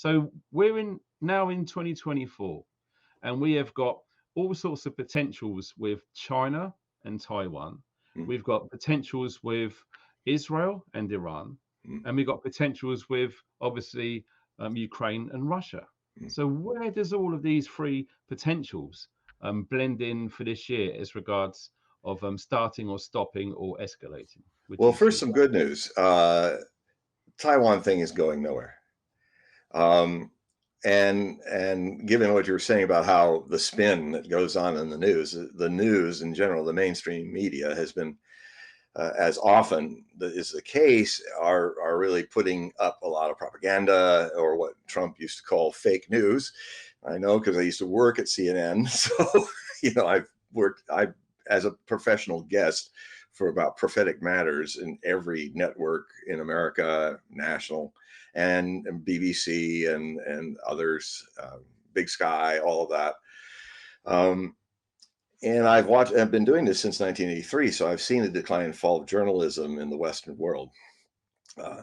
So we're now in 2024, and we have got all sorts of potentials with China and Taiwan. Mm, We've got potentials with Israel and Iran, mm, and we've got potentials with obviously Ukraine and Russia. mm. So where does all of these three potentials blend in for this year as regards of starting or stopping or escalating? Would Well, you first, say? some good news. Taiwan thing is going nowhere. Um, and given what you were saying about how the spin that goes on in the news in general, the mainstream media has been, as often is the case, are really putting up a lot of propaganda, or what Trump used to call fake news. I know because I used to work at CNN, so I as a professional guest for about prophetic matters in every network in America, national and BBC and others, Big Sky, all of that. And I've been doing this since 1983, so I've seen the decline and fall of journalism in the Western world. Uh,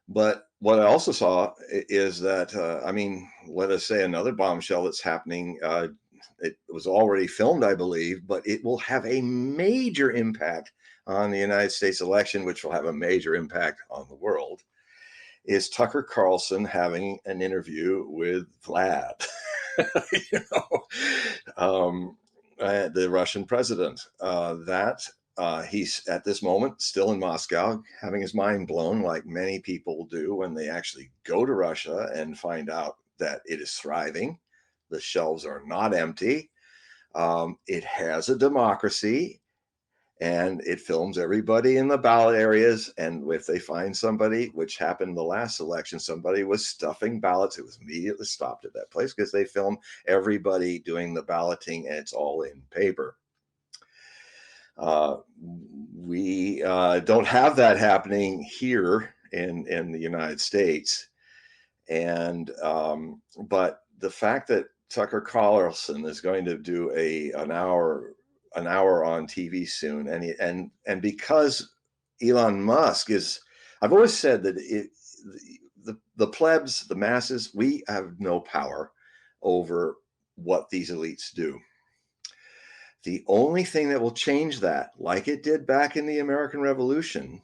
but what I also saw is that, let us say another bombshell that's happening. It was already filmed, I believe, but it will have a major impact on the United States election, which will have a major impact on the world. Is Tucker Carlson having an interview with Vlad, you know, the Russian president? He's at this moment still in Moscow, having his mind blown, like many people do when they actually go to Russia and find out that it is thriving. The shelves are not empty. It has a democracy, and it films everybody in the ballot areas. And if they find somebody, which happened the last election, somebody was stuffing ballots, it was immediately stopped at that place because they film everybody doing the balloting, and it's all in paper. We don't have that happening here in the United States. And but the fact that Tucker Carlson is going to do an hour on TV soon, and because Elon Musk is, I've always said that the plebs, the masses, we have no power over what these elites do. The only thing that will change that, like it did back in the American Revolution,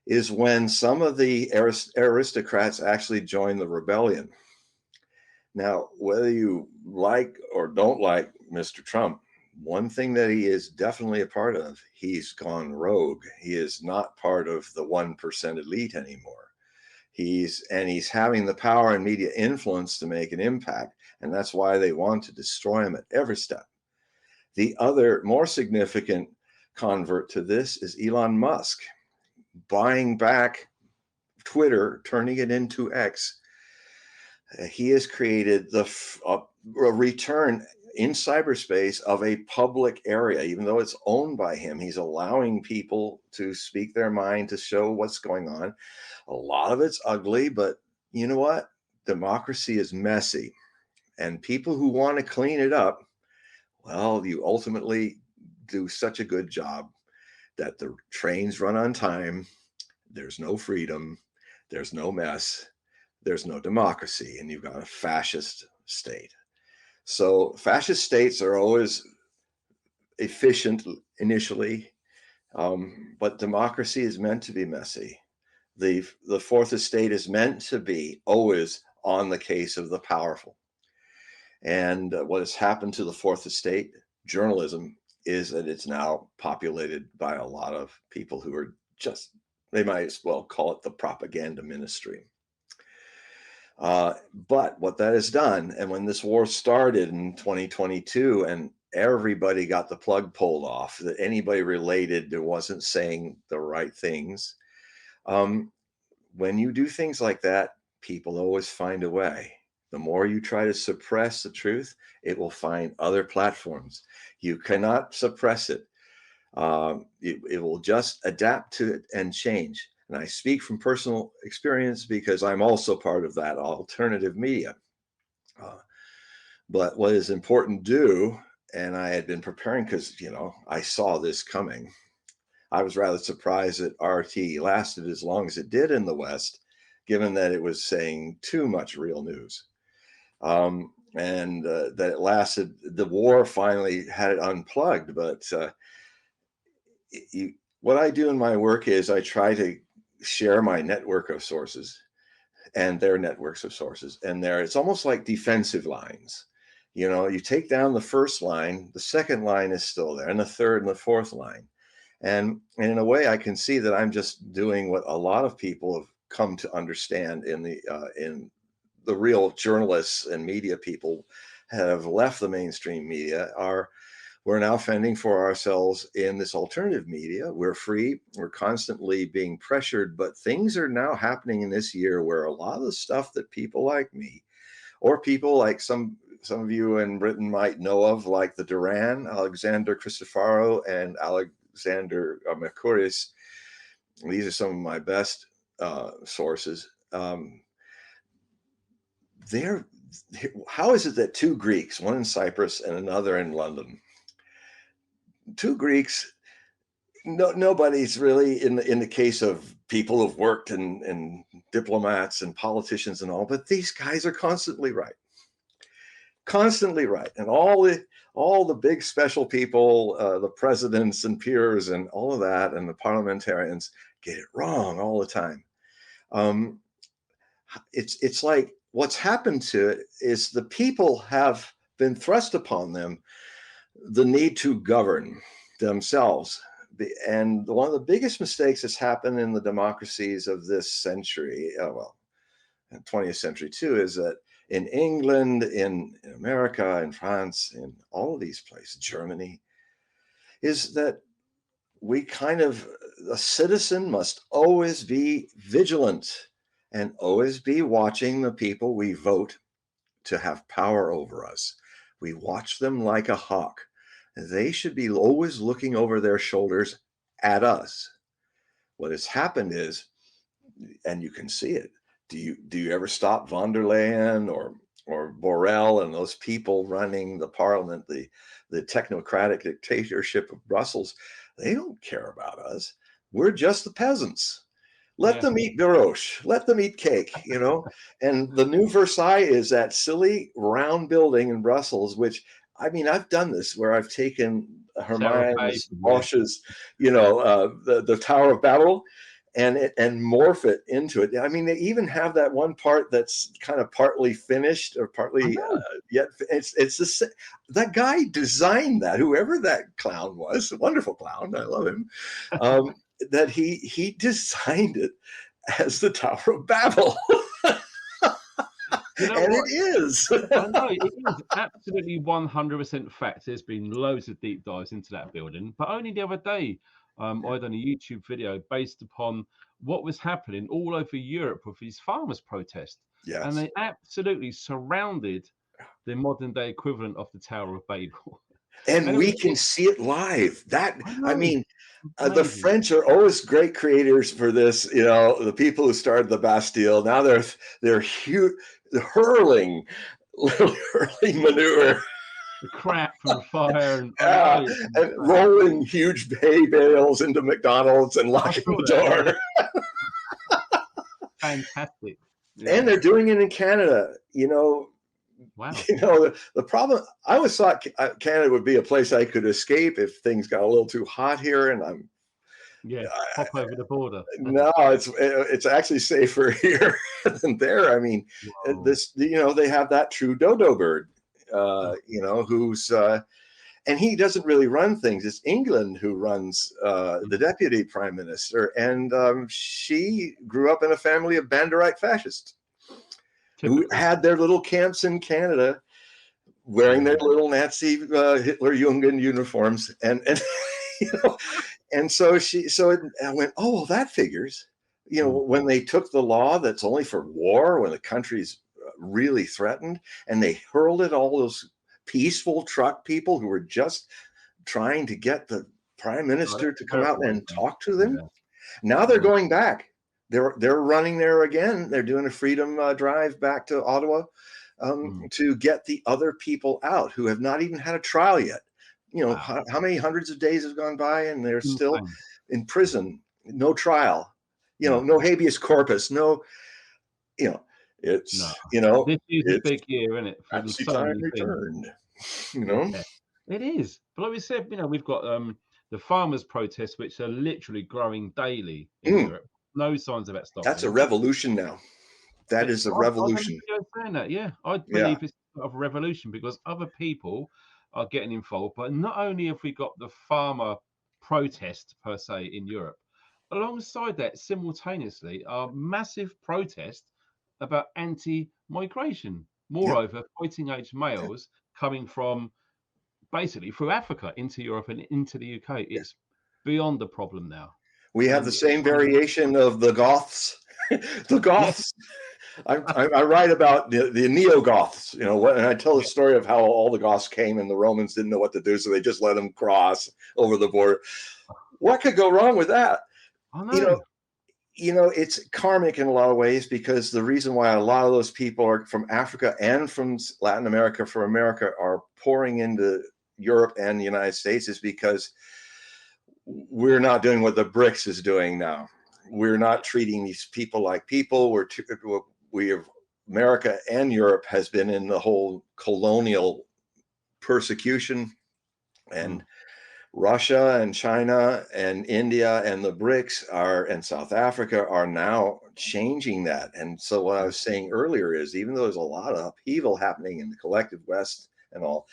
is when some of the aristocrats actually join the rebellion. Now, whether you like or don't like Mr. Trump, one thing that he is definitely a part of, he's gone rogue. He is not part of the 1% elite anymore. He's having the power and media influence to make an impact, and that's why they want to destroy him at every step. The other more significant convert to this is Elon Musk buying back Twitter, turning it into X. He has created a return in cyberspace of a public area, even though it's owned by him. He's allowing people to speak their mind, to show what's going on. A lot of it's ugly, but you know what? Democracy is messy. And people who want to clean it up, well, you ultimately do such a good job that the trains run on time. There's no freedom. There's no mess. There's no democracy. And you've got a fascist state. So fascist states are always efficient initially, but democracy is meant to be messy. The fourth estate is meant to be always on the case of the powerful. And what has happened to the fourth estate, journalism, is that it's now populated by a lot of people who are just, they might as well call it the propaganda ministry. But what that has done, and when this war started in 2022 and everybody got the plug pulled off, that anybody related that wasn't saying the right things, when you do things like that, people always find a way. The more you try to suppress the truth, it will find other platforms. You cannot suppress it. It will just adapt to it and change. And I speak from personal experience because I'm also part of that alternative media. But what is important to do, and I had been preparing because, I saw this coming. I was rather surprised that RT lasted as long as it did in the West, given that it was saying too much real news. And that it lasted, the war finally had it unplugged. But what I do in my work is I try to share my network of sources and their networks of sources. And it's almost like defensive lines. You know, you take down the first line, the second line is still there, and the third and the fourth line. And in a way, I can see that I'm just doing what a lot of people have come to understand in the real journalists and media people have left the mainstream media. We're now fending for ourselves in this alternative media. We're free. We're constantly being pressured, but things are now happening in this year where a lot of the stuff that people like me, or people like some of you in Britain might know of, like the Duran, Alexander Christoforou and Alexander Mercouris. These are some of my best sources. How is it that two Greeks, one in Cyprus and another in London, two Greeks, nobody's really in the case of people who've worked and diplomats and politicians and all, but these guys are constantly right. And all the big special people, the presidents and peers and all of that, and the parliamentarians get it wrong all the time. It's like what's happened to it is the people have been thrust upon them the need to govern themselves. And one of the biggest mistakes that's happened in the democracies of this century, well, 20th century too, is that in England, in America, in France, in all of these places, Germany, is that a citizen must always be vigilant and always be watching the people we vote to have power over us. We watch them like a hawk. They should be always looking over their shoulders at us. What has happened is, and you can see it, do you ever stop von der Leyen or Borrell and those people running the parliament, the technocratic dictatorship of Brussels? They don't care about us. We're just the peasants. Let them eat brioche. Let them eat cake, you know. And the new Versailles is that silly round building in Brussels, which, I mean, I've done this where I've taken Hermione's, Bosch's, you know, the Tower of Babel, and morph it into it. I mean, they even have that one part that's kind of partly finished or partly yet. It's this, that guy designed that. Whoever that clown was, a wonderful clown. I love him. That he designed it as the Tower of Babel. You know, and what? It is. I know, it is absolutely 100% fact. There's been loads of deep dives into that building, but only the other day, I done a YouTube video based upon what was happening all over Europe with these farmers' protests. Yes. And they absolutely surrounded the modern day equivalent of the Tower of Babel. And we can see it live. I mean, the French are always great creators for this. You know, the people who started the Bastille, now they're huge, hurling manure. The crap from the fire and rolling huge hay bales into McDonald's and locking the door. Fantastic. Yeah. And they're doing it in Canada, you know. Wow. You know, the problem, I always thought Canada would be a place I could escape if things got a little too hot here, and hop over the border. No, it's actually safer here than there. I mean, they have that Trudeau bird, you know, who's and he doesn't really run things. It's England who runs the deputy prime minister, and she grew up in a family of Banderite fascists who had their little camps in Canada, wearing their little Nazi Hitler-Jugend uniforms, and you know, and so I went, oh, well, that figures. You know, when they took the law that's only for war, when the country's really threatened, and they hurled at all those peaceful truck people who were just trying to get the prime minister to come out and talk to them. Yeah. Now they're going back. They're running there again. They're doing a freedom drive back to Ottawa to get the other people out who have not even had a trial yet. You know, how many hundreds of days have gone by and they're still in prison, no trial, you know, no habeas corpus, no. you know, No, this is a it's big year, isn't it, for Pepsi so time many things. returned, you know? Yeah, it is. But like we said, we've got the farmers' protests, which are literally growing daily in Mm, Europe. No signs of that that's a stopping. revolution now. That is a I've done a revolution. video saying that. Yeah, I Yeah. believe it's sort of a revolution because other people are getting involved. But not only have we got the farmer protest per se in Europe, alongside that, simultaneously, are massive protests about anti-migration. Yep. Moreover, fighting age males coming from basically through Africa into Europe and into the UK. Yeah. It's beyond a problem now. We have the And same variation of the Goths. The yeah, Goths. I write about the neo-Goths, you know, and I tell the story of how all the Goths came and the Romans didn't know what to do, so they just let them cross over the border. What could go wrong with that? I You know, know. it's karmic in a lot of ways, because the reason why a lot of those people are from Africa and from Latin America for America are pouring into Europe and the United States is because we're not doing what the BRICS is doing now. We're not treating these people like people. We have America and Europe has been in the whole colonial persecution, and Russia and China and India and the BRICS and South Africa are now changing that. And so what I was saying earlier is, even though there's a lot of upheaval happening in the collective West and all,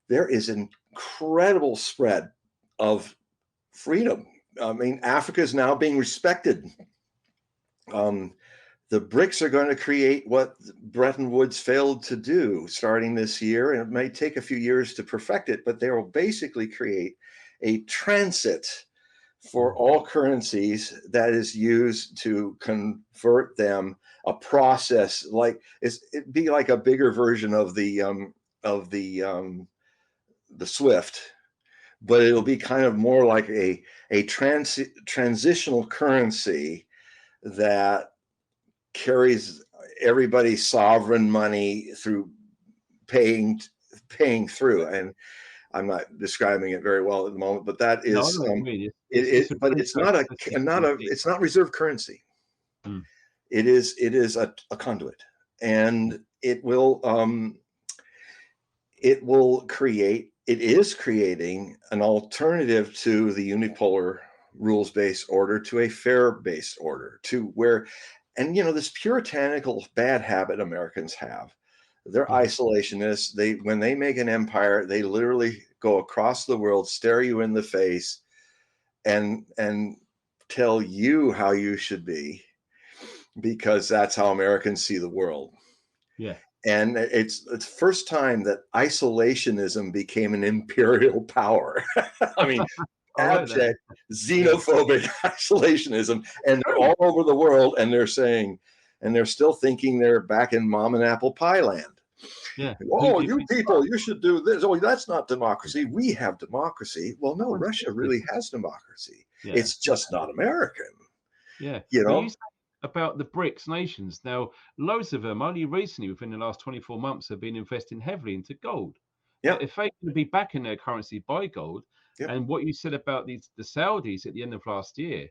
there is an incredible spread of freedom. I mean, Africa is now being respected. The BRICS are going to create what Bretton Woods failed to do starting this year, and it may take a few years to perfect it, but they will basically create a transit for all currencies that is used to convert them, a process like it'd be like a bigger version of the SWIFT, but it'll be kind of more like a transitional currency that carries everybody's sovereign money through paying through. And I'm not describing it very well at the moment, but that No, I is know what you mean. but it's not it's not reserve currency. It is a conduit, and it is creating an alternative to the unipolar rules-based order, to a fair-based order, to where, and this puritanical bad habit Americans have. They're isolationists. When they make an empire, they literally go across the world, stare you in the face, and tell you how you should be, because that's how Americans see the world. Yeah. And it's the first time that isolationism became an imperial power. I mean, abject, xenophobic isolationism, and they're all over the world, and they're saying, and they're still thinking they're back in mom and apple pie land. Yeah. Oh, you people, you should do this. Oh, that's not democracy. We have democracy. Well, no, Russia really has democracy. Yeah. It's just not American. Yeah. You know? But you say about the BRICS nations. Now, loads of them only recently, within the last 24 months, have been investing heavily into gold. Yeah. If they're going to be backing their currency by gold, and what you said about the Saudis at the end of last year,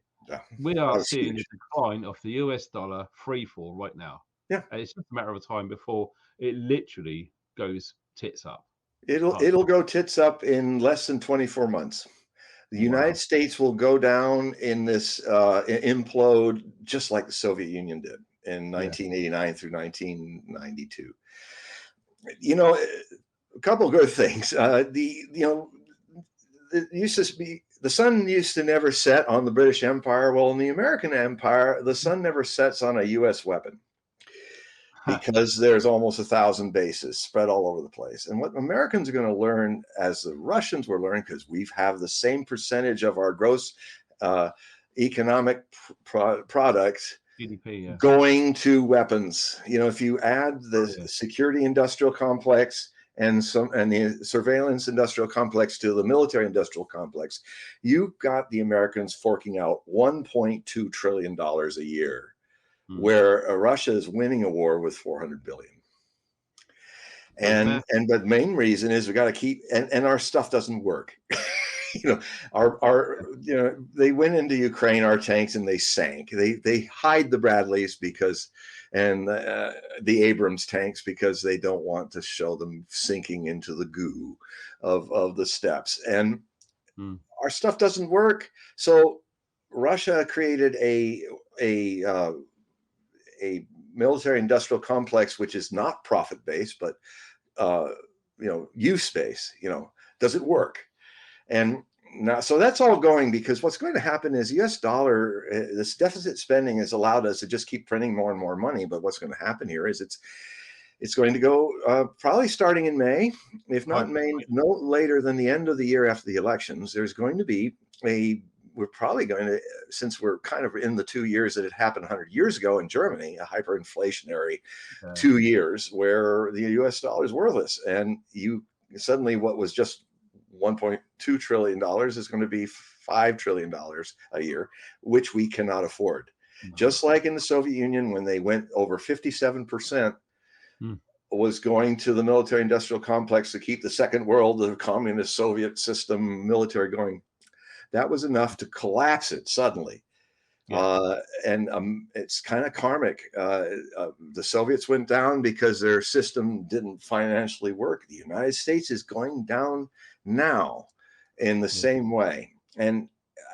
we are seeing a decline of the US dollar free fall right now. Yeah. And it's just a matter of time before it literally goes tits up. It'll go tits up in less than 24 months. The United States will go down in this implode, just like the Soviet Union did in 1989 through 1992. A couple of good things. It used to be, the sun used to never set on the British Empire. Well, in the American Empire, the sun never sets on a U.S. weapon, because there's almost 1,000 bases spread all over the place. And what Americans are going to learn, as the Russians were learning, because we have the same percentage of our gross economic product GDP, going to weapons. If you add the security industrial complex and the surveillance industrial complex to the military industrial complex, you've got the Americans forking out $1.2 trillion a year. Where Russia is winning a war with 400 billion. And the main reason is we got to keep, and our stuff doesn't work. They went into Ukraine, our tanks, and they sank. They hide the Bradleys because and the Abrams tanks, because they don't want to show them sinking into the goo of the steppes. And our stuff doesn't work. So Russia created a military industrial complex, which is not profit based, but use based. Does it work? And now, so that's all going, because what's going to happen is US dollar, this deficit spending has allowed us to just keep printing more and more money. But what's going to happen here is it's going to go probably starting in May, if not in May, no later than the end of the year after the elections. There's going to be we're probably going to, since we're kind of in the 2 years that it happened 100 years ago in Germany, a hyperinflationary 2 years where the US dollar is worthless. And you suddenly, what was just $1.2 trillion is going to be $5 trillion a year, which we cannot afford. Just like in the Soviet Union, when they went over 57% was going to the military industrial complex to keep the second world, the communist Soviet system military going. That was enough to collapse it suddenly. And it's kind of karmic. The Soviets went down because their system didn't financially work. The United States is going down now in the same way. And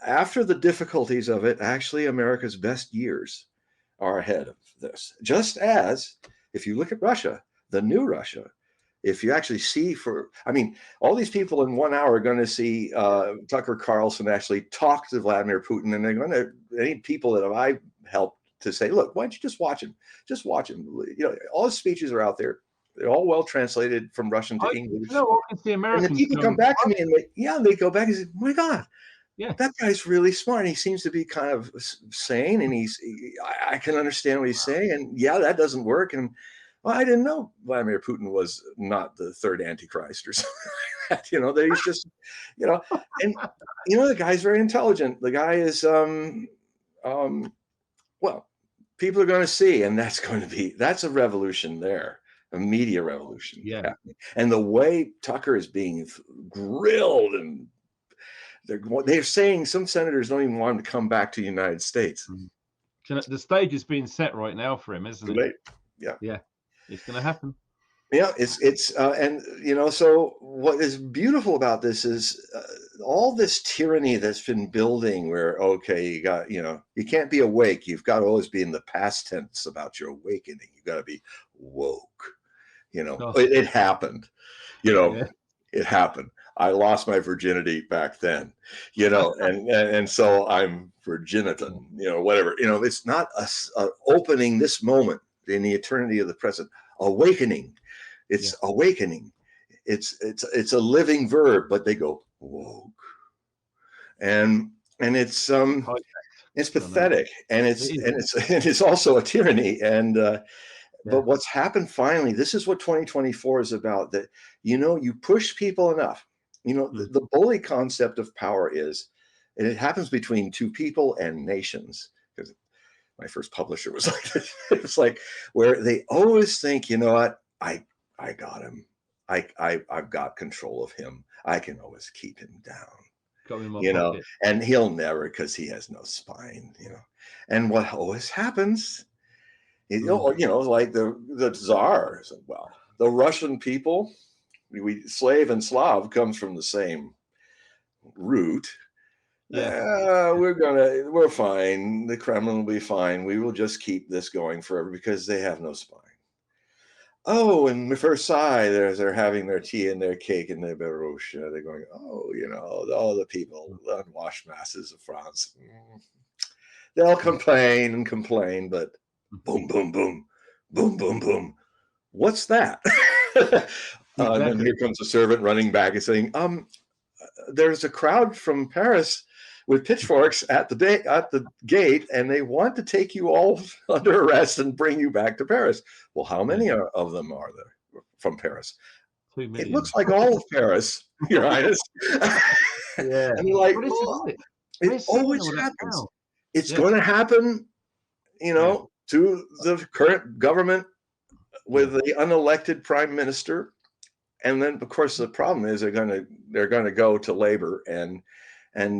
after the difficulties of it, actually America's best years are ahead of this. Just as, if you look at Russia, the new Russia, if you actually see all these people in 1 hour are going to see Tucker Carlson actually talk to Vladimir Putin, and they're going to, any people that I helped to say, look, why don't you just watch him? Just watch him. All his speeches are out there. They're all well translated from Russian to English. And the people come back to me and they go back and say, oh my God, that guy's really smart. And he seems to be kind of sane, and I can understand what he's saying. And that doesn't work. And well, I didn't know Vladimir Putin was not the third Antichrist or something like that. That he's just, and the guy's very intelligent. The guy is, well, people are going to see, and that's a revolution there, a media revolution. And the way Tucker is being grilled, and they're saying some senators don't even want him to come back to the United States. The stage is being set right now for him, isn't it? Yeah. It's going to happen. Yeah, and so what is beautiful about this is all this tyranny that's been building, where you got, you can't be awake. You've got to always be in the past tense about your awakening. You got to be woke. It happened. It happened. I lost my virginity back then, and so I'm virginitan, whatever. It's not a opening this moment in the eternity of the present. Awakening. It's awakening. It's a living verb, but they go woke. And it's pathetic, and it's also a tyranny. And but what's happened finally, this is what 2024 is about, that you push people enough. The bully concept of power is, and it happens between two people and nations, because my first publisher was like this. It's like, where they always think, what, I got him. I've got control of him. I can always keep him down. And he'll never, because he has no spine. And what always happens, like the Tsar. Well, the Russian people, slave and Slav comes from the same root. We're fine. The Kremlin will be fine. We will just keep this going forever because they have no spine. Oh, in Versailles, they're having their tea and their cake and their barouche. They're going, all the people, the unwashed masses of France. They'll complain and complain, but boom, boom, boom, boom, boom, boom. What's that? And then here comes a servant running back and saying, there's a crowd from Paris with pitchforks at the gate, and they want to take you all under arrest and bring you back to Paris. Well, how many of them are there from Paris? 2 million. It looks like all of Paris, Your Highness. And you're like, it always happens. Now. It's going to happen, to the current government with the unelected prime minister. And then, of course, the problem is they're going to go to labor, and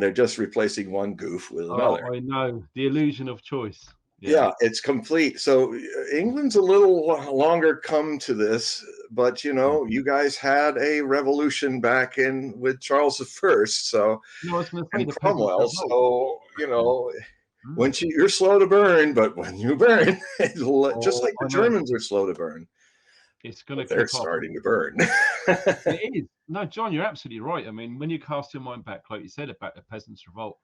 they're just replacing one goof with another. I know, the illusion of choice. Yeah, it's complete. So England's a little longer come to this, but you Mm. know, you guys had a revolution back in with Charles I, so No, I was going to say and the Peasants' Cromwell. Revolt. So you know, Mm. you're slow to burn, but when you burn, just Oh, like the I know. Germans are slow to burn, It's going but to they're kick off. starting to burn. It is. No, John, you're absolutely right. I mean, when you cast your mind back, like you said, about the Peasants' Revolt,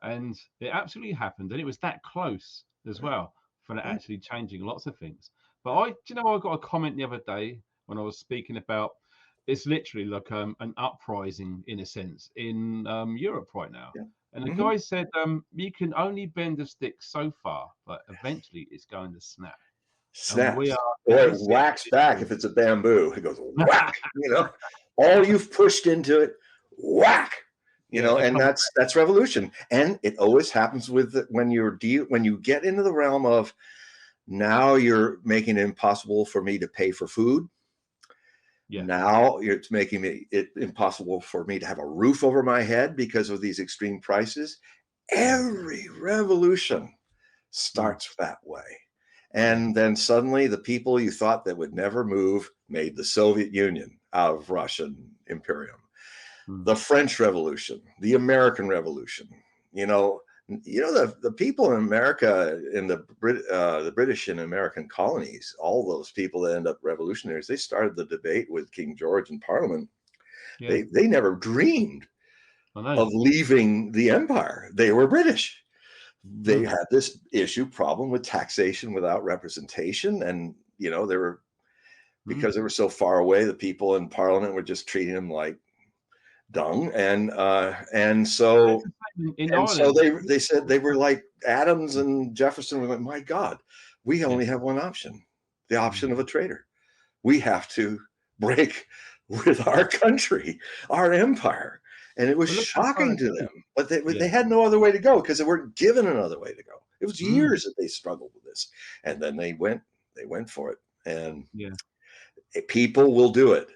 and it absolutely happened, and it was that close as well for it actually changing lots of things. But do you know, I got a comment the other day when I was speaking about it's literally like an uprising in a sense in Europe right now. Yeah. And the guy said, you can only bend a stick so far, but eventually it's going to snap. And we Snaps, are or at it this whacks back if it's a bamboo. It goes whack. You know, all you've pushed into it, whack. You yeah, know, it and comes that's revolution. And it always happens with when when you get into the realm of now you're making it impossible for me to pay for food. yeah. Now it's making it impossible for me to have a roof over my head because of these extreme prices. Every revolution starts that way. And then suddenly the people you thought that would never move made the Soviet Union out of Russian imperium. The French Revolution, the American Revolution, you know, the people in America, in the British and American colonies, all those people that end up revolutionaries, they started the debate with King George in Parliament. Yeah, They never dreamed I know. of leaving the empire. They were British. They Mm. had this problem with taxation without representation, and you know, they were, because they were so far away, the people in Parliament were just treating them like dung, It's the same in and so Ireland. they said they were like Adams and Jefferson were like, my God, we Yeah. only have one option, the option Mm. of a traitor. We have to break with our country, our empire. And it was But look how far shocking they to came. them, but Yeah. they had no other way to go because they weren't given another way to go. It was Mm. years that they struggled with this, and then they went for it, and Yeah. people will do it.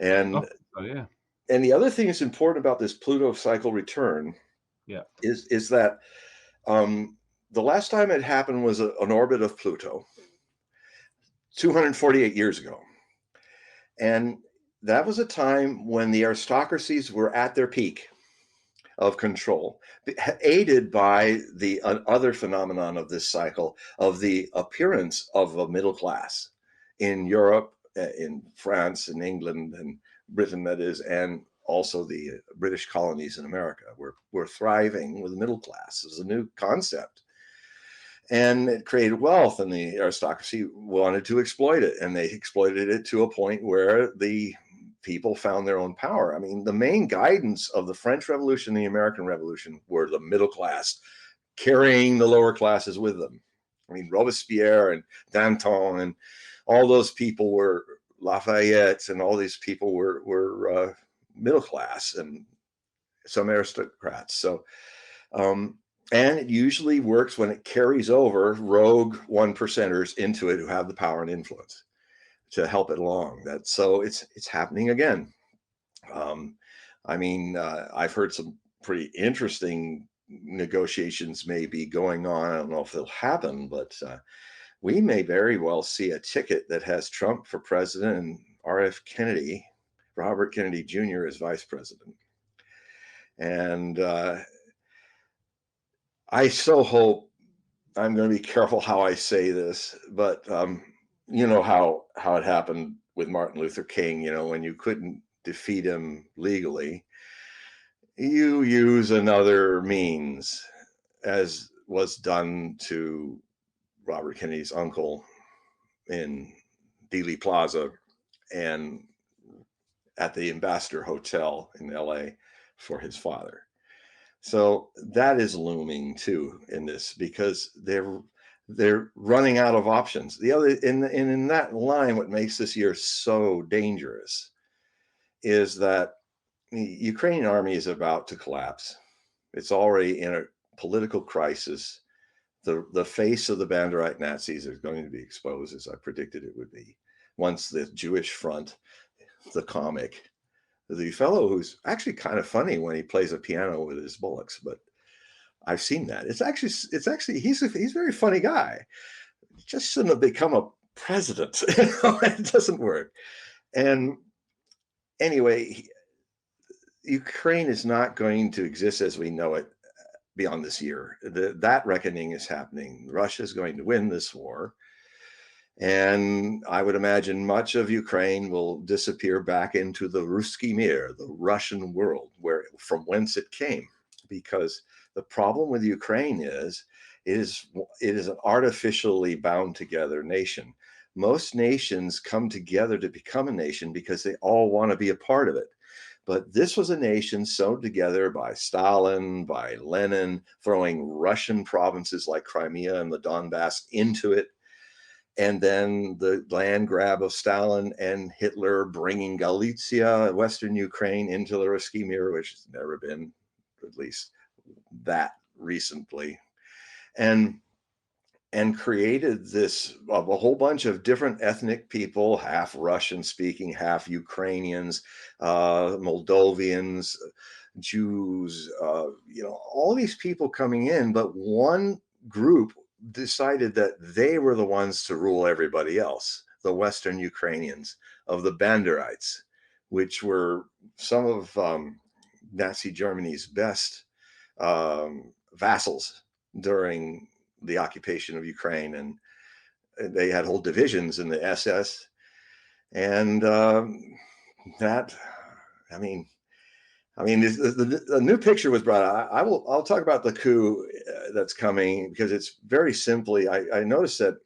I And think so, yeah. the other thing that's important about this Pluto cycle return Yeah. is that the last time it happened was an orbit of Pluto 248 years ago. And that was a time when the aristocracies were at their peak of control, aided by the other phenomenon of this cycle of the appearance of a middle class in Europe, in France, in England, and Britain, that is, and also the British colonies in America were thriving with the middle class. It was a new concept. And it created wealth, and the aristocracy wanted to exploit it, and they exploited it to a point where the people found their own power. I mean, the main guidance of the French Revolution, the American Revolution, were the middle class carrying the lower classes with them. I mean, Robespierre and Danton and all those people were, Lafayette, and all these people were middle class and some aristocrats. So, and it usually works when it carries over rogue one percenters into it who have the power and influence to help it along. So it's happening again. I mean, I've heard some pretty interesting negotiations may be going on. I don't know if they'll happen, but we may very well see a ticket that has Trump for president and Robert Kennedy Jr. as vice president. And I so hope, I'm going to be careful how I say this, but you know how it happened with Martin Luther King. You know, when you couldn't defeat him legally, you use another means, as was done to Robert Kennedy's uncle in Dealey Plaza and at the Ambassador Hotel in LA for his father. So that is looming too in this, because they're running out of options. The other in that line, what makes this year so dangerous is that the Ukrainian army is about to collapse. It's already in a political crisis. The face of the Banderite Nazis is going to be exposed, as I predicted it would be, once the Jewish Front, the comic, the fellow who's actually kind of funny when he plays a piano with his bullocks, but I've seen that. It's actually he's a very funny guy. He just shouldn't have become a president. It doesn't work. And anyway, Ukraine is not going to exist as we know it beyond this year. That reckoning is happening. Russia is going to win this war. And I would imagine much of Ukraine will disappear back into the Ruski Mir, the Russian world, from whence it came. Because the problem with Ukraine is it is an artificially bound together nation. Most nations come together to become a nation because they all want to be a part of it. But this was a nation sewn together by Stalin, by Lenin, throwing Russian provinces like Crimea and the Donbass into it. And then the land grab of Stalin and Hitler bringing Galicia, Western Ukraine, into the Ruski Mir, which has never been, at least that recently, and created this of a whole bunch of different ethnic people, half Russian speaking, half Ukrainians, Moldovians, Jews, all these people coming in, but one group decided that they were the ones to rule everybody else, the Western Ukrainians of the Banderites, which were some of Nazi Germany's best vassals during the occupation of Ukraine. And they had whole divisions in the SS. And the new picture was brought out. I'll talk about the coup that's coming, because it's very simply, I noticed that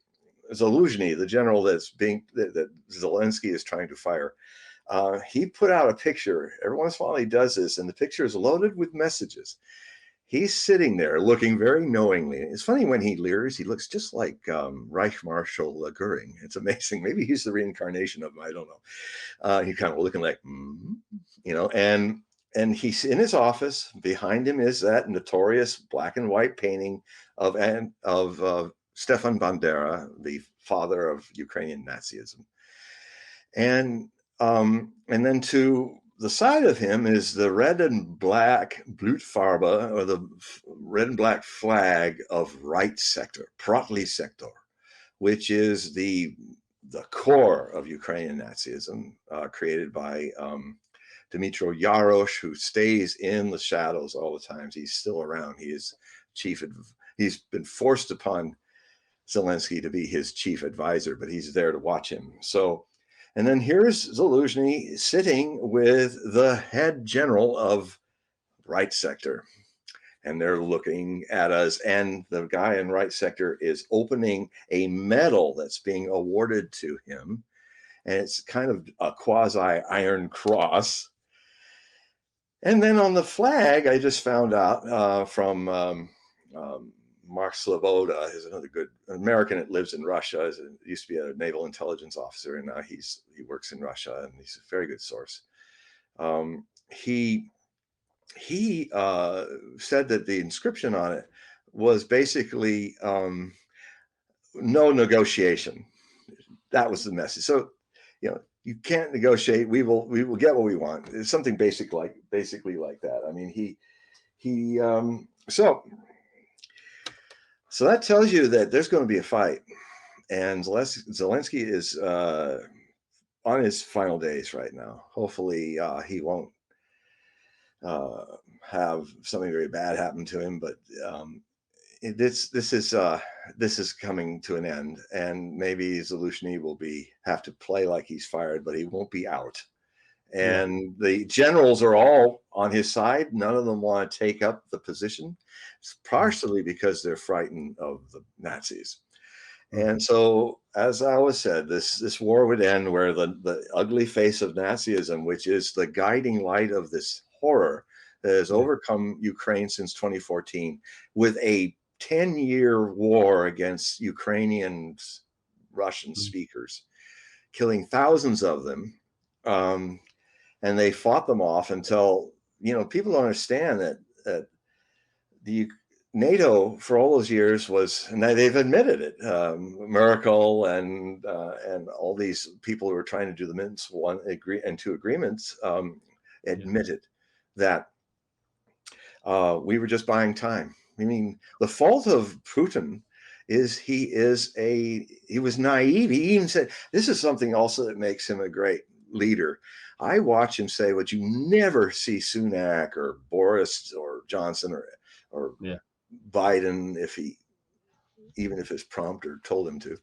Zaluzhny, the general that Zelensky is trying to fire, he put out a picture. Every once in a while he does this, and the picture is loaded with messages. He's sitting there looking very knowingly. It's funny, when he leers, he looks just like Reich Marshal Goering. It's amazing. Maybe he's the reincarnation of him. I don't know. He's kind of looking like, and he's in his office. Behind him is that notorious black and white painting of Stefan Bandera, the father of Ukrainian Nazism. And then to the side of him is the red and black Blutfarbe, or the red and black flag of Right Sector, Protli Sector, which is the core of Ukrainian Nazism, created by Dmytro Yarosh, who stays in the shadows all the time. He's still around. He is he's been forced upon Zelensky to be his chief advisor, but he's there to watch him. So, and then here's Zaluzhny sitting with the head general of Right Sector, and they're looking at us, and the guy in Right Sector is opening a medal that's being awarded to him, and it's kind of a quasi Iron Cross. And then on the flag, I just found out from Mark Sloboda, is another good American that lives in Russia. Used to be a naval intelligence officer, and now he works in Russia, and he's a very good source. He said that the inscription on it was basically no negotiation. That was the message. So, you can't negotiate. We will get what we want. It's something basically like that. I mean, so that tells you that there's going to be a fight, and Zelensky is on his final days right now. Hopefully, he won't have something very bad happen to him, but this is coming to an end, and maybe Zaluzhny will have to play like he's fired, but he won't be out. And the generals are all on his side. None of them want to take up the position. It's partially because they're frightened of the Nazis. And so, as I always said, this war would end where the ugly face of Nazism, which is the guiding light of this horror that has overcome Ukraine since 2014, with a 10-year war against Ukrainian Russian speakers, killing thousands of them. And they fought them off until, people don't understand that the NATO for all those years was, and they've admitted it, Merkel and all these people who were trying to do the Minsk and two agreements admitted that we were just buying time. I mean, the fault of Putin is he was naive. He even said, this is something also that makes him a great leader. I watch him say what you never see Sunak or Boris or Johnson or Biden, even if his prompter told him to.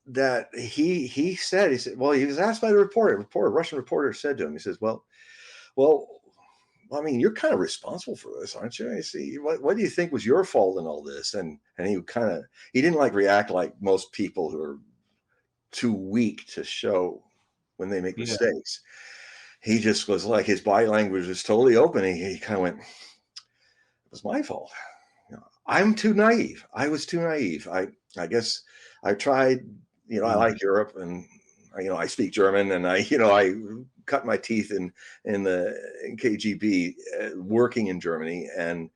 That he said, well, he was asked by the a Russian reporter said to him, he says, well, I mean, you're kind of responsible for this, aren't you? I see. What do you think was your fault in all this? And he didn't like react like most people who are too weak to show when they make mistakes. He just was like, his body language was totally open. He kind of went, it was my fault. I'm too naive. I was too naive. I guess I tried, I like Europe, and I speak German, and I cut my teeth in the KGB working in Germany, and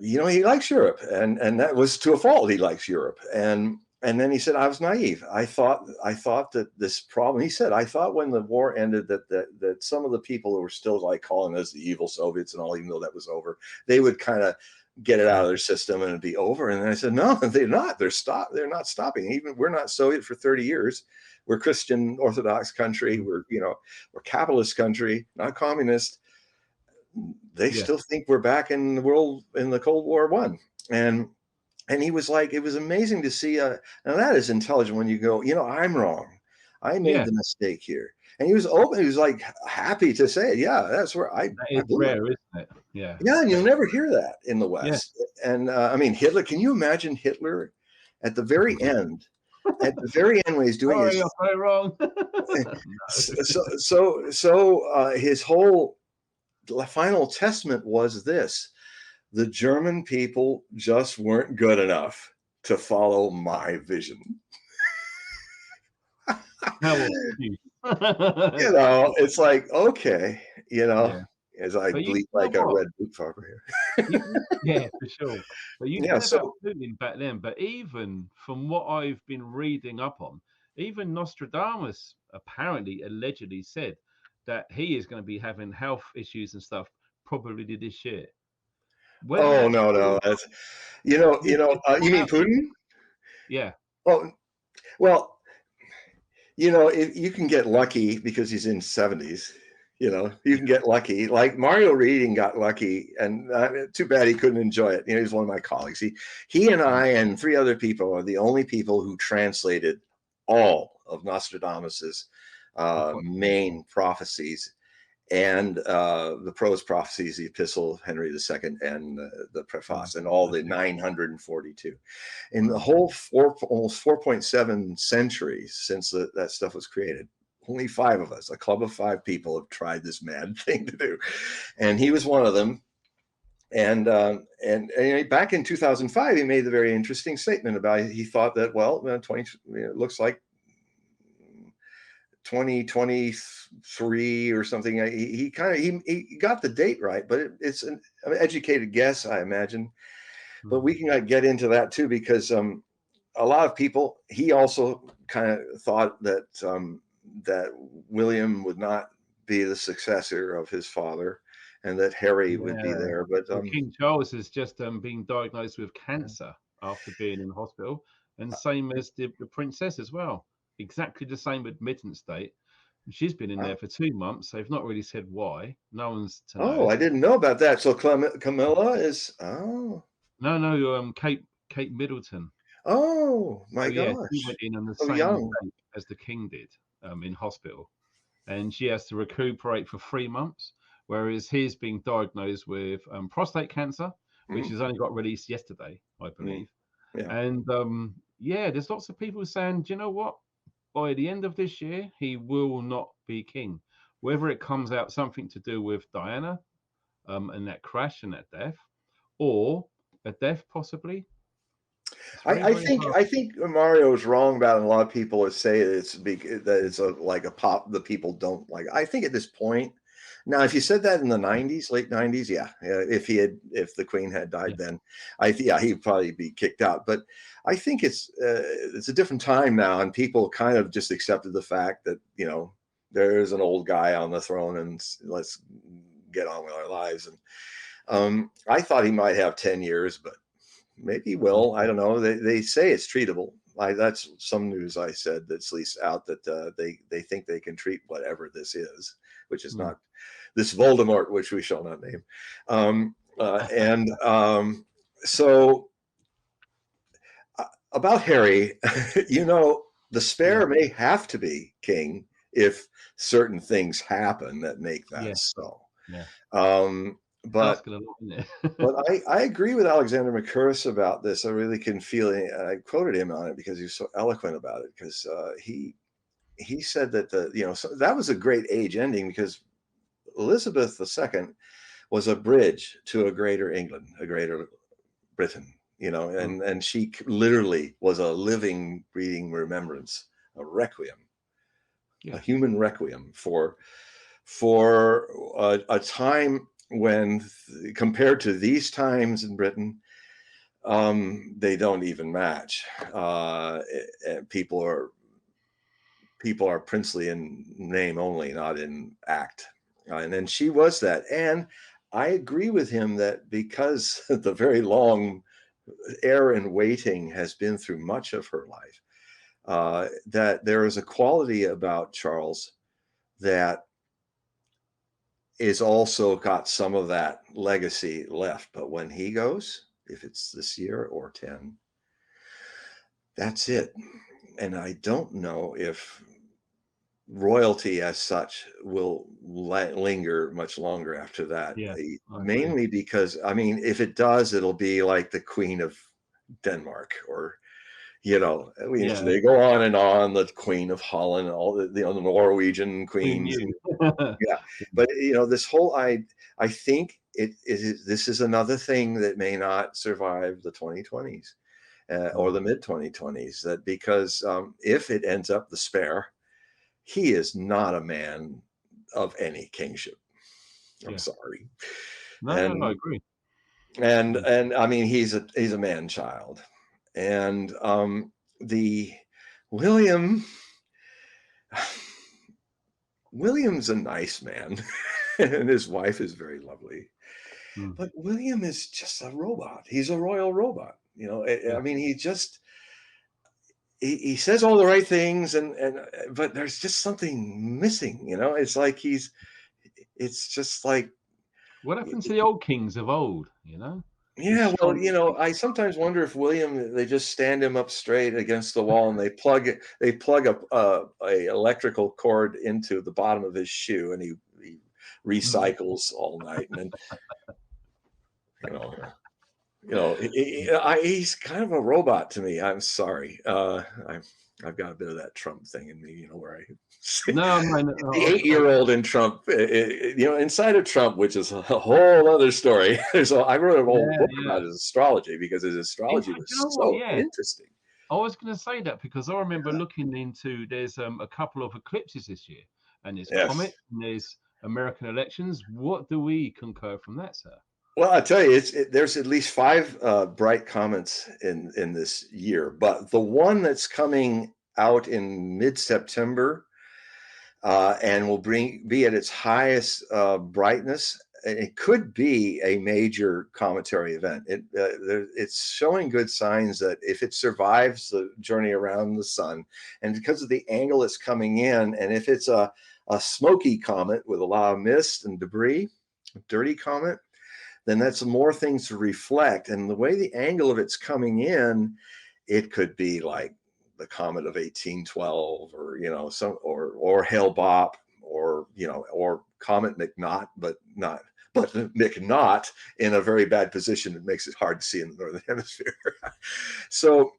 he likes Europe, and that was to a fault. He likes Europe, and then he said, I was naive. I thought that this problem. He said, I thought when the war ended that some of the people who were still like calling us the evil Soviets and all, even though that was over, they would kind of get it out of their system and it'd be over. And then I said, no, they're not. They're not stopping. Even we're not Soviet for 30 years. We're Christian Orthodox country. We're capitalist country, not communist. They still think we're back in the world in the Cold War I. And he was like, it was amazing to see. Now that is intelligent when you go, I'm wrong. I made the mistake here. And he was open. He was like happy to say it. Yeah, that's where I rare, isn't it? Yeah. Yeah, and you'll never hear that in the West. Yeah. And I mean, Hitler. Can you imagine Hitler at the very end? At the very end, when he's doing his, you're so wrong. So his whole final testament was this: the German people just weren't good enough to follow my vision. It's like, okay, as I bleed like a red boot farmer here. Yeah, for sure. But you said about Putin back then, but even from what I've been reading up on, even Nostradamus allegedly said that he is going to be having health issues and stuff probably this year. No. That's, you mean Putin? Yeah. Oh, well, if you can get lucky because he's in 70s, you can get lucky. Like Mario Reading got lucky, and too bad he couldn't enjoy it. He's one of my colleagues. He and I and 3 other people are the only people who translated all of Nostradamus's main prophecies and the prose prophecies, the Epistle of Henry II, and the Preface, and all the 942. In the whole almost 4.7 centuries since that stuff was created, only 5 of us, a club of 5 people, have tried this mad thing to do, and he was one of them. And back in 2005, he made the very interesting statement about he thought that it looks like 2023 or something. He got the date right, but it's an educated guess, I imagine. But we can get into that too, because a lot of people. He also kind of thought that that William would not be the successor of his father, and that Harry would be there. But King Charles has just been diagnosed with cancer after being in hospital, and same as the princess as well. Exactly the same admittance date. She's been in there for 2 months. They've not really said why. No one's to know. Oh, I didn't know about that. So Camilla is no, Kate Middleton. Oh my gosh. She went in on the same date as the king did in hospital, and she has to recuperate for 3 months, whereas he's being diagnosed with prostate cancer, which has only got released yesterday, I believe. And there's lots of people saying, do you know what? By the end of this year, he will not be king. Whether it comes out something to do with Diana and that crash and that death, or a death possibly. I think Mario is wrong about it. A lot of people say the people don't like. I think at this point, now if you said that in the 90s, late 90s, if the Queen had died then, he'd probably be kicked out. But I think it's a different time now, and people kind of just accepted the fact that there's an old guy on the throne, and let's get on with our lives. I thought he might have 10 years, but maybe he will. I don't know. They say it's treatable. That's some news I said that's at least out, that they think they can treat whatever this is, which is not this Voldemort, which we shall not name. So about Harry, the spare may have to be king if certain things happen that make that so. Yeah. But I agree with Alexander McCurris about this. I really can feel it. I quoted him on it because he was so eloquent about it, because he said that so that was a great age ending, because Elizabeth II was a bridge to a greater England, a greater Britain, and she literally was a living, breathing remembrance, a requiem, a human requiem for a time when, compared to these times in Britain, they don't even match. People are princely in name only, not in act. And then she was that. And I agree with him that because the very long air and waiting has been through much of her life, that there is a quality about Charles that is also got some of that legacy left. But when he goes, if it's this year or 10, that's it. And I don't know if royalty as such will linger much longer after that. Mainly because, if it does, it'll be like the Queen of Denmark, or they go on and on, the Queen of Holland, all the Norwegian queens. But this whole, I think this is another thing that may not survive the 2020s or the mid 2020s, that because if it ends up the spare, he is not a man of any kingship. I'm sorry. No, I agree. And he's a man child. And the William's a nice man, and his wife is very lovely. But William is just a robot. He's a royal robot. He says all the right things, but there's just something missing. It's like it's just like, what happened to the old kings of old? Yeah, well, I sometimes wonder if William, they just stand him up straight against the wall and they plug a electrical cord into the bottom of his shoe, and he recycles all night, and then he's kind of a robot to me. I'm sorry. I've got a bit of that Trump thing in me, where no. The 8-year-old in Trump, inside of Trump, which is a whole other story. I wrote a whole book about his astrology, because his astrology was so interesting. I was going to say that because I remember looking into, there's a couple of eclipses this year, and there's comet, and there's American elections. What do we concur from that, sir? Well, I tell you, there's at least 5 bright comets in this year, but the one that's coming out in mid-September and will be at its highest brightness, it could be a major cometary event. It's showing good signs that if it survives the journey around the sun, and because of the angle it's coming in, and if it's a smoky comet with a lot of mist and debris, a dirty comet, then that's more things to reflect. And the way the angle of it's coming in, it could be like the comet of 1812, or Hale-Bopp, or Comet McNaught, but McNaught in a very bad position. It makes it hard to see in the Northern Hemisphere. So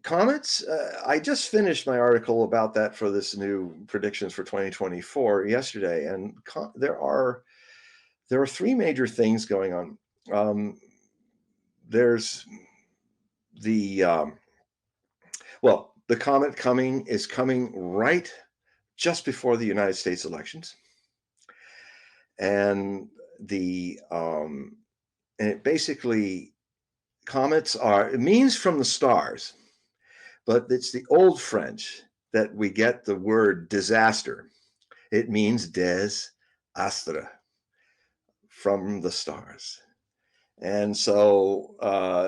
comets, I just finished my article about that for this new predictions for 2024 yesterday. And there are 3 major things going on. There's the comet is coming right just before the United States elections, and and it basically, comets it means from the stars, but it's the old French that we get the word disaster. It means des astres, from the stars. And so,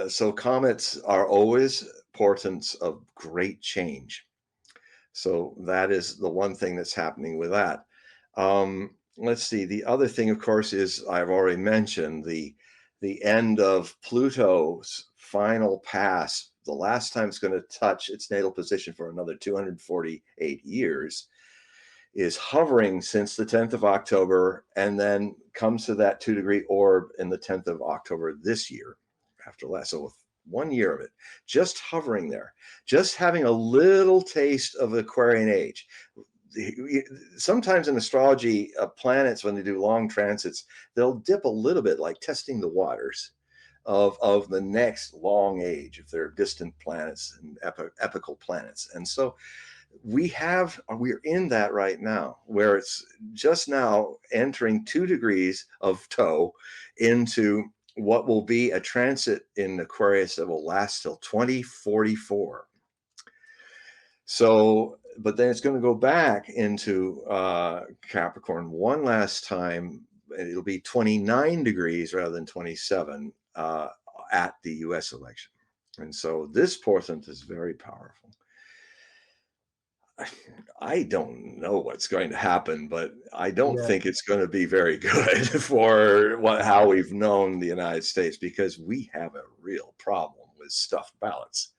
so comets are always portents of great change. So that is the one thing that's happening with that. Let's see. The other thing, of course, is I've already mentioned the end of Pluto's final pass. The last time it's going to touch its natal position for another 248 years is hovering since the 10th of October, and then comes to that 2-degree orb in the 10th of October this year, after last. So 1 year of it, just hovering there, just having a little taste of the Aquarian age. Sometimes in astrology, planets, when they do long transits, they'll dip a little bit, like testing the waters of the next long age, if they're distant planets and epical planets. And so we're in that right now, where it's just now entering 2 degrees of toe into what will be a transit in Aquarius that will last till 2044. So, but then it's going to go back into Capricorn one last time. It'll be 29 degrees rather than 27 at the US election. And so this portent is very powerful. I don't know what's going to happen, but I don't think it's going to be very good for how we've known the United States, because we have a real problem with stuffed ballots,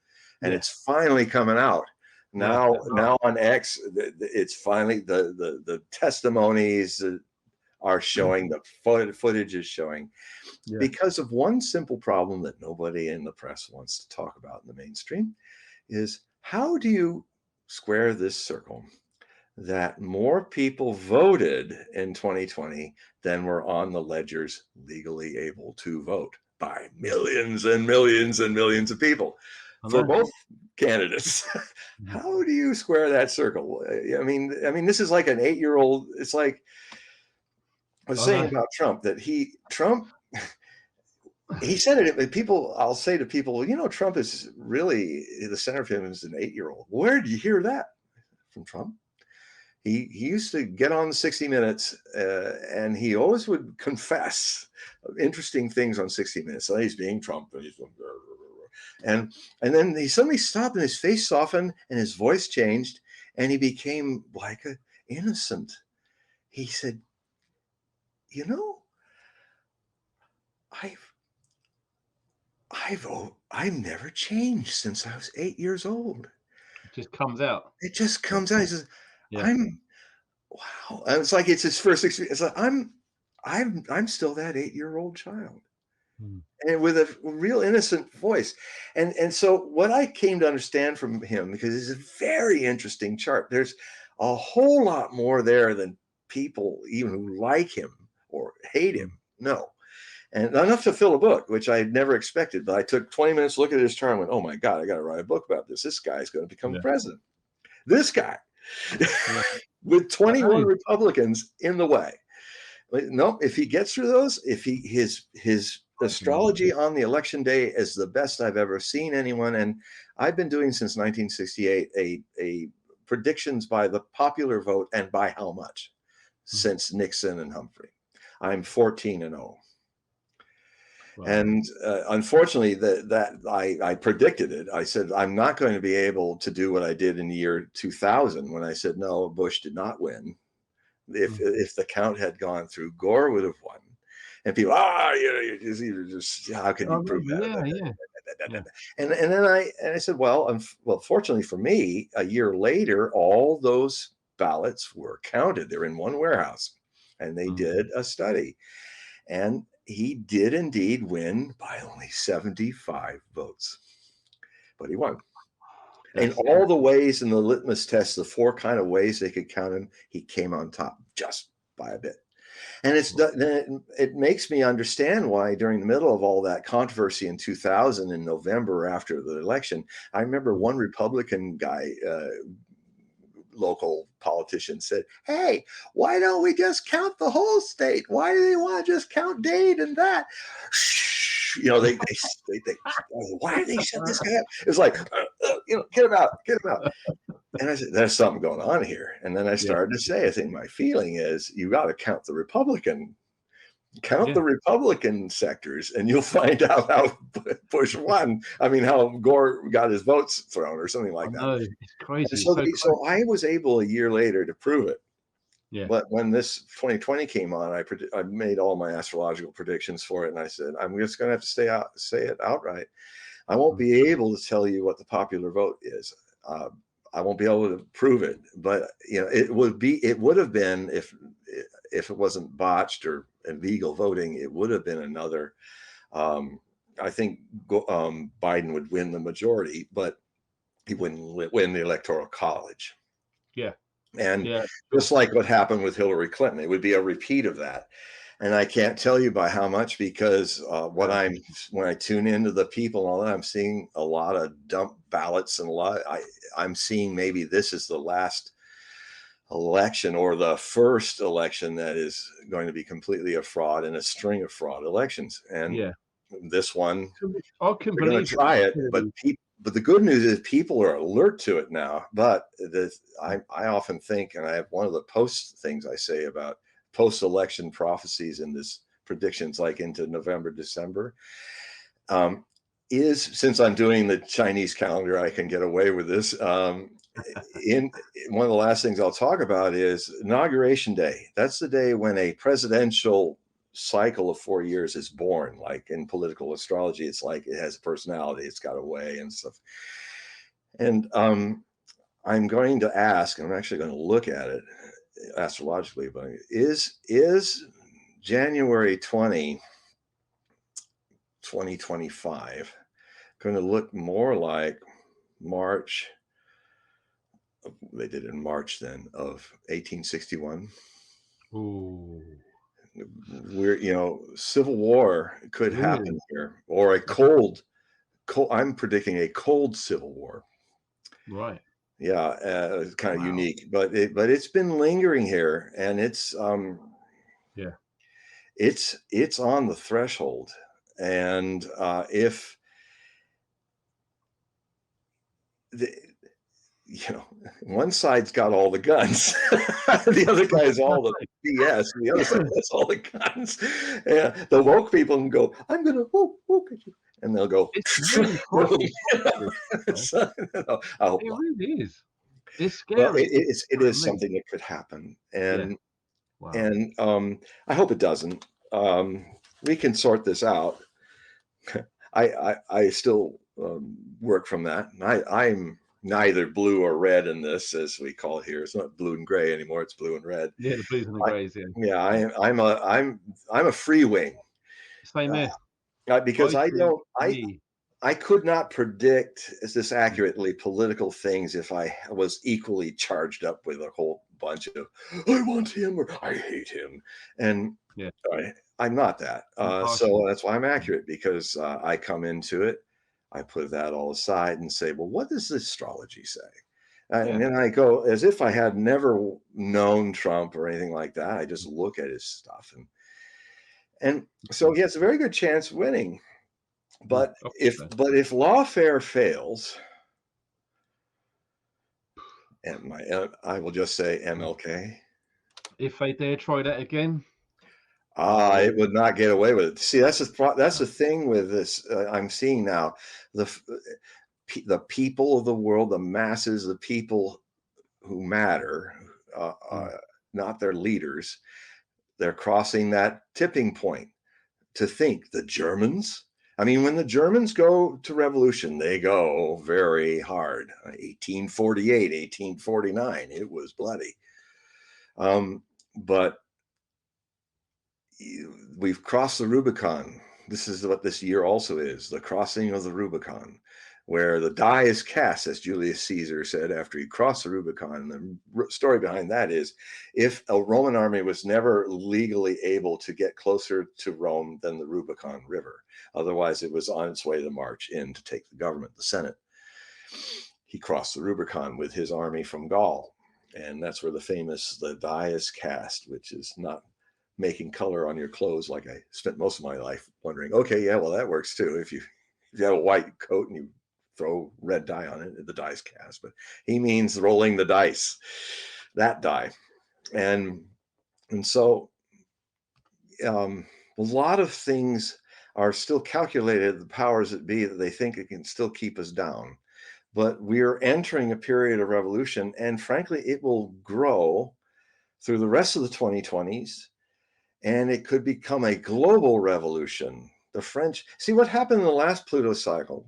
and it's finally coming out now. Now on X, it's finally the testimonies are showing, the footage is showing, because of one simple problem that nobody in the press wants to talk about in the mainstream, is how do you square this circle that more people voted in 2020 than were on the ledgers legally able to vote, by millions and millions and millions of people for both candidates. How do you square that circle? I mean, this is like an 8-year-old. It's like I was saying about Trump, that Trump he said it. People, I'll say to people, you know, Trump is really, the center of him is an 8-year-old. Where did you hear that from Trump? He used to get on 60 Minutes, and he always would confess interesting things on 60 Minutes. So he's being Trump, and then he suddenly stopped, and his face softened, and his voice changed, and he became like an innocent. He said, "You know, I've never changed since I was 8 years old." It just comes out. It just comes out. He says, wow. And it's like it's his first experience. It's like I'm still that 8-year-old child. And with a real innocent voice. And so what I came to understand from him, because it's a very interesting chart, there's a whole lot more there than people even who like him or hate him know. And enough to fill a book, which I had never expected. But I took 20 minutes to look at his chart and went, oh my God, I got to write a book about this. This guy's going to become president. This guy with 21 Republicans in the way. No, if he gets through those, if his astrology on the election day is the best I've ever seen anyone. And I've been doing since 1968 a predictions by the popular vote and by how much since Nixon and Humphrey. I'm 14-0. Wow. And unfortunately, I predicted it. I said, I'm not going to be able to do what I did in the year 2000 when I said, no, Bush did not win. If the count had gone through, Gore would have won. And people, you're just how can you prove that? And then I said, well, fortunately for me, a year later, all those ballots were counted. They're in one warehouse, and they did a study, and he did indeed win by only 75 votes, but he won. In all the ways in the litmus test, the 4 kind of ways they could count him, he came on top just by a bit. And it makes me understand why during the middle of all that controversy in 2000 in November after the election, I remember one Republican guy, local politician, said, hey, why don't we just count the whole state? Why do they want to just count Dade and that? You know, they why did they shut this guy up? It was like, get him out. And I said, there's something going on here. And then I started to say, I think my feeling is you got to count the Republican Count the Republican sectors, and you'll find out how Bush won. I mean, how Gore got his votes thrown, or something like that. No, it's crazy. So I was able a year later to prove it. Yeah. But when this 2020 came on, I made all my astrological predictions for it, and I said, I'm just going to have to say it outright. I won't be able to tell you what the popular vote is. I won't be able to prove it, but it would have been, if it wasn't botched or illegal voting, it would have been another. I think Biden would win the majority, but he wouldn't win the Electoral College. Yeah. And just like what happened with Hillary Clinton, it would be a repeat of that. And I can't tell you by how much, because when I tune into the people and all that, I'm seeing a lot of dump ballots, and I'm seeing maybe this is the last election, or the first election that is going to be completely a fraud in a string of fraud elections. And this one, I can we're going to try it, but the good news is people are alert to it now. But I often think, and I have one of the things I say about post-election prophecies in this predictions, like into November, December, is, since I'm doing the Chinese calendar, I can get away with this. In one of the last things I'll talk about is Inauguration Day. That's the day when a presidential cycle of 4 years is born. Like in political astrology, it's like it has a personality, it's got a way and stuff. And I'm going to ask, and I'm actually going to look at it astrologically, but is January 2025 going to look more like March? They did in March then of 1861. Ooh. We're, Civil War could happen here, or a cold. I'm predicting a cold Civil War. Right. Yeah, it's kind of unique, but it's been lingering here, and it's it's on the threshold. And if one side's got all the guns, the other guy's all the BS, and the other side has all the guns. Yeah, the woke people can go, I'm gonna woke at you, and they'll go. It's really I hope it not. really is. It's scary. Well, it is something that could happen, and I hope it doesn't. We can sort this out. I still work from that. I'm neither blue or red in this, as we call it here. It's not blue and gray anymore. It's blue and red. Yeah, the blues and the grays. I'm a free wing. Same here. Because I could not predict this accurately political things if I was equally charged up with a whole bunch of I want him or I hate him, and I'm not that. So that's why I'm accurate, because I come into it, I put that all aside and say, well, what does astrology say? And then I go, as if I had never known Trump or anything like that. I just look at his stuff, and so he has a very good chance of winning. But if lawfare fails, and I will just say MLK. If they dare try that again, it would not get away with it. See, that's the thing with this. I'm seeing now the people of the world, the masses, the people who matter, not their leaders. They're crossing that tipping point to think the Germans. I mean, when the Germans go to revolution, they go very hard. 1848, 1849, it was bloody. But we've crossed the Rubicon. This is what this year also is, the crossing of the Rubicon, where the die is cast, as Julius Caesar said after he crossed the Rubicon. The story behind that is, if a Roman army was never legally able to get closer to Rome than the Rubicon River, otherwise it was on its way to march in to take the government, the Senate, he crossed the Rubicon with his army from Gaul. And that's where the die is cast, which is not making color on your clothes, like I spent most of my life wondering. Okay, yeah, well, that works too. If you have a white coat and you throw red dye on it, the die's cast. But he means rolling the dice, that die. And so A lot of things are still calculated, the powers that be, that they think it can still keep us down. But we're entering a period of revolution, and frankly, it will grow through the rest of the 2020s, and it could become a global revolution. The French, see what happened in the last Pluto cycle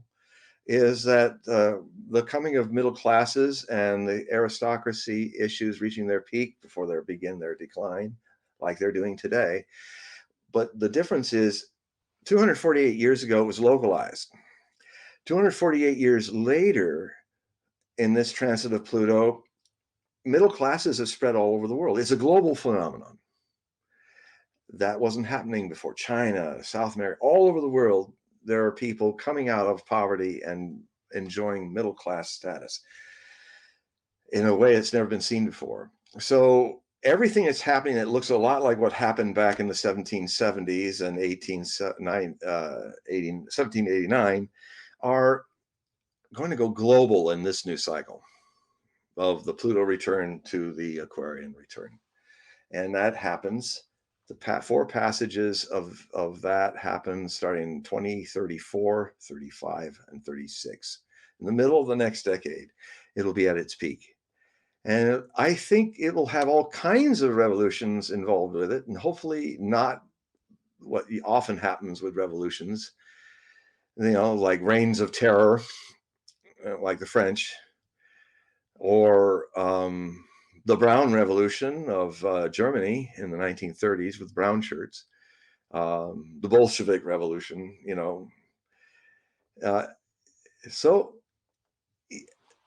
is that the coming of middle classes and the aristocracy issues reaching their peak before they begin their decline, like they're doing today. But the difference is 248 years ago, it was localized. 248 years later, in this transit of Pluto, middle classes have spread all over the world. It's a global phenomenon. That wasn't happening before. China, South America, all over the world, there are people coming out of poverty and enjoying middle class status in a way it's never been seen before. So everything that's happening that looks a lot like what happened back in the 1770s and 1789 are going to go global in this new cycle of the Pluto return to the Aquarian return. And that happens, the 4 passages of that happen starting in 2034, 35, and 36. In the middle of the next decade, it'll be at its peak. And I think it will have all kinds of revolutions involved with it, and hopefully not what often happens with revolutions, like reigns of terror, like the French, or the Brown Revolution of Germany in the 1930s with brown shirts, the Bolshevik Revolution, so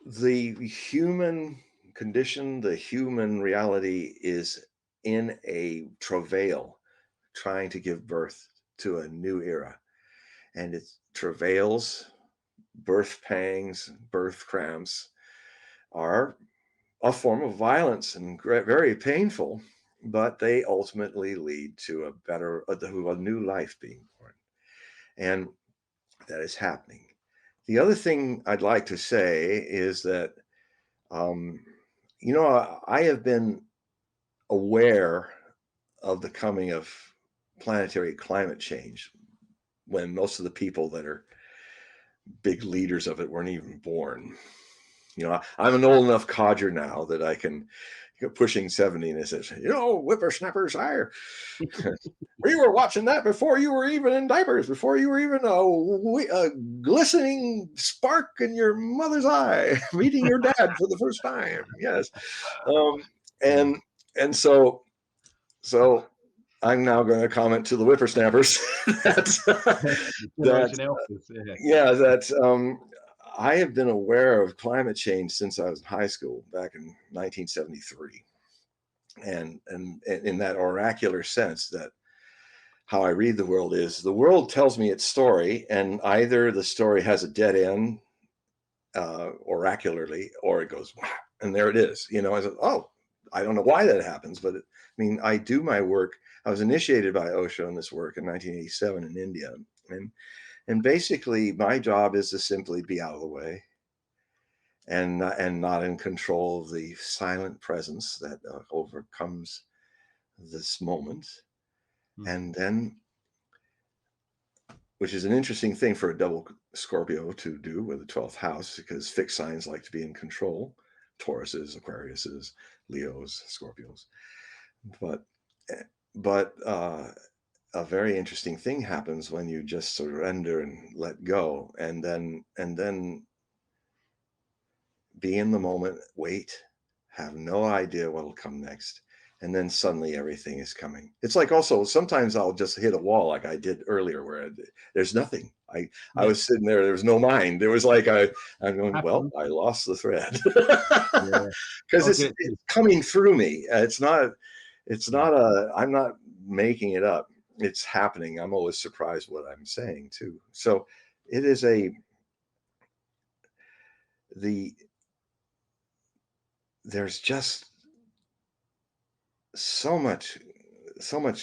the human condition, the human reality is in a travail, trying to give birth to a new era. And it travails, birth pangs, birth cramps are a form of violence and very painful, but they ultimately lead to a new life being born. And that is happening. The other thing I'd like to say is that, I have been aware of the coming of planetary climate change when most of the people that are big leaders of it weren't even born. I'm an old enough codger now that I can, pushing 70, and it says, whippersnappers, we were watching that before you were even in diapers, before you were even a glistening spark in your mother's eye, meeting your dad for the first time. Yes. And so I'm now going to comment to the whippersnappers that I have been aware of climate change since I was in high school back in 1973. And in that oracular sense, that how I read the world is the world tells me its story, and either the story has a dead end oracularly, or it goes, and there it is. I said, I don't know why that happens, but I do my work. I was initiated by Osho in this work in 1987 in India. And basically my job is to simply be out of the way and not in control of the silent presence that overcomes this moment. And then, which is an interesting thing for a double Scorpio to do with the 12th house, because fixed signs like to be in control. Tauruses, Aquariuses, Leos, Scorpios. But a very interesting thing happens when you just surrender and let go, and then be in the moment, wait, have no idea what'll come next. And then suddenly everything is coming. It's like, also sometimes I'll just hit a wall like I did earlier, where there's nothing. I was sitting there was no mind. There was like I'm going, well, I lost the thread. Because it's coming through me. It's not I'm not making it up. It's happening. I'm always surprised what I'm saying too. So it is there's just so much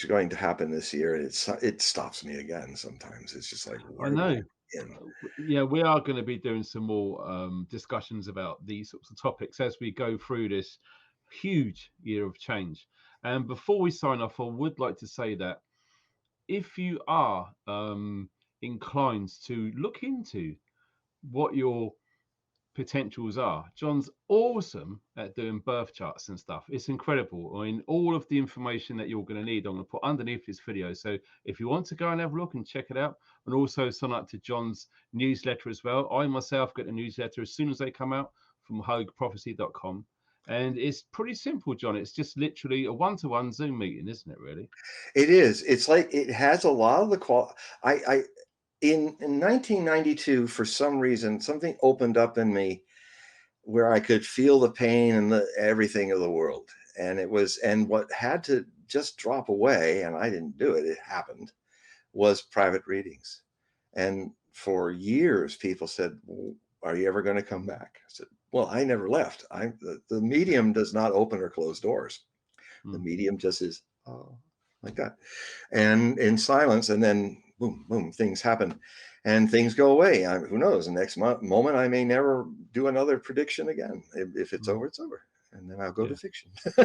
going to happen this year. It stops me again sometimes. It's just like, I know. We are going to be doing some more discussions about these sorts of topics as we go through this huge year of change. And before we sign off, I would like to say that if you are inclined to look into what your potentials are, John's awesome at doing birth charts and stuff. It's incredible. I mean, all of the information that you're going to need, I'm going to put underneath this video. So if you want to go and have a look and check it out, and also sign up to John's newsletter as well. I myself get a newsletter as soon as they come out from HogueProphecy.com. And it's pretty simple, John. It's just literally a one-to-one Zoom meeting, isn't it, really? It is. It's like it has a lot of the quality. In 1992, for some reason, something opened up in me where I could feel the pain and the everything of the world. And it was, and what had to just drop away, and I didn't do it, it happened, was private readings. And for years, people said, well, are you ever going to come back? I said, well, I never left. The medium does not open or close doors. The medium just is, oh, like that, and in silence, and then boom, boom, things happen, and things go away. Who knows? The next moment, I may never do another prediction again. If it's over, it's over, and then I'll go to fiction, from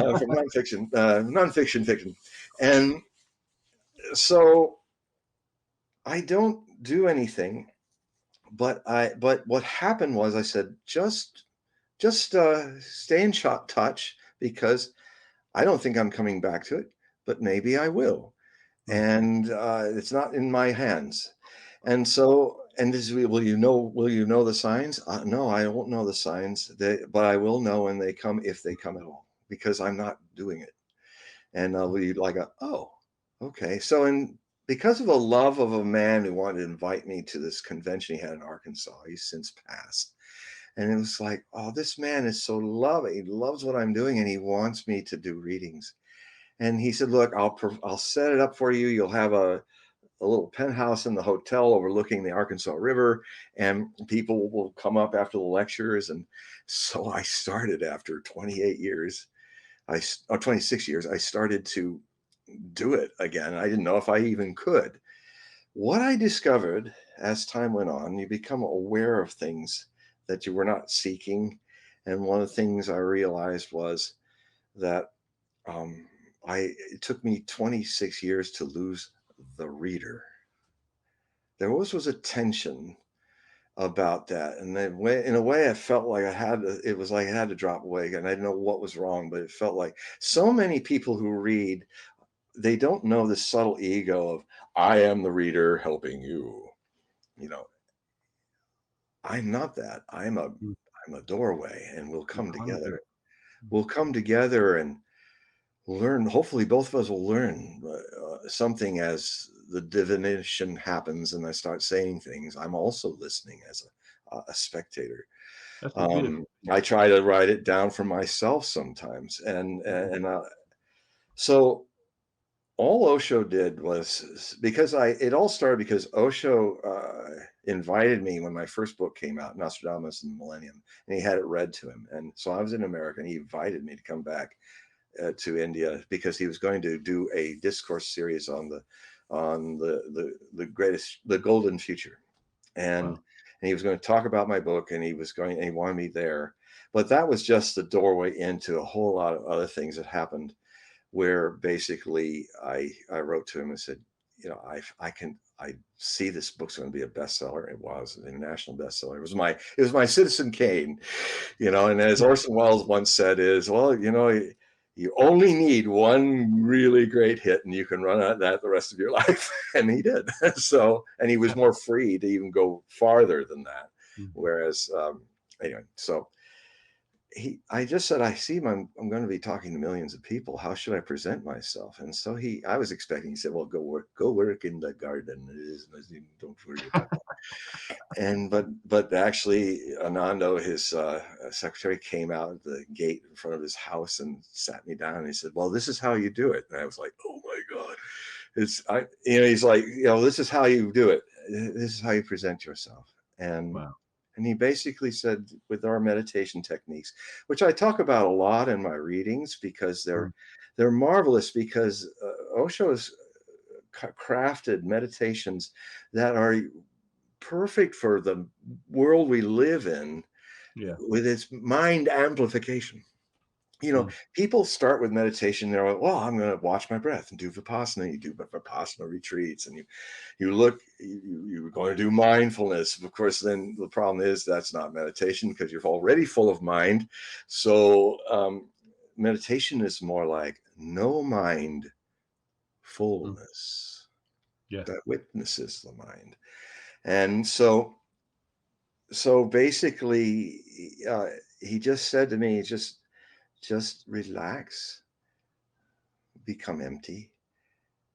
nonfiction, fiction, and so I don't do anything. But what happened was I said, just stay in touch, because I don't think I'm coming back to it, but maybe I will. And it's not in my hands. And so, and this is, will you know the signs? No, I won't know the signs, but I will know when they come, if they come at all, because I'm not doing it. And I'll be like, oh, okay. So, because of the love of a man who wanted to invite me to this convention he had in Arkansas, he's since passed. And it was like, oh, this man is so loving. He loves what I'm doing, and he wants me to do readings. And he said, look, I'll set it up for you. You'll have a little penthouse in the hotel overlooking the Arkansas River, and people will come up after the lectures. And so I started after 28 years, 26 years, I started to do it again. I didn't know if I even could. What I discovered as time went on, you become aware of things that you were not seeking. And one of the things I realized was that it took me 26 years to lose the reader. There always was a tension about that. And then in a way, I felt like it was like I had to drop away, and I didn't know what was wrong, but it felt like so many people who read, they don't know the subtle ego of, I am the reader helping you. I'm not that. I'm a doorway, and we'll come together. We'll come together and learn. Hopefully both of us will learn something as the divination happens and I start saying things. I'm also listening as a spectator. That's beautiful. I try to write it down for myself sometimes. So all Osho did was, because it all started because Osho invited me when my first book came out, Nostradamus and the Millennium, and he had it read to him. And so I was in America, and he invited me to come back to India, because he was going to do a discourse series on the golden future. And he was going to talk about my book, and he wanted me there. But that was just the doorway into a whole lot of other things that happened, where basically I wrote to him and said, I see this book's going to be a bestseller. It was an international bestseller. It was my Citizen Kane, and as Orson Welles once said you only need one really great hit, and you can run at that the rest of your life. And he did. And he was more free to even go farther than that. Whereas, anyway, so I just said, I see I'm going to be talking to millions of people. How should I present myself? And so I was expecting, he said, well, go work in the garden. Don't worry about that. But actually, Anando, his secretary, came out at the gate in front of his house and sat me down. And he said, well, this is how you do it. And I was like, oh my God. He's like, this is how you do it. This is how you present yourself. And wow. And he basically said, with our meditation techniques, which I talk about a lot in my readings, because they're marvelous, because Osho has crafted meditations that are perfect for the world we live in, with its mind amplification. You know, Mm. people start with meditation. They're like, well, I'm going to watch my breath and do Vipassana. You do Vipassana retreats, and you're going to do mindfulness. Of course, then the problem is that's not meditation because you're already full of mind. So meditation is more like no mind Mm. fullness Yeah. that witnesses the mind. And so basically, he just said to me, just relax, become empty,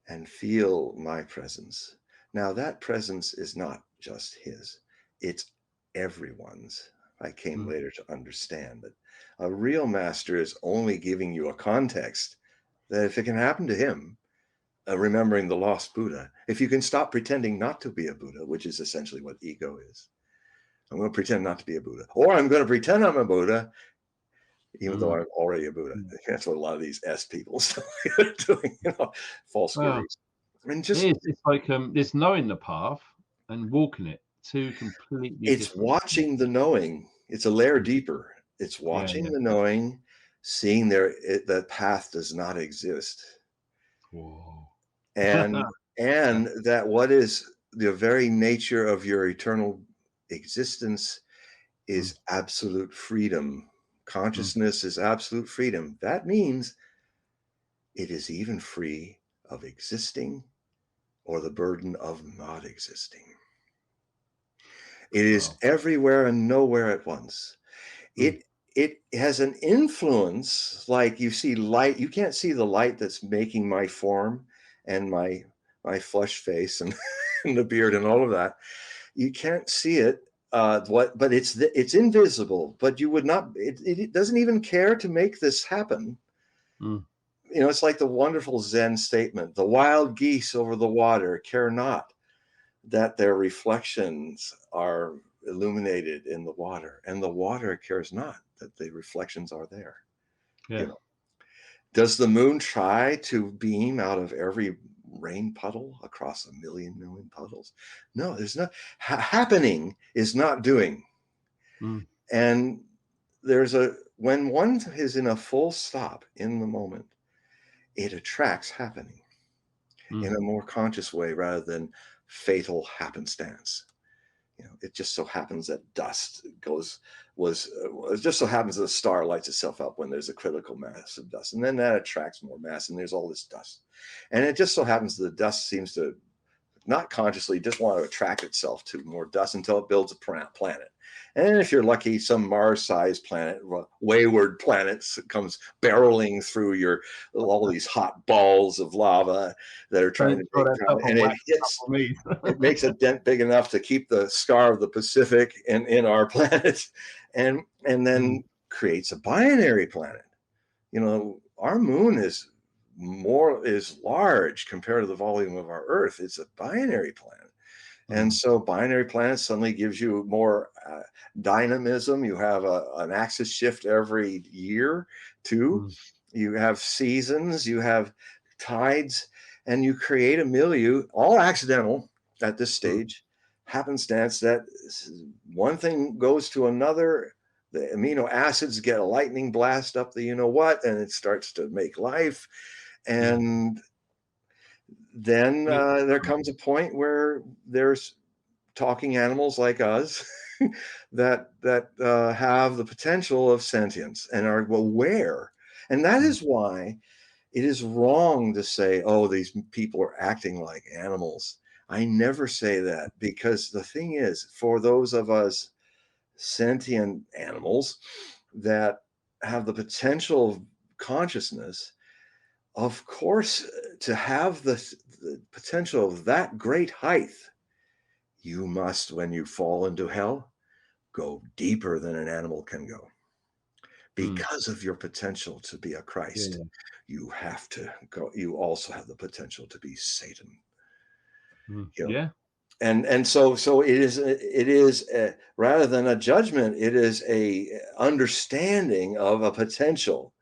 and feel my presence. Now, that presence is not just his, it's everyone's. I came Mm. later to understand that a real master is only giving you a context that if it can happen to him, remembering the lost Buddha, if you can stop pretending not to be a Buddha, which is essentially what ego is. I'm going to pretend not to be a Buddha, or I'm going to pretend I'm a Buddha, even though Mm. I'm already a Buddha. Mm. That's what a lot of these S people are doing, false Well, gurus. And it just is. It's like there's knowing the path and walking it. Two completely it's different things. watching the knowing. It's a layer Mm. deeper. It's Yeah. watching Yeah. the knowing, seeing that path does not exist, Whoa. and Yeah. that what is the very nature of your eternal existence Mm. is absolute freedom. Mm. Consciousness is absolute freedom. That means it is even free of existing or the burden of not existing. It is Wow. everywhere and nowhere at once. Mm. It has an influence, like you see light. You can't see the light that's making my form and my flesh face and, and the beard and all of that. You can't see it. But it's invisible. But you would not. It doesn't even care to make this happen. Mm. You know, it's like the wonderful Zen statement: "The wild geese over the water care not that their reflections are illuminated in the water, and the water cares not that the reflections are there." Yeah. You know, does the moon try to beam out of every rain puddle across a million puddles? No, there's not. Happening is not doing. Mm. And when one is in a full stop in the moment, it attracts happening in Mm. a more conscious way rather than fatal happenstance. You know, it just so happens that dust it just so happens that a star lights itself up when there's a critical mass of dust, and then that attracts more mass, and there's all this dust, and it just so happens the dust seems to not consciously just want to attract itself to more dust until it builds a planet. And if you're lucky, some Mars-sized planet, wayward planets, comes barreling through all these hot balls of lava that are trying Don't to throw make that stuff on and it wax stuff hits. on me. It makes a dent big enough to keep the scar of the Pacific in our planet, and Mm. then creates a binary planet. You know, our moon is large compared to the volume of our Earth. It's a binary planet. And Mm. so binary planets suddenly gives you more dynamism. You have an axis shift every year, too. Mm. You have seasons, you have tides, and you create a milieu, all accidental at this Mm. stage, happenstance that one thing goes to another. The amino acids get a lightning blast up the you know what, and it starts to make life. Yeah. And then Yeah. there comes a point where there's talking animals like us that have the potential of sentience and are aware. And that Mm. is why it is wrong to say, oh, these people are acting like animals. I never say that, because the thing is, for those of us sentient animals that have the potential of consciousness, of course, to have the potential of that great height, you must, when you fall into hell, go deeper than an animal can go. Mm. Because of your potential to be a Christ, Yeah. you have to go. You also have the potential to be Satan. Mm. You know, Yeah. and so it is rather than a judgment, it is a understanding of a potential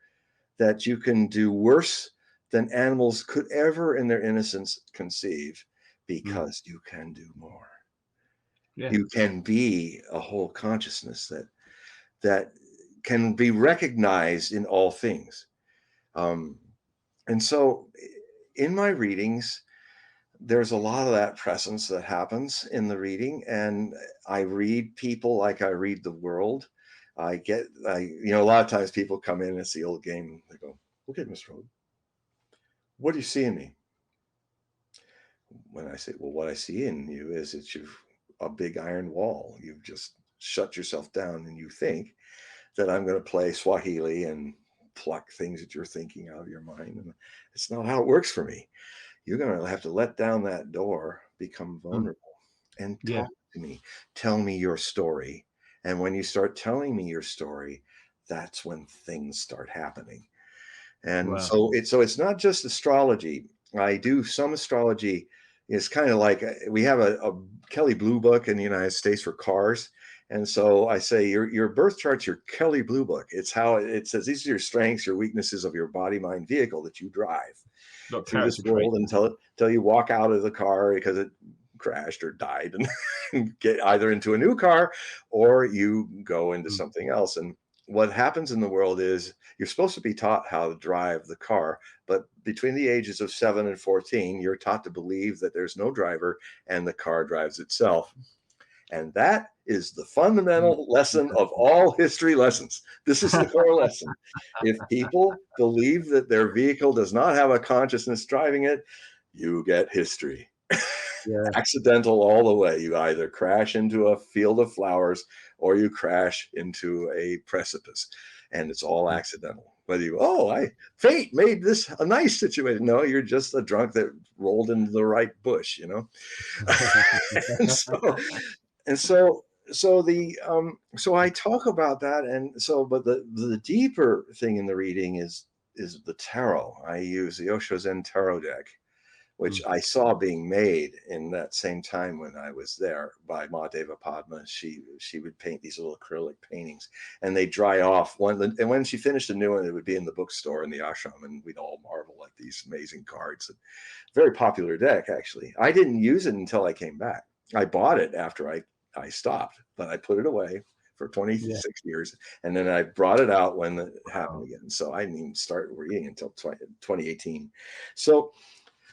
that you can do worse than animals could ever in their innocence conceive, Mm. because you can do more. Yeah. You can be a whole consciousness that can be recognized in all things. And so in my readings, there's a lot of that presence that happens in the reading, and I read people like I read the world. A lot of times people come in, it's the old game. They go, "Okay, Mr. Hogue, what do you see in me?" When I say, "Well, what I see in you is that you've a big iron wall. You've just shut yourself down, and you think that I'm going to play Swahili and pluck things that you're thinking out of your mind. And it's not how it works for me. You're going to have to let down that door, become vulnerable, and talk to me. Tell me your story. And when you start telling me your story, that's when things start happening." And so it's not just astrology. I do some astrology. It's kind of like we have a Kelly Blue Book in the United States for cars. And so I say your birth chart's your Kelly Blue Book. It's how it says these are your strengths, your weaknesses of your body, mind, vehicle that you drive through this world until you walk out of the car because it crashed or died and get either into a new car or you go into something else. And what happens in the world is you're supposed to be taught how to drive the car, but between the ages of 7 and 14, you're taught to believe that there's no driver and the car drives itself. And that is the fundamental lesson of all history lessons. This is the core lesson. If people believe that their vehicle does not have a consciousness driving it, you get history. Accidental all the way. You either crash into a field of flowers or you crash into a precipice, and it's all accidental. Whether fate made this a nice situation. No, you're just a drunk that rolled into the right bush, So I talk about that, and so, but the deeper thing in the reading is the tarot. I use the Osho Zen tarot deck, which I saw being made in that same time when I was there by Mahadeva Padma. She would paint these little acrylic paintings, and they dry off. And when she finished a new one, it would be in the bookstore in the ashram, and we'd all marvel at these amazing cards. Very popular deck, actually. I didn't use it until I came back. I bought it after I stopped, but I put it away for 26 years, and then I brought it out when it happened again. So I didn't even start reading until 2018.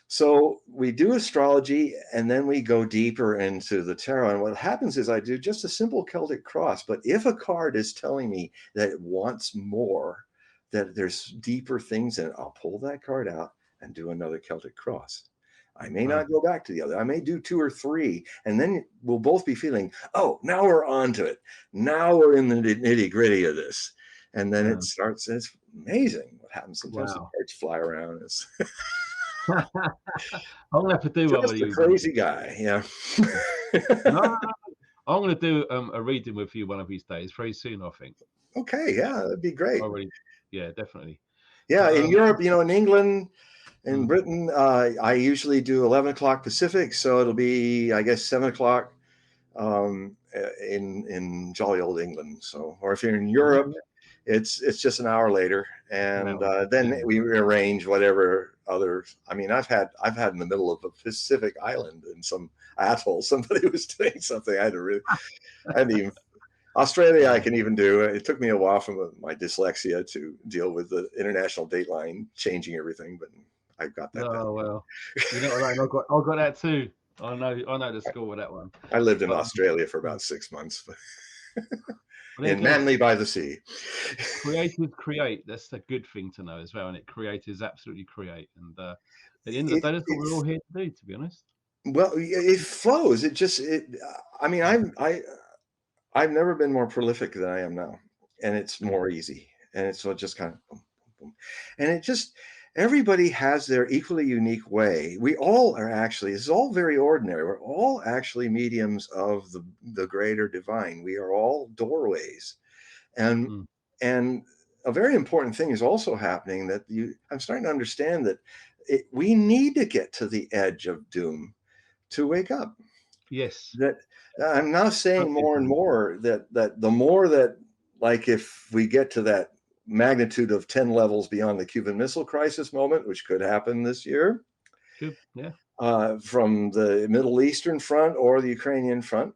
So we do astrology, and then we go deeper into the tarot. And what happens is I do just a simple Celtic cross. But if a card is telling me that it wants more, that there's deeper things in it, I'll pull that card out and do another Celtic cross. I may not go back to the other. I may do 2 or 3, and then we'll both be feeling, oh, now we're on to it. Now we're in the nitty gritty of this. And then it starts. It's amazing what happens. Sometimes the cards fly around. I'm gonna have to do just a crazy guy. No, I'm gonna do a reading with you one of these days, very soon, I think. Okay, that'd be great. Definitely. In Europe, in England, in Britain, I usually do 11 o'clock Pacific, so it'll be, I guess, 7 o'clock in jolly old England. So, or if you're in Europe, it's just an hour later, and then we arrange whatever other. I mean, I've had in the middle of a Pacific island in some atoll, somebody was doing something. I hadn't even. Australia, I can even do. It took me a while from my dyslexia to deal with the international date line changing everything, but I've got that. Oh well, I've got that too. I know the score with that one. I lived in Australia for about 6 months. In Manly by the Sea. Creators create. That's a good thing to know as well. And creators absolutely create. And at the end of the day, that's what we're all here to do, to be honest. Well, it flows. I mean, I've never been more prolific than I am now, and it's more easy. And it's just kind of boom, boom, boom. And it just, everybody has their equally unique way. We all are actually, this is all very ordinary. We're all actually mediums of the greater divine. We are all doorways. And a very important thing is also happening that I'm starting to understand that we need to get to the edge of doom to wake up. Yes. That I'm now saying more and more that the more that, like, if we get to that magnitude of 10 levels beyond the Cuban Missile Crisis moment, which could happen this year, from the Middle Eastern front or the Ukrainian front,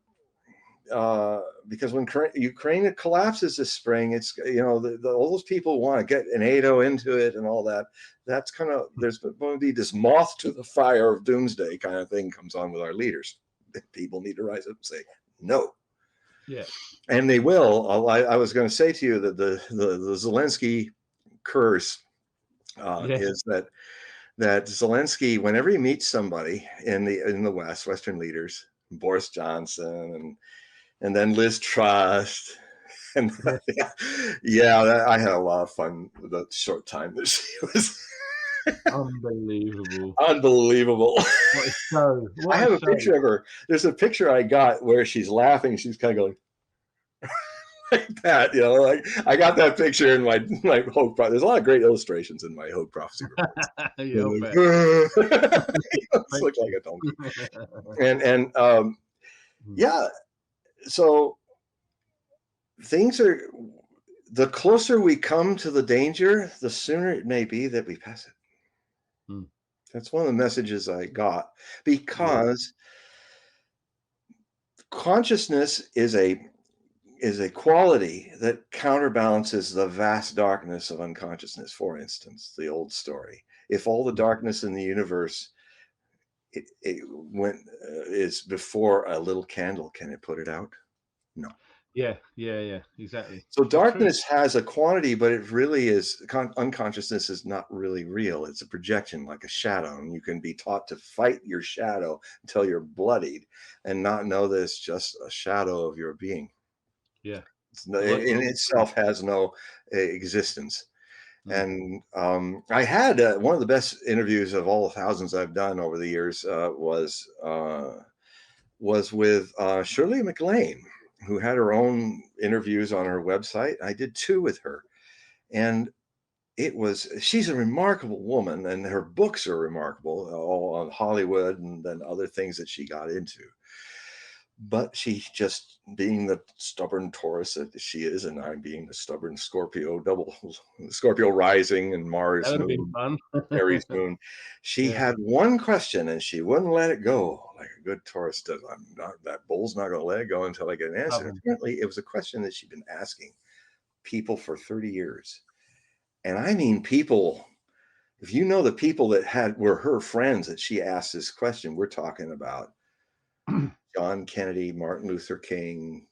because when Ukraine collapses this spring, it's, you know, all those people want to get NATO into it and all that. That's kind of, there's going to be this moth to the fire of doomsday kind of thing comes on with our leaders. People need to rise up and say no. Yeah. And they will. I was going to say to you that the Zelensky curse is that Zelensky, whenever he meets somebody in the Western leaders, Boris Johnson and then Liz Truss, and I had a lot of fun the short time that she was. Unbelievable. Unbelievable. What a show. I have a picture of her. There's a picture I got where she's laughing. She's kind of going like that, you know, like I got that picture in my Hogue. There's a lot of great illustrations in my Hogue prophecy reports. It's look like a donkey. And yeah, so things are, the closer we come to the danger, the sooner it may be that we pass it. That's one of the messages I got, because consciousness is a quality that counterbalances the vast darkness of unconsciousness. For instance, the old story: if all the darkness in the universe is before a little candle, can it put it out? No. Yeah, exactly. So darkness has a quantity, but it really is, unconsciousness is not really real. It's a projection, like a shadow, and you can be taught to fight your shadow until you're bloodied and not know that it's just a shadow of your being. Yeah. In itself has no existence. And I had one of the best interviews of all the thousands I've done over the years was with Shirley MacLaine, who had her own interviews on her website. I did 2 with her, and she's a remarkable woman, and her books are remarkable, all on Hollywood and then other things that she got into. But she, just being the stubborn Taurus that she is, and I'm being the stubborn Scorpio, double Scorpio rising and Mars moon, Aries moon. She had one question and she wouldn't let it go, like a good Taurus does. That bull's not going to let it go until I get an answer. Apparently, it was a question that she'd been asking people for 30 years. And I mean, people, if you know the people that were her friends that she asked this question, we're talking about John Kennedy, Martin Luther King,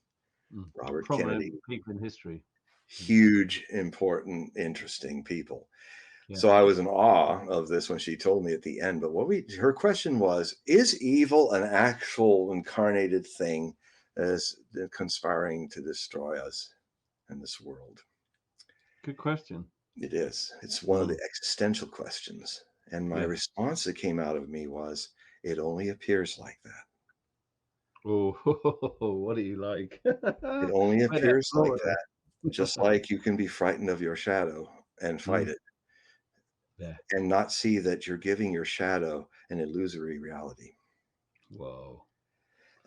Robert Kennedy. People in history. Huge, important, interesting people. So I was in awe of this when she told me at the end. But her question was, is evil an actual incarnated thing that is conspiring to destroy us and this world? Good question. It is. It's one of the existential questions. And my response that came out of me was, it only appears like that. Oh, what do you like? It only appears like that. Just like you can be frightened of your shadow and fight it. And not see that you're giving your shadow an illusory reality. Whoa.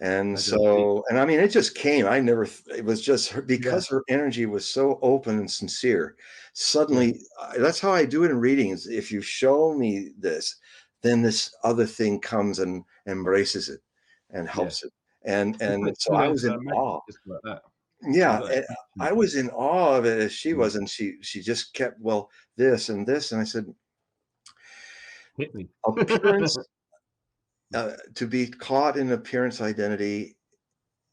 And so, and I mean, it just came. It was just her, because her energy was so open and sincere. Suddenly, that's how I do it in readings. If you show me this, then this other thing comes and embraces it and helps it. And so I was in awe. Yeah, I was in awe of it as she was, and she just kept, well, this and this, and I said, hit me. Appearance. To be caught in appearance identity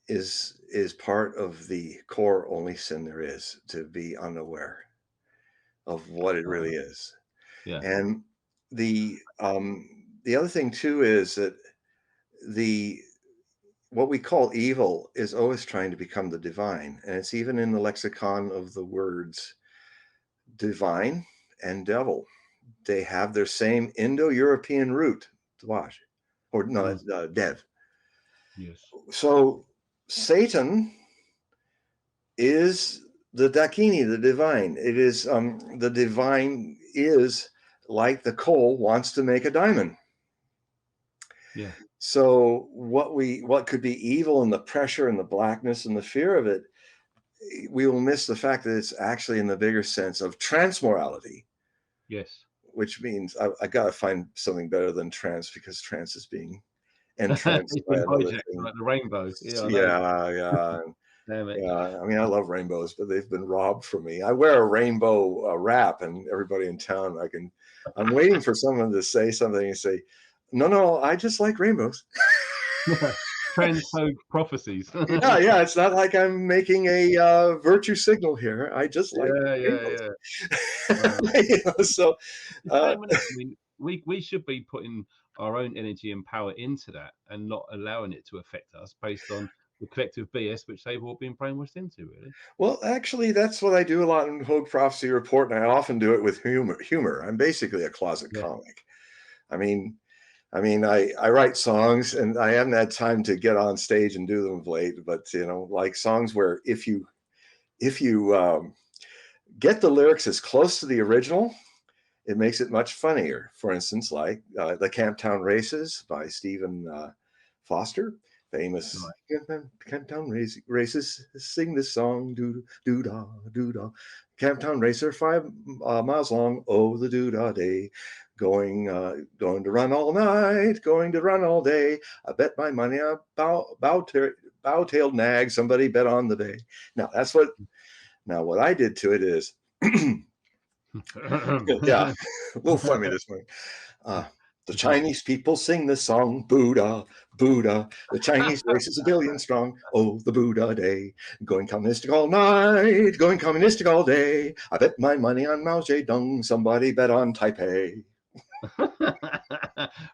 is part of the core only sin there is, to be unaware of what it really is. And the other thing too is that what we call evil is always trying to become the divine, and it's even in the lexicon of the words divine and devil. They have their same Indo-European root, dwash. Or no, that's dev. Yes. So Satan is the Dakini, the divine. It is the divine is like the coal wants to make a diamond. Yeah. So what could be evil and the pressure and the blackness and the fear of it, we will miss the fact that it's actually in the bigger sense of transmorality. Yes. Which means I got to find something better than trans, because trans is being entranced It's by been another hijacked thing. like the rainbow. Yeah, I know. Yeah. Damn it. Yeah, I mean, I love rainbows, but they've been robbed from me. I wear a rainbow wrap, and everybody in town, I'm waiting for someone to say something and say, no, I just like rainbows. Trans Hogue prophecies. Yeah, it's not like I'm making a virtue signal here. I just like rainbows. Yeah. Wow. So, It's same with us. I mean, we should be putting our own energy and power into that and not allowing it to affect us based on the collective BS which they've all been brainwashed into, really. well, actually, that's what I do a lot in Hogue Prophecy Report, and I often do it with humor. I'm basically a closet Yeah. comic. I mean, I write songs, and I haven't had time to get on stage and do them of late, but like songs where if you get the lyrics as close to the original, it makes it much funnier. For instance, like the Camptown Races by Stephen Foster, famous Camptown Races, sing this song, doo da doo da. Camptown Racer, 5 miles long, oh the doo da day. Going to run all night, going to run all day. I bet my money on bow-tailed nag. Somebody bet on the bay. Now what I did to it is, yeah, a little funny this morning. The Chinese people sing this song, Buddha, Buddha. The Chinese race is 1 billion strong. Oh, the Buddha day. Going communistic all night, going communistic all day. I bet my money on Mao Zedong. Somebody bet on Taipei.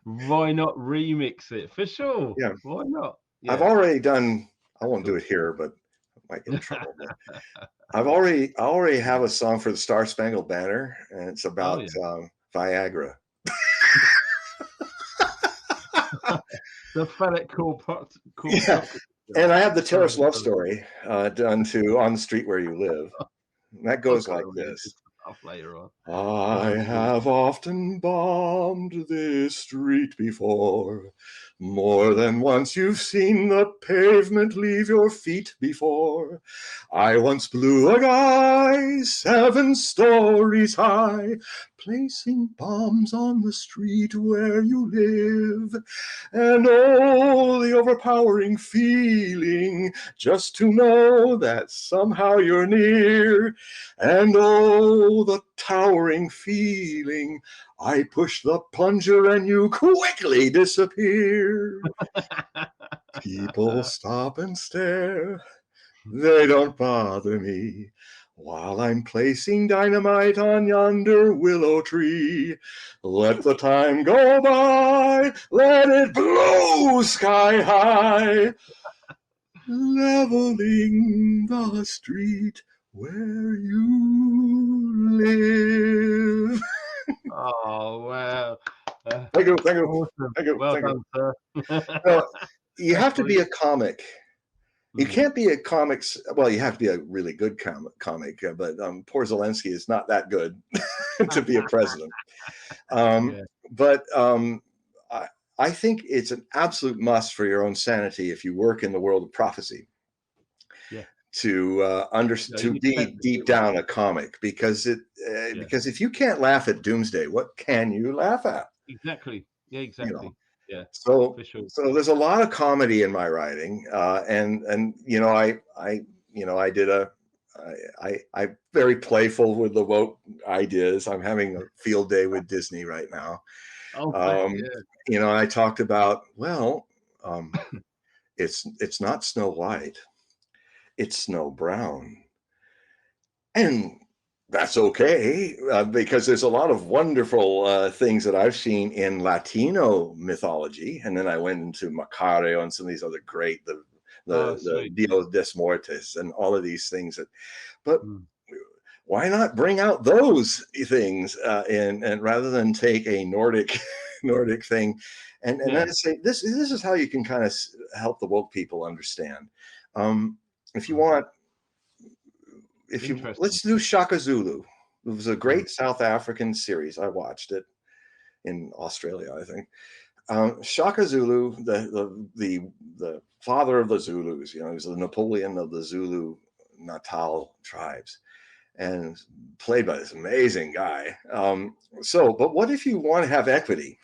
Why not remix it? For sure. Yeah. Why not? Yeah. I've already done, I won't do it here, but I might get in trouble. But I already have a song for the Star Spangled Banner, and it's about Viagra. The phallic cool Yeah. And I have the terrorist love story done to On the Street Where You Live. And that goes like this. Later on. I have often bombed this street before. More than once you've seen the pavement leave your feet before. I once blew a guy 7 stories high, placing bombs on the street where you live. And oh, the overpowering feeling just to know that somehow you're near. And oh, the towering feeling, I push the plunger and you quickly disappear. People stop and stare. They don't bother me while I'm placing dynamite on yonder willow tree. Let the time go by, let it blow sky high, leveling the street where you live. Oh, wow. Thank you. Awesome. Thank you. Well Thank done, you. sir. You have to be a comic. You Mm. can't be a comics. Well, you have to be a really good comic, but poor Zelensky is not that good to be a president. But I think it's an absolute must for your own sanity if you work in the world of prophecy. Yeah. To be deep down a comic, because because if you can't laugh at doomsday, what can you laugh at? Exactly. Yeah, exactly. Yeah. So For sure. so there's a lot of comedy in my writing, and I'm very playful with the woke ideas. I'm having a field day with Disney right now. Oh, yeah. I talked about, it's not Snow White, it's Snow Brown. And that's okay, because there's a lot of wonderful things that I've seen in Latino mythology. And then I went into Macario and some of these other great, the Dia de Muertos and all of these things. But why not bring out those things and rather than take a Nordic thing and then say, this is how you can kind of help the woke people understand. If you want, let's do Shaka Zulu. It was a great South African series. I watched it in Australia, I think. Shaka Zulu, the father of the Zulus, he was the Napoleon of the Zulu Natal tribes, and played by this amazing guy. But what if you want to have equity?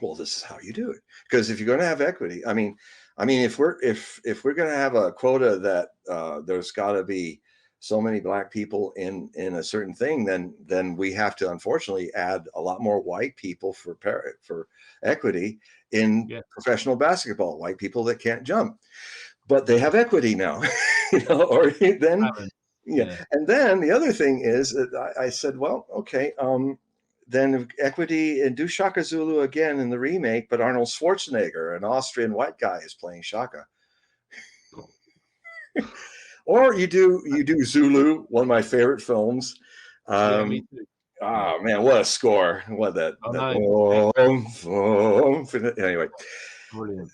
Well, this is how you do it. Because if you're going to have equity, if we're going to have a quota that there's got to be so many black people in a certain thing, then we have to unfortunately add a lot more white people for equity in professional basketball. White people that can't jump, but they have equity now, Or then, And then the other thing is that I said, well, okay, then equity and do Shaka Zulu again in the remake, but Arnold Schwarzenegger, an Austrian white guy, is playing Shaka. Or you do Zulu, one of my favorite films. Me too. Oh man, what a score! What that? Anyway, brilliant.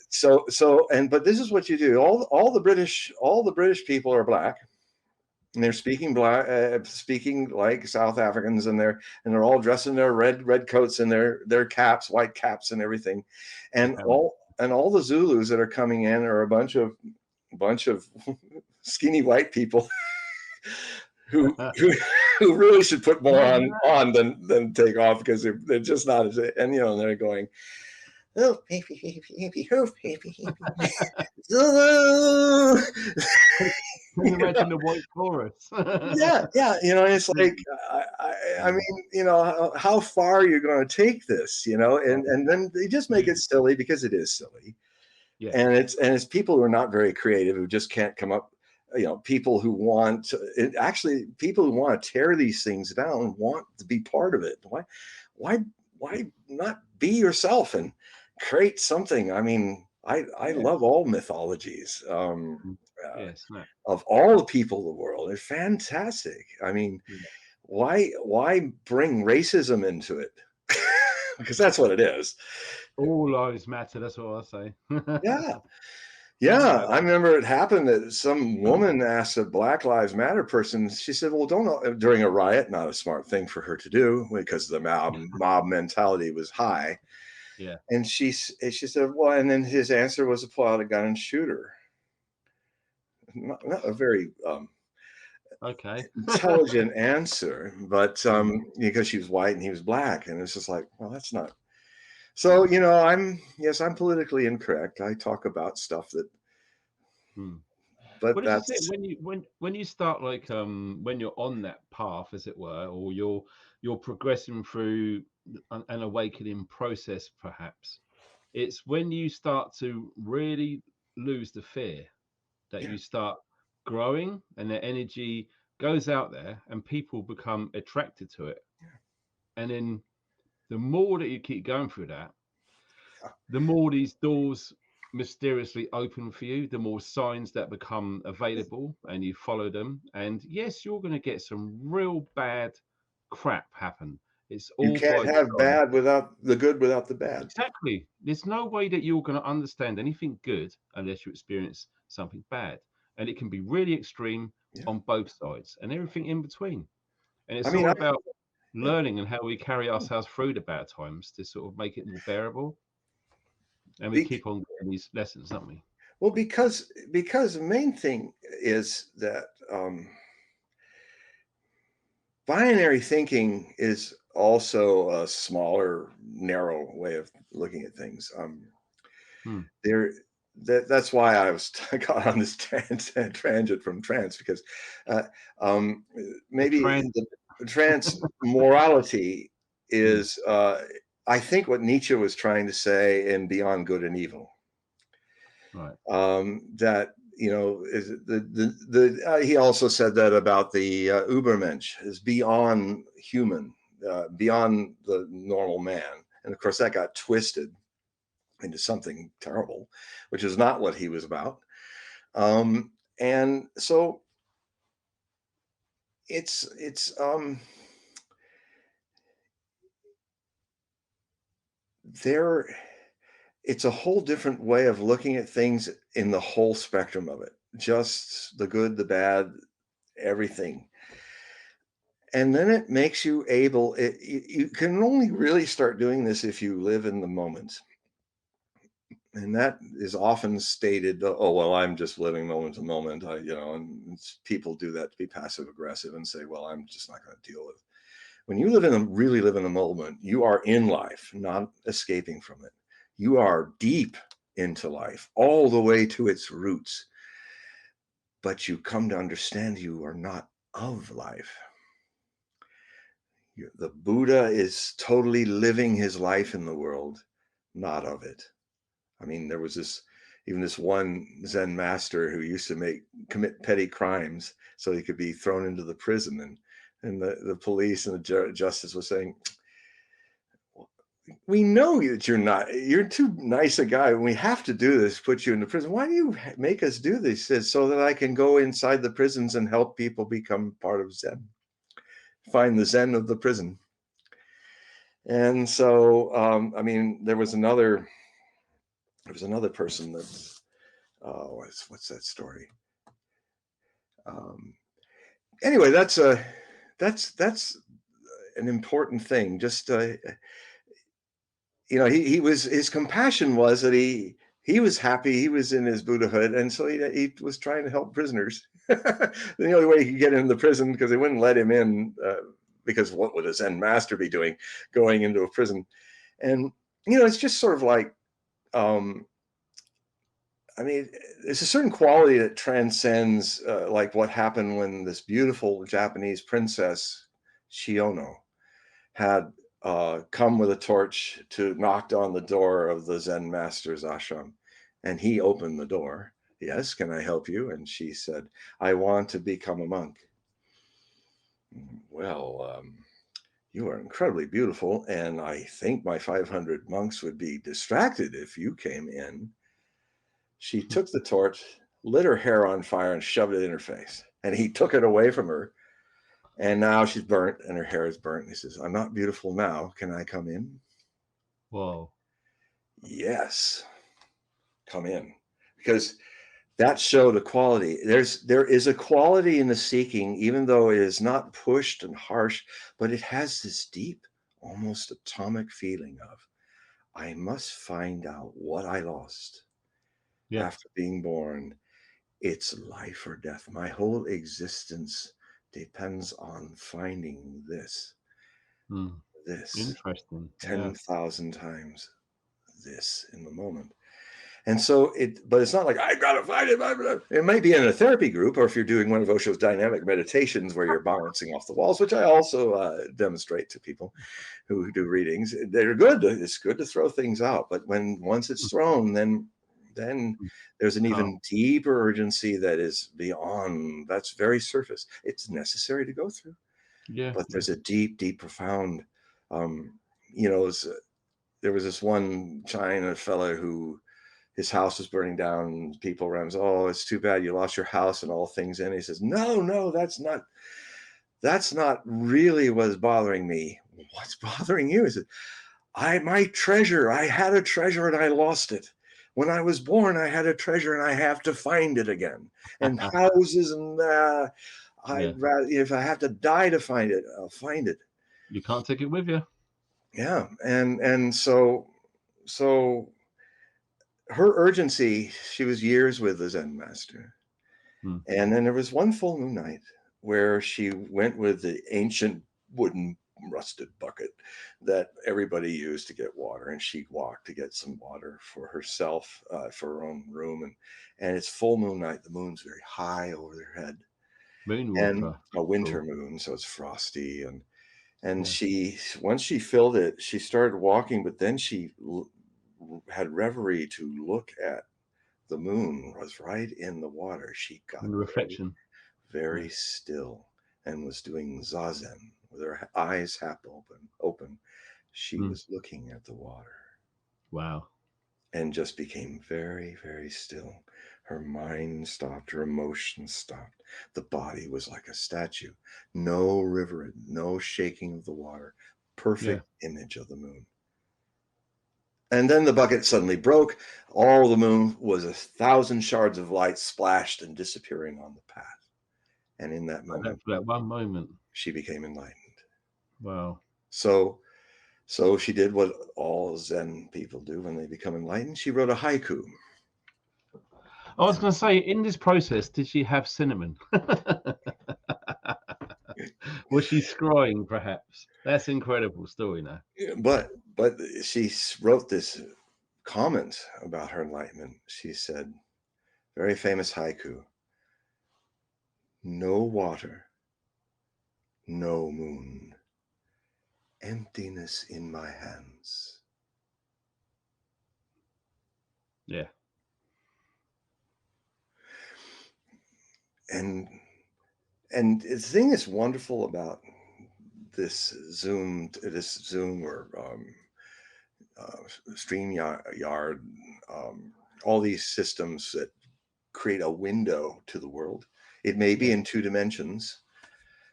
But this is what you do. All the British people are black, and they're speaking speaking like South Africans, and they're all dressed in their red coats and their caps, white caps, and everything, and all the Zulus that are coming in are a bunch of skinny white people who really should put more on than take off, because they're just not as, and they're going, oh, baby, Zulu. Can you imagine the white chorus? yeah, it's like, how far are you going to take this, and then they just make it silly because it is silly. Yeah. And it's people who are not very creative, who just can't come up, people who want to tear these things down and want to be part of it. Why not be yourself and create something? I love all mythologies. Of all the people of the world, they're fantastic. Why bring racism into it? Because that's what it is. All lives matter. That's what I say. Yeah. I remember it happened that some woman asked a Black Lives Matter person. She said, "Well, don't," during a riot. Not a smart thing for her to do, because the mob mentality was high. Yeah. And she said, "Well," and then his answer was to pull out a gun and shoot her. Not a very intelligent answer, but because she was white and he was black, and it's just like, well, that's not. So I'm politically incorrect. I talk about stuff that. But that's it. When you start, like, when you're on that path, as it were, or you're progressing through an awakening process, perhaps it's when you start to really lose the fear, that you start growing, and the energy goes out there and people become attracted to it. And then the more that you keep going through that, the more these doors mysteriously open for you, the more signs that become available, and you follow them. And yes, you're going to get some real bad crap happen. It's all, you can't have bad without the good, without the bad. Exactly. There's no way that you're going to understand anything good unless you experience something bad. And it can be really extreme on both sides, and everything in between. And it's all about learning and how we carry ourselves through the bad times to sort of make it more bearable. And we keep on getting these lessons, don't we? Well, because the main thing is that binary thinking is also a smaller, narrow way of looking at things. That's why I got on this tangent from trans, because maybe the trans morality is, I think, what Nietzsche was trying to say in Beyond Good and Evil. Right. That is he also said that about the Übermensch is beyond human, beyond the normal man, and of course that got twisted into something terrible, which is not what he was about. And so it's a whole different way of looking at things in the whole spectrum of it, just the good, the bad, everything. And then it makes you able, you can only really start doing this if you live in the moment. And that is often stated, oh, well, I'm just living moment to moment. And people do that to be passive aggressive and say, well, I'm just not going to deal with When you really live in the moment, you are in life, not escaping from it. You are deep into life, all the way to its roots. But you come to understand you are not of life. The Buddha is totally living his life in the world, not of it. I mean, there was even this one Zen master who used to commit petty crimes so he could be thrown into the prison. And the police and the justice was saying, we know that you're too nice a guy. We have to do this, put you into prison. Why do you make us do this? He says, so that I can go inside the prisons and help people become part of Zen, find the Zen of the prison. And so, I mean, there was another person that's, what's that story? Anyway, that's an important thing. Just, his compassion was that he was happy, he was in his Buddhahood, and so he was trying to help prisoners. The only way he could get into the prison, because they wouldn't let him in, because what would a Zen master be doing going into a prison? And it's just sort of like, I mean, there's a certain quality that transcends like what happened when this beautiful Japanese princess Shiono had come with a torch to knock on the door of the Zen master's ashram, and he opened the door. Yes, can I help you? And she said, I want to become a monk. Well, you are incredibly beautiful, and I think my 500 monks would be distracted if you came in. She took the torch, lit her hair on fire, and shoved it in her face. And he took it away from her. And now she's burnt, and her hair is burnt. And he says, I'm not beautiful now. Can I come in? Whoa. Yes, come in. Because that showed a quality. There is a quality in the seeking, even though it is not pushed and harsh, but it has this deep, almost atomic feeling of, I must find out what I lost. Yeah. After being born. It's life or death. My whole existence depends on finding this. Interesting. 10,000 times this in the moment. And so but it's not like I gotta find it. It might be in a therapy group, or if you're doing one of Osho's dynamic meditations where you're bouncing off the walls, which I also demonstrate to people who do readings. They're good. It's good to throw things out, but once it's thrown, then there's an even deeper urgency that is beyond. That's very surface. It's necessary to go through. Yeah. But there's a deep, deep, profound. There was this one China fellow who his house was burning down. And people around him said, "Oh, it's too bad you lost your house and all things." And he says, "No, that's not really what's bothering me. What's bothering you is that my treasure. I had a treasure and I lost it. When I was born, I had a treasure and I have to find it again. And houses and if I have to die to find it, I'll find it. You can't take it with you." Yeah, and so her urgency. She was years with the Zen master, and then there was one full moon night where she went with the ancient wooden rusted bucket that everybody used to get water, and she walked to get some water for herself, for her own room, and it's full moon night. The moon's very high over their head, Moon and water. a winter moon, so it's frosty, and she, once she filled it, she started walking, but then she had reverie to look at the moon was right in the water. She got And reflection. very still and was doing zazen with her eyes half open. She was looking at the water. Wow. And just became very, very still. Her mind stopped, her emotions stopped. The body was like a statue. No river, no shaking of the water. Perfect image of the moon. And then the bucket suddenly broke. All the moon was 1,000 shards of light splashed and disappearing on the path. And in that moment, that one moment, she became enlightened. Wow. So she did what all Zen people do when they become enlightened. She wrote a haiku. I was going to say, in this process, did she have cinnamon? Was she scrying, perhaps? That's incredible story now. But she wrote this comment about her enlightenment. She said, very famous haiku: no water, no moon, emptiness in my hands. Yeah. And the thing that's wonderful about this Zoom or StreamYard, all these systems that create a window to the world. It may be in 2 dimensions.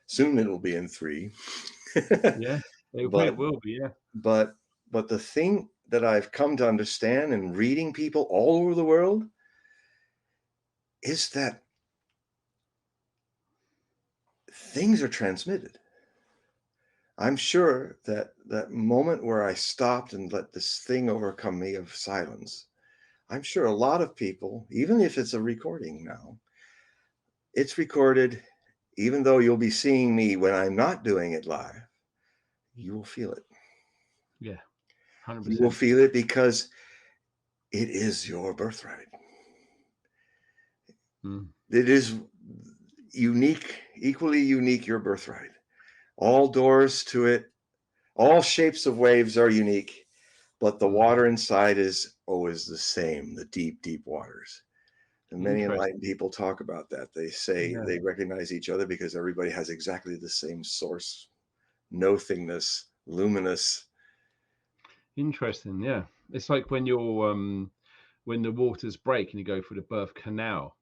Soon it'll be in 3. Yeah, it But will be. Yeah. but the thing that I've come to understand in reading people all over the world is that things are transmitted. I'm sure that that moment where I stopped and let this thing overcome me of silence, I'm sure a lot of people, even if it's a recording now, it's recorded, even though you'll be seeing me when I'm not doing it live, you will feel it. Yeah. 100%. You will feel it because it is your birthright. It is unique, equally unique, your birthright. All doors to it, all shapes of waves are unique, but the water inside is always the same, the deep, deep waters. And many enlightened people talk about that. They say they recognize each other because everybody has exactly the same source, nothingness, luminous. Interesting. Yeah. It's like when you're when the waters break and you go through the birth canal.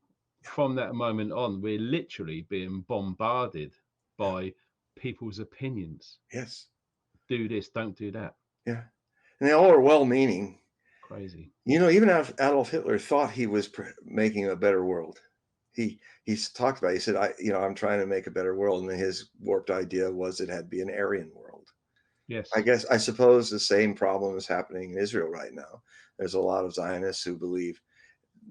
From that moment on, we're literally being bombarded by people's opinions. Yes. Do this, don't do that. Yeah. And they all are well-meaning. Crazy. You know, even Adolf Hitler thought he was making a better world. He's talked about it. He said, I'm trying to make a better world. And his warped idea was it had to be an Aryan world. Yes. I suppose the same problem is happening in Israel right now. There's a lot of Zionists who believe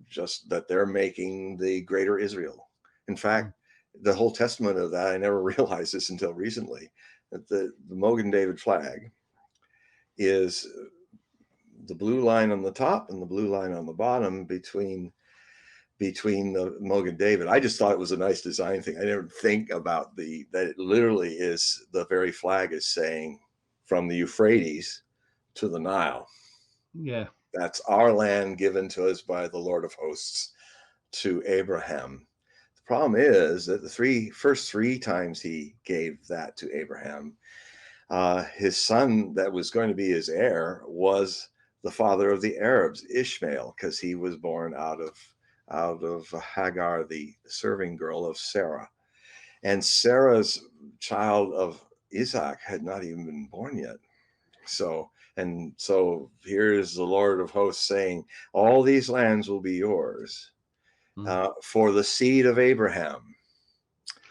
just that they're making the greater Israel. In fact, the whole testament of that, I never realized this until recently, that the Mogen David flag is the blue line on the top and the blue line on the bottom between the Mogen David. I just thought it was a nice design thing. I didn't think about that it literally is the very flag is saying from the Euphrates to the Nile. Yeah. That's our land given to us by the Lord of hosts to Abraham. The problem is that the first three times he gave that to Abraham, his son that was going to be his heir was the father of the Arabs, Ishmael, because he was born out of Hagar, the serving girl of Sarah. And Sarah's child of Isaac had not even been born yet. So here's the Lord of hosts saying, all these lands will be yours for the seed of Abraham.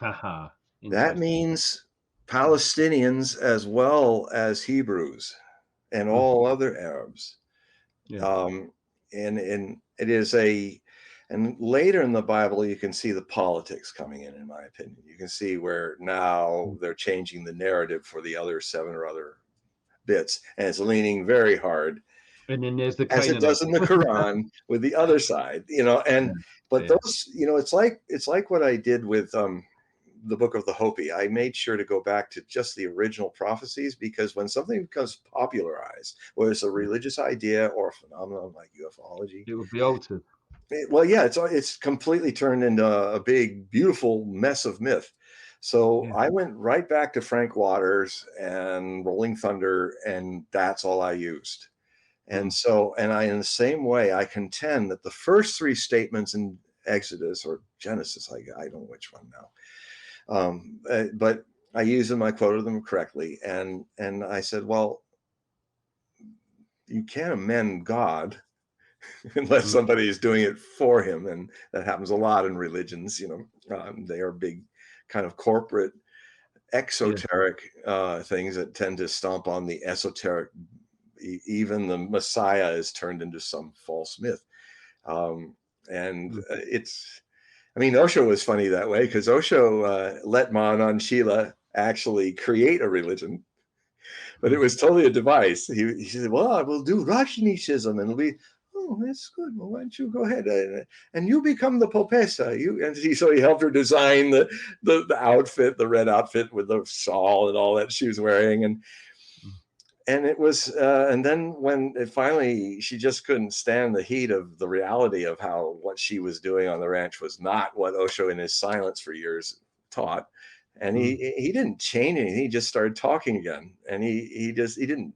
That means Palestinians as well as Hebrews and all other Arabs. Yeah. And it is and later in the Bible, you can see the politics coming in my opinion. You can see where now they're changing the narrative for the other 7 or other bits, and it's leaning very hard. And then there's the as it does in the Quran with the other side, but those, it's like what I did with the book of the Hopi. I made sure to go back to just the original prophecies, because when something becomes popularized, whether it's a religious idea or a phenomenon like ufology, it would be altered. It's completely turned into a big, beautiful mess of myth. So I went right back to Frank Waters and Rolling Thunder, and that's all I used. And so, in the same way, I contend that the first 3 statements in Exodus or Genesis, I don't know which one now, but I used them, I quoted them correctly. And I said, well, you can't amend God unless somebody is doing it for him. And that happens a lot in religions. They are big kind of corporate exoteric things that tend to stomp on the esoteric. Even the Messiah is turned into some false myth. Osho was funny that way, because Osho let Ma on Sheila actually create a religion, but it was totally a device. He said, well, I will do Rajneeshism, and it'll be, oh, that's good. Well, why don't you go ahead and you become the popessa? So he helped her design the outfit, the red outfit with the shawl and all that she was wearing, and it was, and then when it finally, she just couldn't stand the heat of the reality of how what she was doing on the ranch was not what Osho in his silence for years taught. And he didn't change anything. He just started talking again. And he said,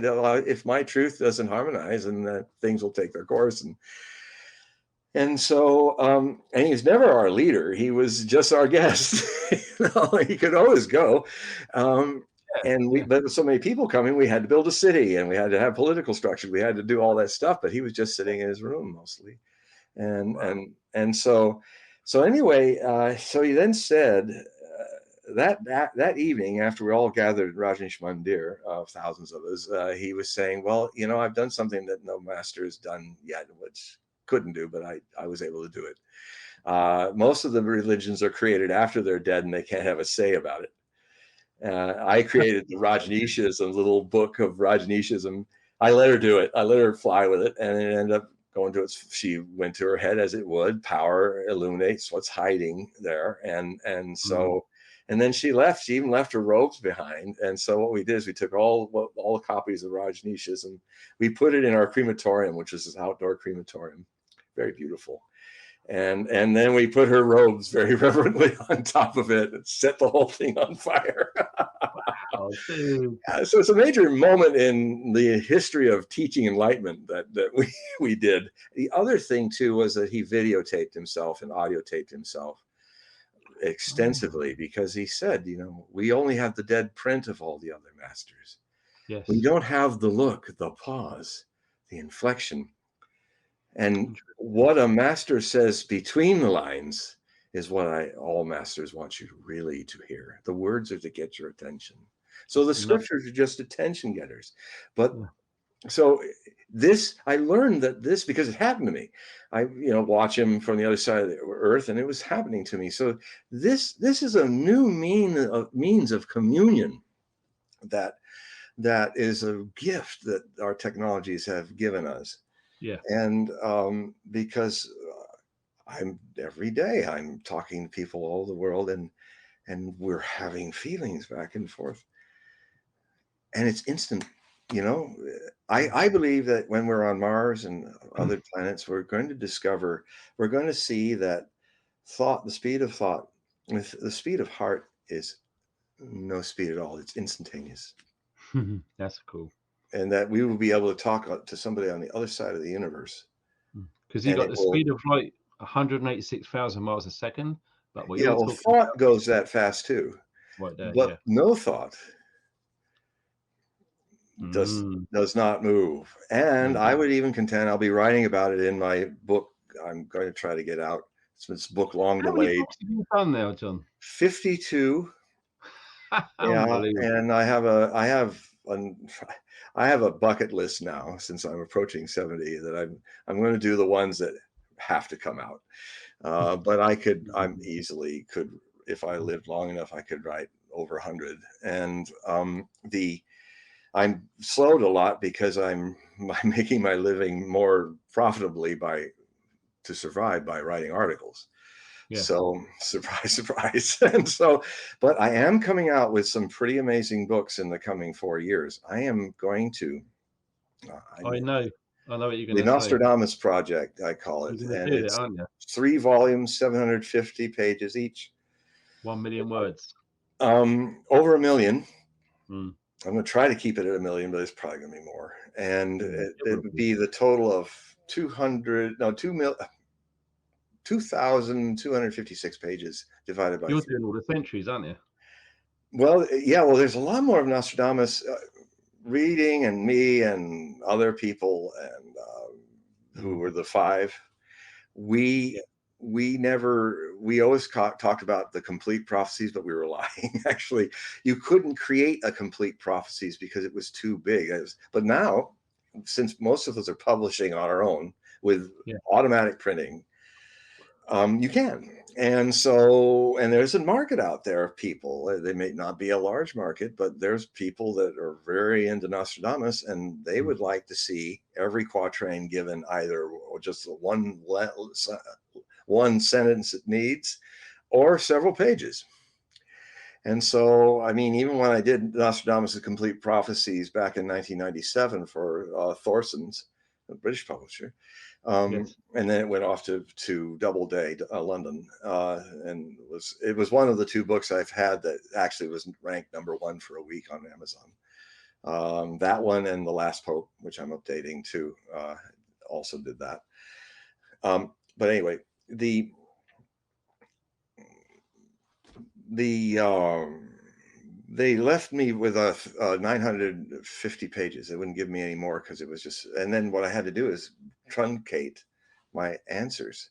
well, if my truth doesn't harmonize, and things will take their course. And so, and he was never our leader. He was just our guest. He could always go. But so many people coming, we had to build a city, and we had to have political structure. We had to do all that stuff, but he was just sitting in his room mostly. And so anyway, so he then said that evening, after we all gathered at Rajneesh Mandir, thousands of us, he was saying, well, I've done something that no master has done yet, which couldn't do, but I was able to do it. Most of the religions are created after they're dead, and they can't have a say about it. I created the Rajneeshism, little book of Rajneeshism. I let her do it. I let her fly with it, and it ended up going to its. She went to her head as it would. Power illuminates what's hiding there, and so, and then she left. She even left her robes behind. And so what we did is we took all the copies of Rajneeshism. We put it in our crematorium, which is this outdoor crematorium, very beautiful. And then we put her robes very reverently on top of it and set the whole thing on fire. Wow, dude. So it's a major moment in the history of teaching enlightenment that we did. The other thing too was that he videotaped himself and audio taped himself extensively, because he said, we only have the dead print of all the other masters. Yes. We don't have the look, the pause, the inflection. And what a master says between the lines is what all masters want you really to hear. The words are to get your attention. So the scriptures are just attention getters. But so I learned that because it happened to me. I watch him from the other side of the earth, and it was happening to me. So this is a new means of communion that is a gift that our technologies have given us. Yeah. And because every day I'm talking to people all over the world, and we're having feelings back and forth, and it's instant. I believe that when we're on Mars and other planets, we're going to see that thought, the speed of thought, the speed of heart is no speed at all. It's instantaneous. That's cool. And that we will be able to talk to somebody on the other side of the universe. Because you got the speed of light, 186,000 miles a second. But thought goes that fast too. Right there, but no thought does not move. And I would even contend, I'll be writing about it in my book. I'm going to try to get out. It's book long delayed. How many books have you done now, John? 52. And I have a bucket list now, since I'm approaching 70, that I'm going to do the ones that have to come out. But I'm easily could, if I lived long enough, I could write over 100. And I'm slowed a lot because I'm making my living more profitably to survive by writing articles. Yeah. So surprise. And so, but I am coming out with some pretty amazing books in the coming 4 years. I am going to. I know what you're going to say. The Nostradamus Project, I call it. And it's 3 volumes, 750 pages each. 1 million words. Over 1 million. I'm going to try to keep it at 1 million, but it's probably going to be more. And it would be the total of 2,256 pages divided by. You're doing all the centuries, aren't you? Well, yeah. Well, there's a lot more of Nostradamus reading, and me and other people, and who were the 5. We always talked about the complete prophecies, but we were lying. Actually, you couldn't create a complete prophecies because it was too big. But now, since most of us are publishing on our own with automatic printing, you can. And so, and there's a market out there of people. They may not be a large market, but there's people that are very into Nostradamus, and they would like to see every quatrain given either just one sentence it needs, or several pages. And so, I mean, even when I did Nostradamus' Complete Prophecies back in 1997 for Thorson's, a British publisher, Yes. and then it went off to Doubleday, London, and it was one of the two books I've had that actually was ranked #1 for a week on Amazon. That one and The Last Pope, which I'm updating too, also did that. But anyway, they left me with 950 pages. They wouldn't give me any more because it was just, and then what I had to do is truncate my answers.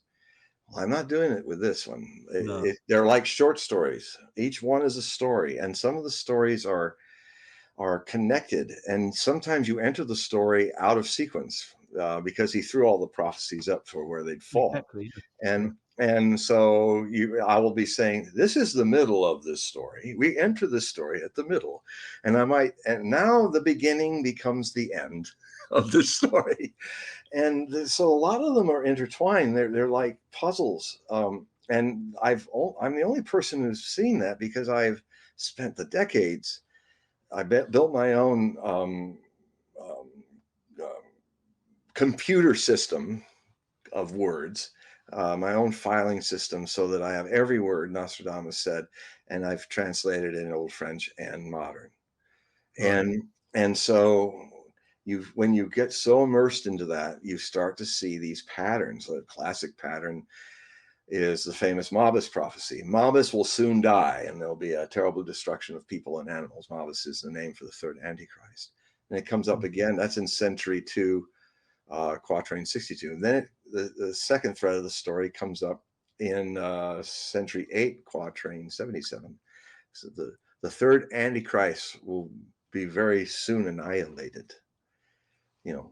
Well, I'm not doing it with this one. No. They're like short stories. Each one is a story, and some of the stories are connected, and sometimes you enter the story out of sequence because he threw all the prophecies up for where they'd fall. Exactly. And so I will be saying, this is the middle of this story. We enter the story at the middle, and now the beginning becomes the end of the story. And so a lot of them are intertwined. They're like puzzles. And I'm the only person who's seen that because I've spent the decades. I built my own computer system of words, my own filing system, so that I have every word Nostradamus said, and I've translated in Old French and modern. Right. And so when you get so immersed into that, you start to see these patterns. A classic pattern is the famous Mabus prophecy. Mabus will soon die, and there'll be a terrible destruction of people and animals. Mabus is the name for the third Antichrist. And it comes up again. That's in Century 2, Quatrain 62. And then the second thread of the story comes up in Century 8, Quatrain 77. So the third Antichrist will be very soon annihilated.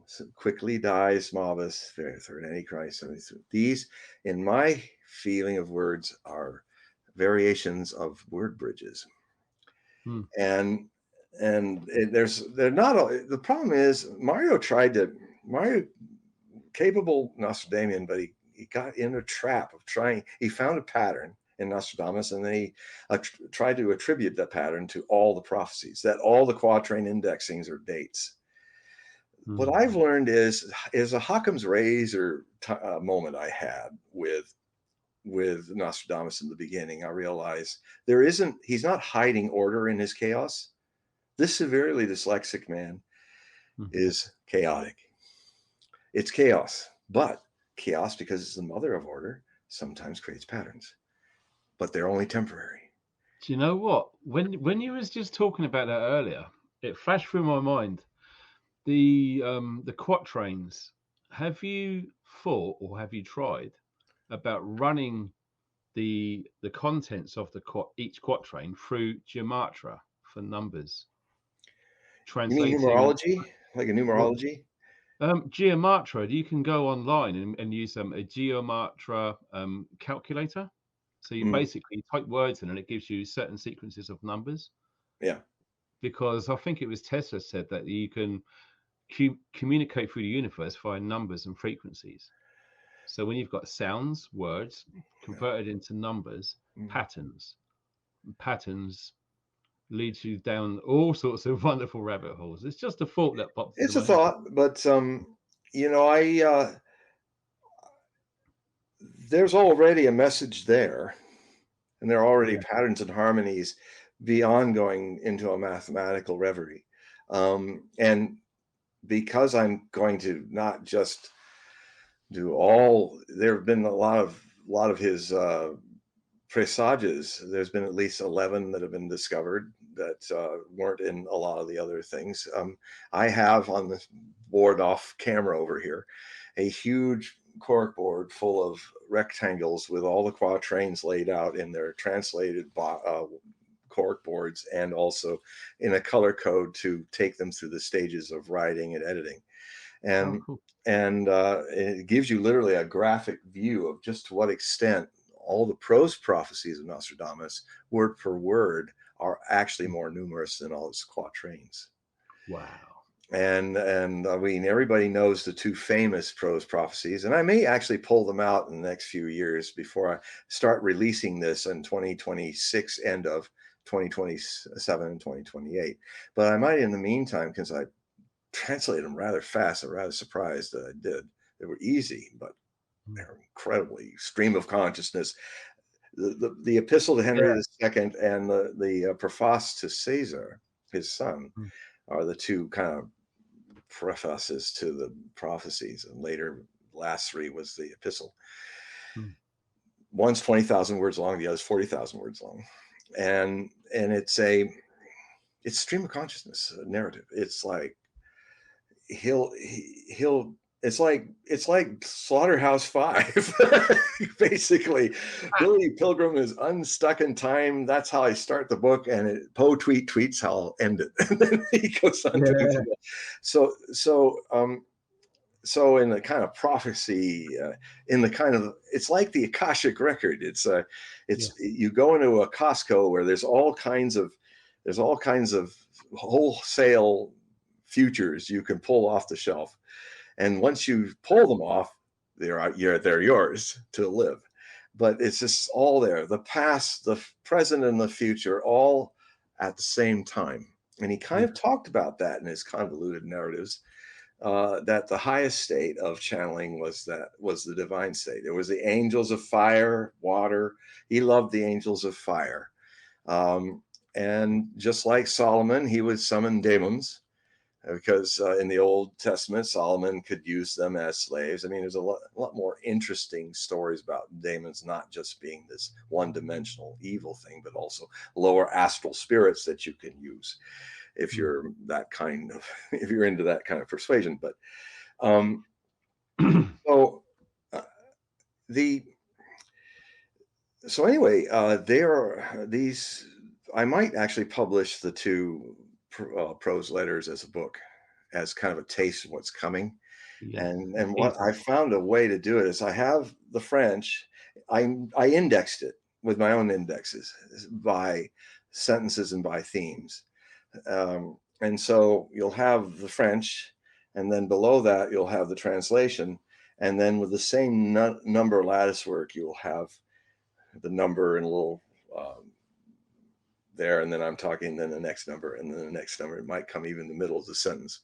So quickly dies Mabus, third Antichrist. These, in my feeling of words, are variations of word bridges. And they're not. The problem is Mario capable Nostradamian, but he got in a trap of trying. He found a pattern in Nostradamus, and then he tried to attribute that pattern to all the prophecies, that all the quatrain indexings are dates. What I've learned is a Occam's razor moment I had with Nostradamus in the beginning. I realized he's not hiding order in his chaos. This severely dyslexic man is chaotic. It's chaos, but chaos, because it's the mother of order, sometimes creates patterns, but they're only temporary. Do you know what? When you was just talking about that earlier, it flashed through my mind. The quatrains. Have you thought, or have you tried about running the contents of each quatrain through gematria for numbers? Translating. You mean numerology, like a numerology? Gematria. You can go online and use a gematria calculator. So you basically type words in, and it gives you certain sequences of numbers. Yeah. Because I think it was Tesla said that you can communicate through the universe via numbers and frequencies. So when you've got sounds, words converted into numbers, patterns leads you down all sorts of wonderful rabbit holes. It's just a thought that pops. It's a thought, but there's already a message there, and there are already patterns and harmonies beyond going into a mathematical reverie. And because I'm going to not just do there have been a lot of his presages. There's been at least 11 that have been discovered that weren't in a lot of the other things. I have on the board off camera over here a huge cork board full of rectangles with all the quatrains laid out in their translated cork boards, and also in a color code to take them through the stages of writing and editing. And it gives you literally a graphic view of just to what extent all the prose prophecies of Nostradamus, word for word, are actually more numerous than all its quatrains. Wow. And I mean, everybody knows the two famous prose prophecies, and I may actually pull them out in the next few years before I start releasing this in 2026, end of 2027 and 2028. But I might, in the meantime, because I translated them rather fast, I'm rather surprised that I did. They were easy, but they're incredibly stream of consciousness. The epistle to Henry II and the preface to Caesar, his son, are the two kind of prefaces to the prophecies, and later last three was the epistle. One's 20,000 words long, the other's 40,000 words long, and it's stream of consciousness narrative. It's like he'll it's like Slaughterhouse-Five. Basically, Billy Pilgrim is unstuck in time. That's how I start the book, and Poe tweets how I'll end it. And then he goes on to do that. So in the kind of prophecy, in the kind of, it's like the Akashic record. It's you go into a Costco where there's all kinds of wholesale futures you can pull off the shelf. And once you pull them off, they're yours to live. But it's just all there, the past, the present, and the future, all at the same time. And he kind of talked about that in his convoluted narratives, that the highest state of channeling was the divine state. It was the angels of fire, water. He loved the angels of fire. And just like Solomon, he would summon demons, because in the Old Testament, Solomon could use them as slaves. I mean, there's a lot more interesting stories about demons, not just being this one-dimensional evil thing, but also lower astral spirits that you can use if you're into that kind of persuasion. But so anyway, there are these. I might actually publish the two prose letters as a book, as kind of a taste of what's coming. And what I found a way to do it is, I have the French. I indexed it with my own indexes by sentences and by themes. And so you'll have the French, and then below that you'll have the translation, and then with the same number lattice work, you'll have the number in a little there, and then I'm talking, then the next number, and then the next number. It might come even in the middle of the sentence.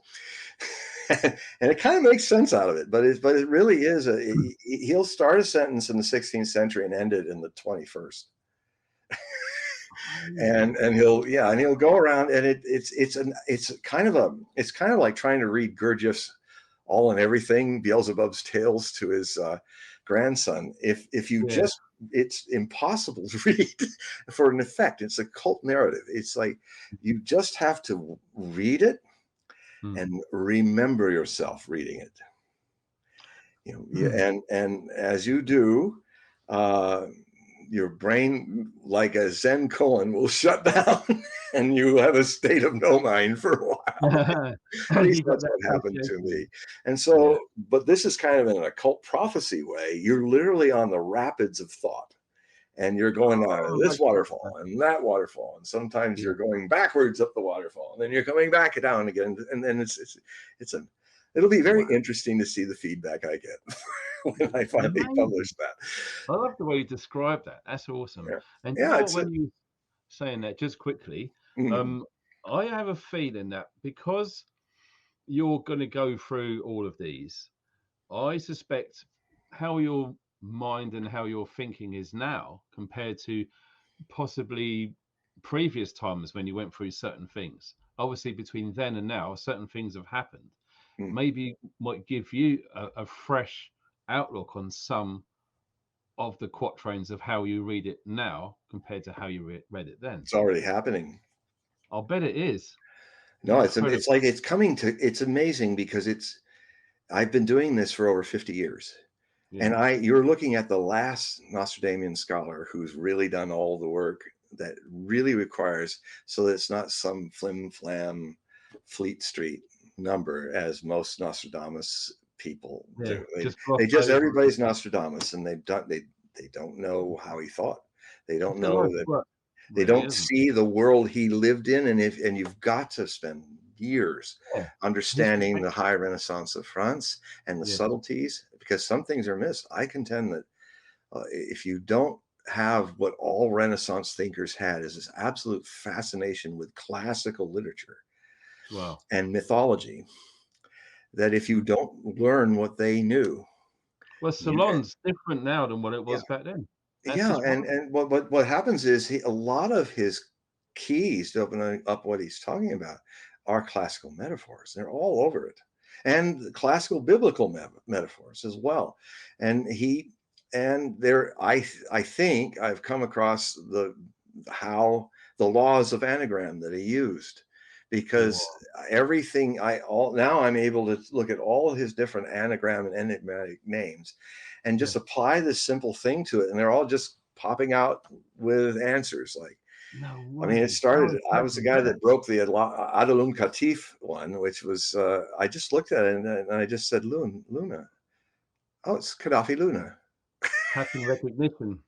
And it kind of makes sense out of it, but it really is he'll start a sentence in the 16th century and end it in the 21st. and he'll go around, and it's kind of like trying to read Gurdjieff's All and Everything, Beelzebub's Tales, to his grandson. If you just, it's impossible to read for an effect. It's a cult narrative. It's like you just have to read it and remember yourself reading it. And as you do, your brain, like a Zen koan, will shut down, and you have a state of no mind for a while. At least that's what happened to me. And so, but this is kind of in an occult prophecy way. You're literally on the rapids of thought, and you're going on this waterfall and that waterfall, and sometimes you're going backwards up the waterfall, and then you're coming back down again, and then it'll be very interesting to see the feedback I get when I finally publish that. I love the way you describe that. That's awesome. And when you're saying that, just quickly, I have a feeling that because you're going to go through all of these, I suspect how your mind and how your thinking is now compared to possibly previous times when you went through certain things. Obviously, between then and now, certain things have happened. Maybe might give you a fresh outlook on some of the quatrains of how you read it now compared to how you read it then. It's already happening. I'll bet it is. No, it's like it's coming to. It's amazing because I've been doing this for over 50 years, and you're looking at the last Nostradamian scholar who's really done all the work that really requires, so that it's not some flim flam Fleet Street number, as most Nostradamus people do. Everybody's Nostradamus, and They don't know how he thought. They don't It's a know life's that. work, They really, don't isn't see the world he lived in, and you've got to spend years it? Yeah. His understanding the perspective. high Renaissance of France and the Yeah. subtleties, because some things are missed. I contend that if you don't have what all Renaissance thinkers had, is this absolute fascination with classical literature Wow. and mythology, that if you Mm. don't learn what they knew, Well, you, Salon's different now than what it yeah, was back then. That's yeah, just right. and what happens is a lot of his keys to opening up what he's talking about are classical metaphors. They're all over it, and classical biblical metaphors as well. And I think I've come across how the laws of anagram that he used, because Wow. everything now I'm able to look at all of his different anagram and enigmatic names and Yeah. just apply this simple thing to it, and they're all just popping out with answers. Like, No I mean, it way. How started. I was the incredible is guy that? that broke the Adalum Katif one, which was I just looked at it and I just said Luna. Oh, it's Gaddafi Luna. Pattern recognition.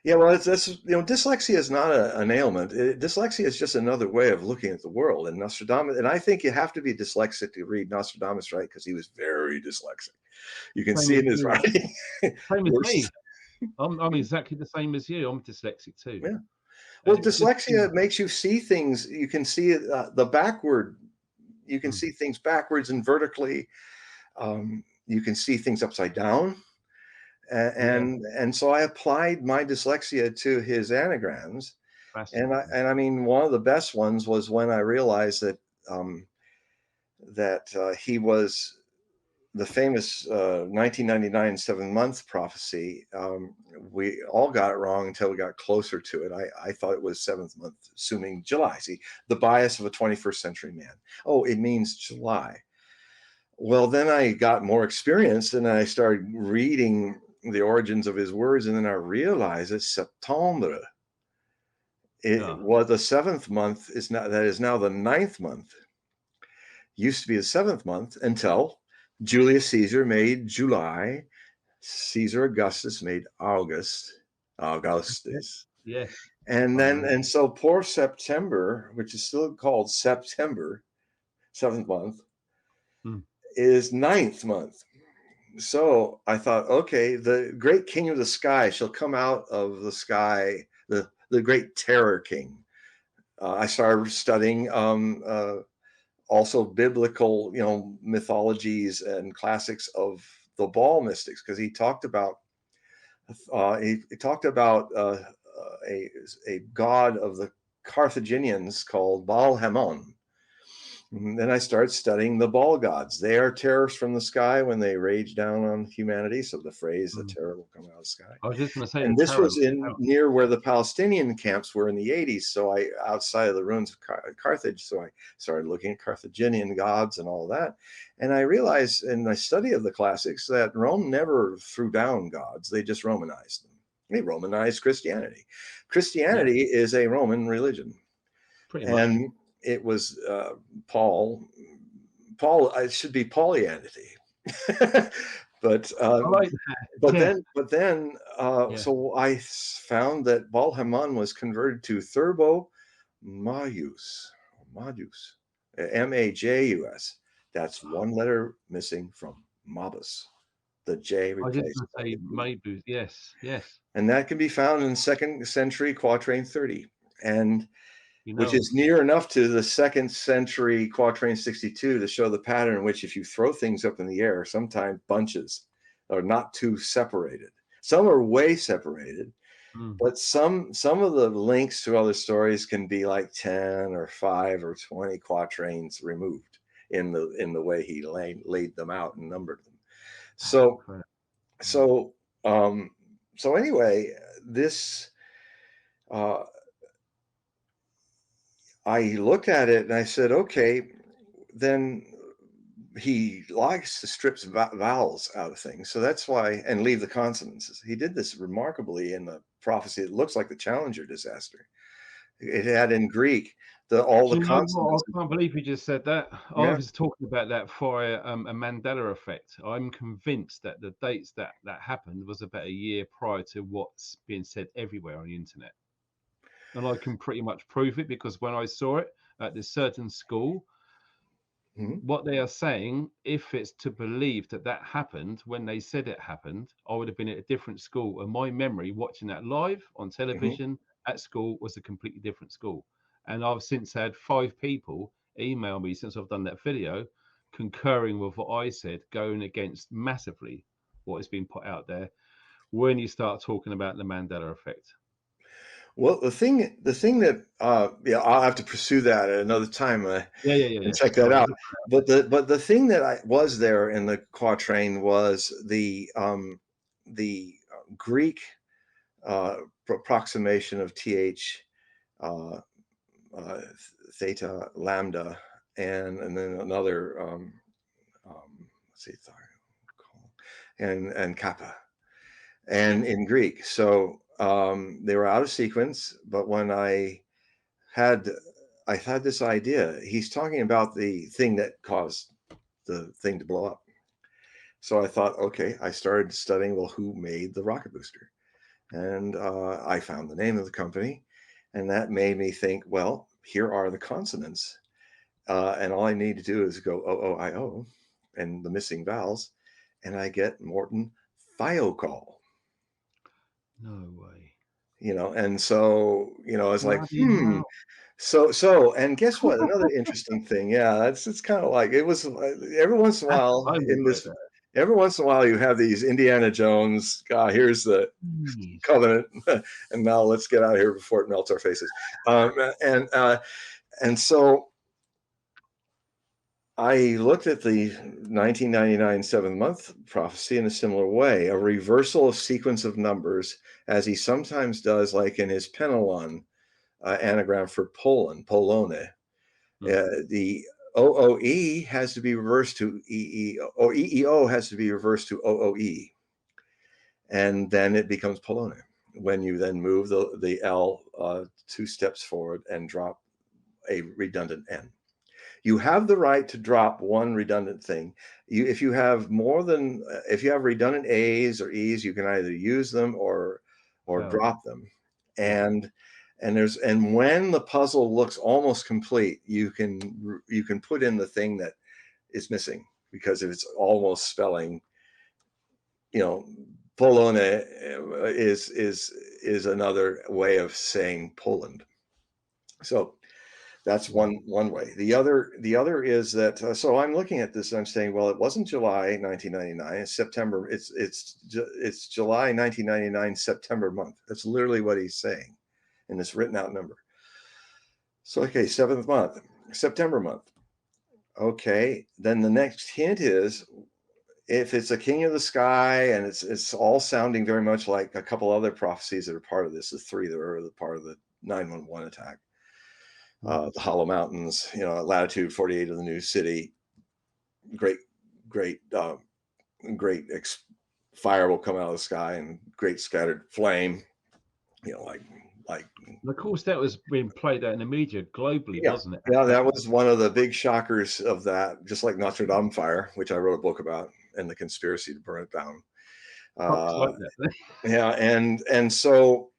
Yeah, well, that's dyslexia is not an ailment. Dyslexia is just another way of looking at the world. And Nostradamus, and I think you have to be dyslexic to read Nostradamus, right? Because he was very dyslexic. You can Same see as in his me. writing. Same as Worse. me. I'm exactly the same as you. I'm dyslexic too. Yeah. Well, And it's just dyslexia makes you see things. You can see the backward. You can mm, see things backwards and vertically. You can see things upside down. yeah, And so I applied my dyslexia to his anagrams, fascinating. and I mean, one of the best ones was when I realized um, that he was the famous 1999 7 month prophecy. We all got it wrong until we got closer to it. I thought it was 7th month, assuming July. See, the bias of a 21st century man. Oh, it means July. Well, then I got more experienced and I started reading the origins of his words, and then I realized it's Septembre. It Yeah. was the 7th month that is now the 9th month. Used to be the 7th month until Julius Caesar made July, Caesar Augustus made Yes. Augustus. Yes. And I then, remember. and so poor September, which is still called September, 7th month, Mm. is 9th month. So I thought, okay, the great king of the sky shall come out of the sky, the great terror king. I started studying also biblical, mythologies and classics of the ball mystics, because he talked about a god of the Carthaginians called Baal Hamon. And then I started studying the ball gods. They are terrors from the sky when they rage down on humanity. So the phrase, the Mm. terror will come out of the sky. I was just going to say the And this tarot. was in near where the Palestinian camps were in the 80s. So I, outside of the ruins of Carthage, so I started looking at Carthaginian gods and all that. And I realized in my study of the classics that Rome never threw down gods. They just Romanized them. They Romanized Christianity. Yeah, Christianity is a Roman religion. pretty much. And it was Paul, it should be Paulianity. but I like that. but Yeah. then Yeah. so I found that Baal Haman was converted to Thurbo Majus, Majus. That's one letter missing from Mabus. The J I was just replaced going by to say the B. maybe. Yes. Yes. And that can be found in 2nd century quatrain 30. And You which know. is near enough to the 2nd century quatrain 62 to show the pattern in which if you throw things up in the air, sometimes bunches are not too separated. Some are way separated, Mm. but some of the links to other stories can be like 10 or 5 or 20 quatrains removed in the way he laid them out and numbered them. That's So incredible. so so anyway, this uh, I looked at it and I said, okay, then he likes to strip vowels out of things. So that's why, and leave the consonants. He did this remarkably in the prophecy. It looks like the Challenger disaster. It had in Greek all Do the you know what? consonants. I can't believe you just said that. I Yeah. was talking about that for a Mandela effect. I'm convinced that the dates that happened was about a year prior to what's being said everywhere on the internet. And I can pretty much prove it because when I saw it at this certain school, Mhm. what they are saying, if it's to believe that that happened when they said it happened, I would have been at a different school. And my memory watching that live on Mhm. television at school was a completely different school. And I've since had 5 people email me since I've done that video concurring with what I said, going against massively what has been put out there when you start talking about the Mandela effect. Well, the thing that yeah, I'll have to pursue that at another time Yeah. and check that Sorry. out. But the thing that I was there in the quatrain was the Greek approximation of th uh, uh, theta lambda and then another let's see and kappa and in Greek. So they were out of sequence, but when had I had this idea. He's talking about the thing that caused the thing to blow up. So I thought, okay, I started studying, well, who made the rocket booster? And I found the name of the company. And that made me think, well, here are the consonants. And all I need to do is go O-O-I-O and the missing vowels. And I get Morton Thiokol, No way. and so, it's like, Bloody hell. and guess what? Another interesting thing. Yeah, it's kind of like it was every once in a That's while what I in wonder this, about. every once in a while you have these Indiana Jones, here's the Jeez. covenant, and now let's get out of here before it melts our faces. And so I looked at the 1999 seventh month prophecy in a similar way, a reversal of sequence of numbers, as he sometimes does, like in his Penelon anagram for Poland, Polone. The OOE has to be reversed to EEO, or EEO has to be reversed to OOE, and then it becomes Polone. When you then move the L 2 steps forward and drop a redundant N. You have the right to drop one redundant thing. If you have redundant A's or E's, you can either use them or drop them. And when the puzzle looks almost complete, you can put in the thing that is missing, because if it's almost spelling, Polone is another way of saying Poland. So that's one way. The other is that so I'm looking at this and I'm saying, well, it wasn't July 1999. It's September. It's July 1999 September month. That's literally what he's saying in this written out number. So okay, seventh month, September month. Okay, then the next hint is, if it's a king of the sky, and it's all sounding very much like a couple other prophecies that are part of this, the 3 that are part of the 911 attack. The Hollow Mountains, latitude 48 of the new city. Great fire will come out of the sky and great scattered flame. Like. And of course, that was being played out in the media globally, Yeah, wasn't it? yeah, that was one of the big shockers of that. Just like Notre Dame fire, which I wrote a book about, and the conspiracy to burn it down. Like that. Yeah, and so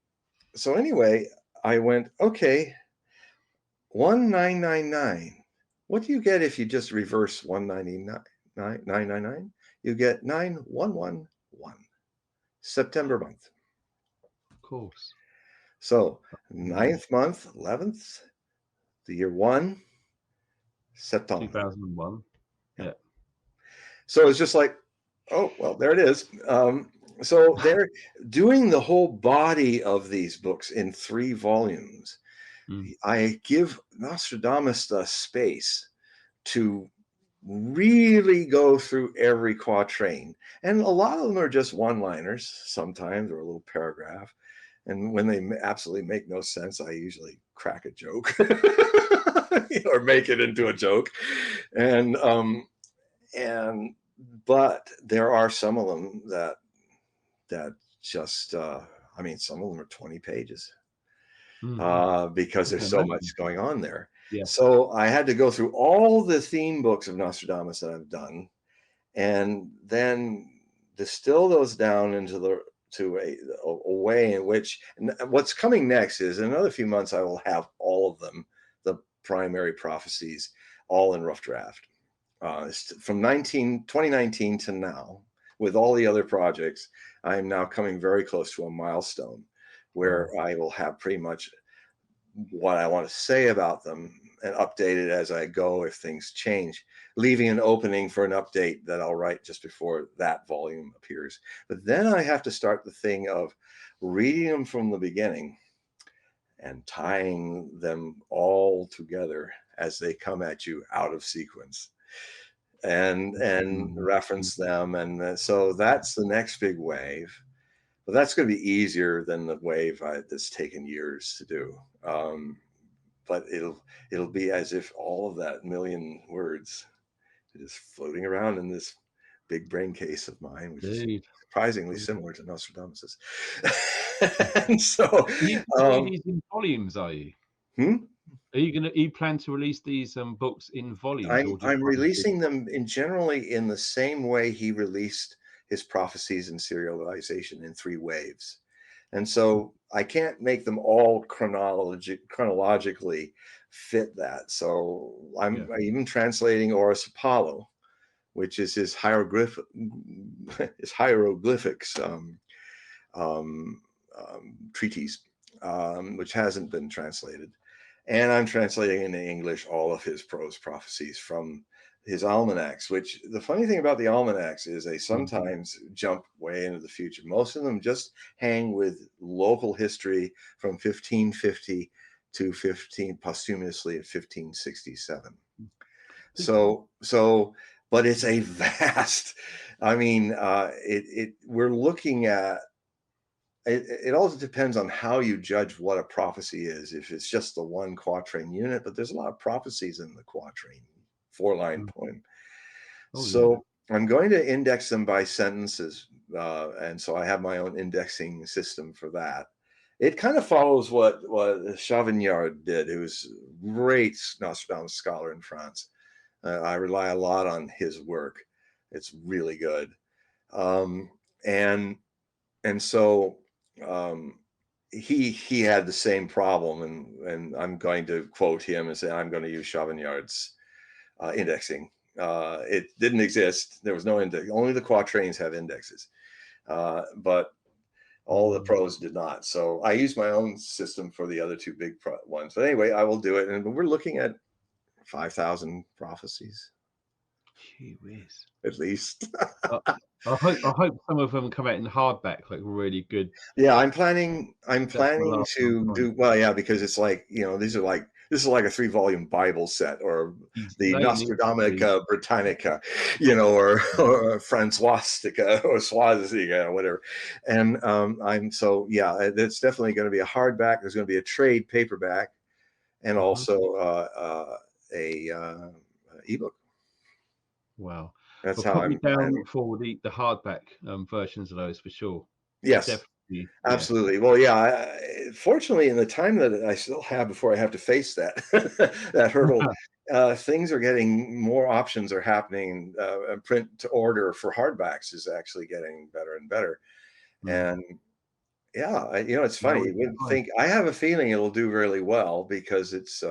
anyway, I went, okay, 1999. What do you get if you just reverse 999? You get 9111, September month. Of course. So 9th month, 11th, the year 1, September. 2001. Yeah. So it's just like, oh, well, there it is. So they're doing the whole body of these books in 3 volumes. I give Nostradamus the space to really go through every quatrain. And a lot of them are just one-liners sometimes, or a little paragraph. And when they absolutely make no sense, I usually crack a joke or make it into a joke. But there are some of them that just, some of them are 20 pages because there's so much going on there. Yeah. So I had to go through all the theme books of Nostradamus that I've done, and then distill those down into a way in which, and what's coming next is in another few months I will have all of them, the primary prophecies, all in rough draft. From 2019 to now, with all the other projects, I am now coming very close to a milestone where I will have pretty much what I want to say about them and update it as I go if things change, leaving an opening for an update that I'll write just before that volume appears. But then I have to start the thing of reading them from the beginning and tying them all together as they come at you out of sequence, and reference them. And so that's the next big wave. But that's going to be easier than the wave that's taken years to do. But it'll be as if all of that million words is floating around in this big brain case of mine, which is surprisingly similar to Nostradamus's. And so, are you doing these in volumes? Are you? Are you plan to release these books in volumes? I'm releasing them generally in the same way he released his prophecies and serialization, in 3 waves. And so I can't make them all chronologically fit that. So I'm even translating Horus Apollo, which is his hieroglyphics, treatise, which hasn't been translated. And I'm translating into English all of his prose prophecies from his almanacs, which the funny thing about the almanacs is they sometimes jump way into the future. Most of them just hang with local history from 1550 to posthumously at 1567. So, but it's a vast, I mean, we're looking at, it also depends on how you judge what a prophecy is. If it's just the 1 quatrain unit, but there's a lot of prophecies in the quatrain 4-line poem. So I'm going to index them by sentences. And so I have my own indexing system for that. It kind of follows what Chavignard did, who's a great Nostradamus scholar in France. I rely a lot on his work. It's really good. And so he had the same problem, and I'm going to quote him and say I'm going to use Chavignard's indexing. It didn't exist. There was no index. Only the quatrains have indexes, but all the prose did not. So I used my own system for the other 2 big ones. But anyway, I will do it. And we're looking at 5,000 prophecies. Gee whiz. At least. I hope some of them come out in hardback, like really good. Yeah, I'm planning to do well. Yeah, because it's like, this is like a 3-volume Bible set, or the Nostradamus Britannica, or Francoistica or Swastika or whatever. And it's definitely going to be a hardback. There's going to be a trade paperback, and also a ebook. Wow. That's how I'm down for the hardback versions of those for sure. Yes, definitely. Absolutely. Well, yeah. Fortunately, in the time that I still have before I have to face that that hurdle, things are getting, more options are happening. Print to order for hardbacks is actually getting better and better. And yeah, it's funny. You wouldn't think, I have a feeling it'll do really well because it's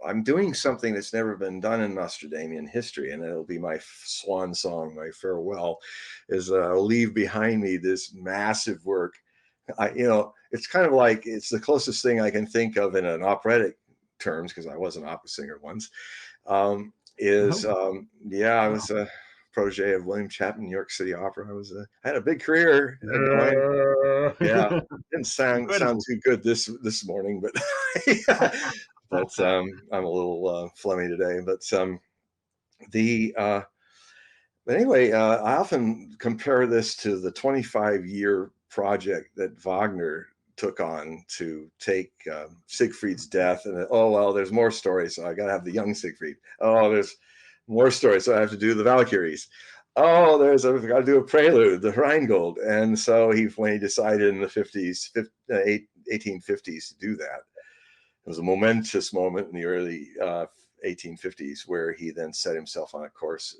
I'm doing something that's never been done in Nostradamian history, and it'll be my swan song, my farewell, is I'll leave behind me this massive work. It's kind of like, it's the closest thing I can think of in an operatic terms, because I was an opera singer once, I was a protege of William Chapman, New York City Opera. I had a big career. Yeah, didn't sound too good this morning, but that's I'm a little flummy today. But but anyway, I often compare this to the 25-year project that Wagner took on to take Siegfried's death, and there's more stories, so I got to have the young Siegfried. There's more stories, so I have to do the Valkyries. I've got to do a prelude, the Rheingold. And so when he decided in the 1850s to do that, It was a momentous moment in the early 1850s where he then set himself on a course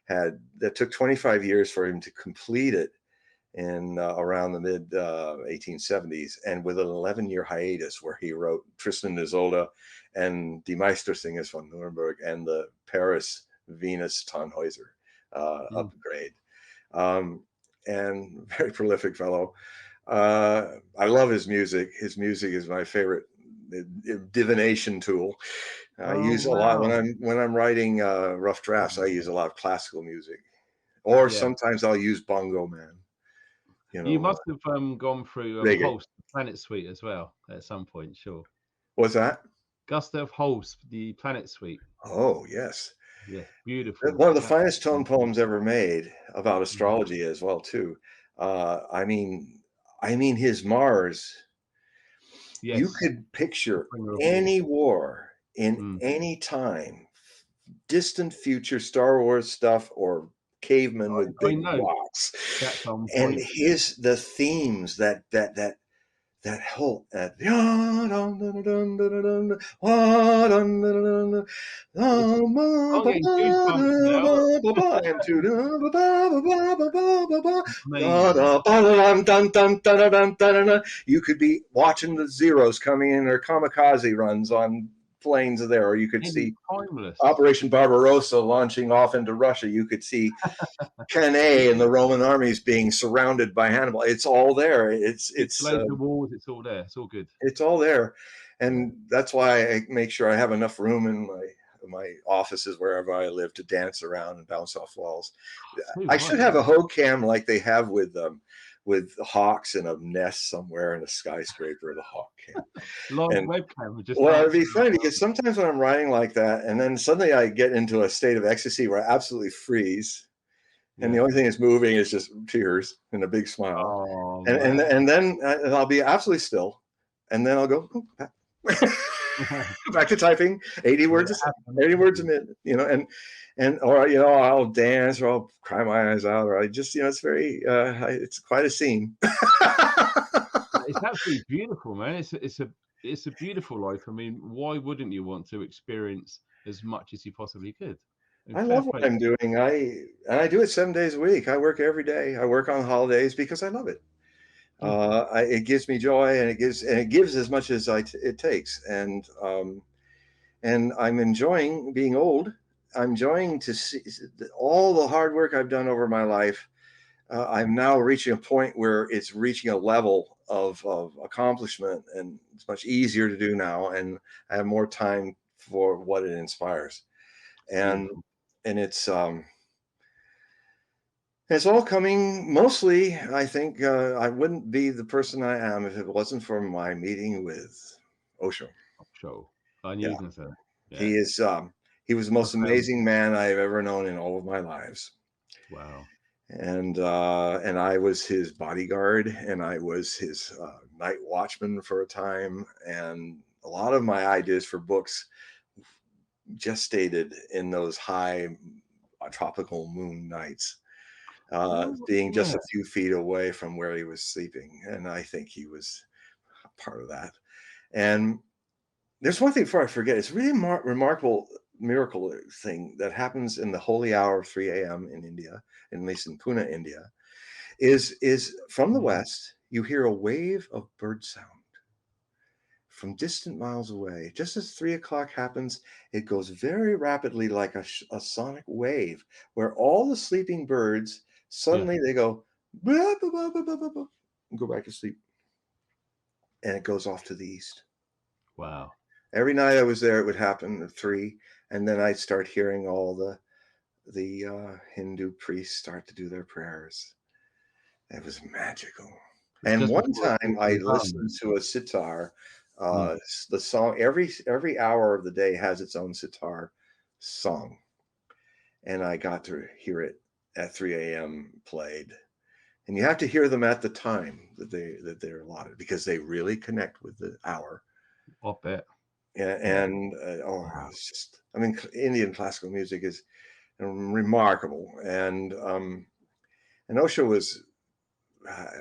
that took 25 years for him to complete it in around the mid 1870s, and with an 11-year hiatus where he wrote Tristan and Isolde and Die Meistersinges von Nuremberg and the Paris Venus Tannhäuser upgrade. And very prolific fellow. I love his music. His music is my favorite divination tool. I use a lot when I'm writing rough drafts. I use a lot of classical music, or sometimes I'll use Bongo Man. You must have gone through Holst, the Planet Suite as well at some point, sure. What's that? Gustav Holst, the Planet Suite. Oh, yes. Yeah, beautiful. One of the finest tone poems ever made about astrology as well, too. I mean his Mars. Yes. You could picture any war in any time, distant future, Star Wars stuff, or cavemen with big rocks, and the themes that whole I'm you could be watching the Zeros coming in their kamikaze runs on planes there, or you could see Operation Barbarossa launching off into Russia. You could see Cannae and the Roman armies being surrounded by Hannibal. It's all there. It's the walls. It's all there. It's all good. It's all there, and that's why I make sure I have enough room in my offices wherever I live to dance around and bounce off walls. I should have a Hogue cam like they have with hawks in a nest somewhere in a skyscraper. The hawk cam. Webcam. It'd be funny because sometimes when I'm writing like that, and then suddenly I get into a state of ecstasy where I absolutely freeze. And the only thing that's moving is just tears and a big smile. And then I'll be absolutely still. And then I'll go back to typing 80 words a minute, or I'll dance, or I'll cry my eyes out, or I just, it's very it's quite a scene. It's absolutely beautiful, man. It's a beautiful life. I mean, why wouldn't you want to experience as much as you possibly could? I love what I'm doing. I do it 7 days a week. I work every day. I work on holidays because I love it. It gives me joy, and it gives as much as it takes. And I'm enjoying being old. I'm enjoying to see all the hard work I've done over my life. I'm now reaching a point where it's reaching a level of accomplishment, and it's much easier to do now. And I have more time for what it inspires. And it's all coming mostly, I think. I wouldn't be the person I am if it wasn't for my meeting with Osho. I knew you were going to say that. He was the most amazing man I've ever known in all of my lives. Wow. And I was his bodyguard, and I was his night watchman for a time. And a lot of my ideas for books gestated in those high tropical moon nights, being just a few feet away from where he was sleeping. And I think he was a part of that. And there's one thing before I forget. It's a really remarkable miracle thing that happens in the holy hour of 3 a.m. in India, at least in Pune, India, is from the west, you hear a wave of bird sound from distant miles away. Just as 3 o'clock happens, it goes very rapidly like a sonic wave, where all the sleeping birds, suddenly they go, blah, blah, blah, blah, blah, blah, and go back to sleep. And it goes off to the east. Wow. Every night I was there, it would happen at 3, and then I'd start hearing all the Hindu priests start to do their prayers. It was magical. And one time I listened to a sitar. The song, every hour of the day has its own sitar song, and I got to hear it at 3 a.m. played. And you have to hear them at the time that they're allotted, because they really connect with the hour. I'll bet. And it's just, I mean, Indian classical music is remarkable, and Osho was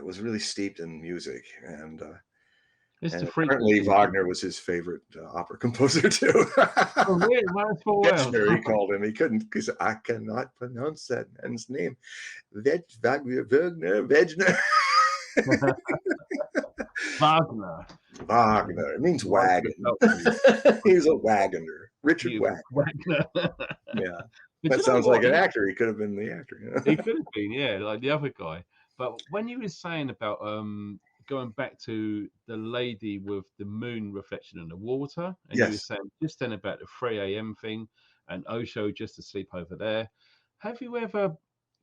really steeped in music, and It's the And apparently frequency. Wagner was his favorite opera composer too. Oh, really? Well, for Wales. Getchner, he called him. He couldn't, because I cannot pronounce that man's name. Wagner. Wagner. Wagner. It means Why wagon. He's a wagoner. Richard Wagner. Wagner. Yeah. But That you know sounds like what? an actor. He could have been the actor. You know? He could have been, yeah, like the other guy. But when you were saying about going back to the lady with the moon reflection in the water, and you were Yes. saying just then about the 3 a.m. thing and Osho just asleep over there. Have you ever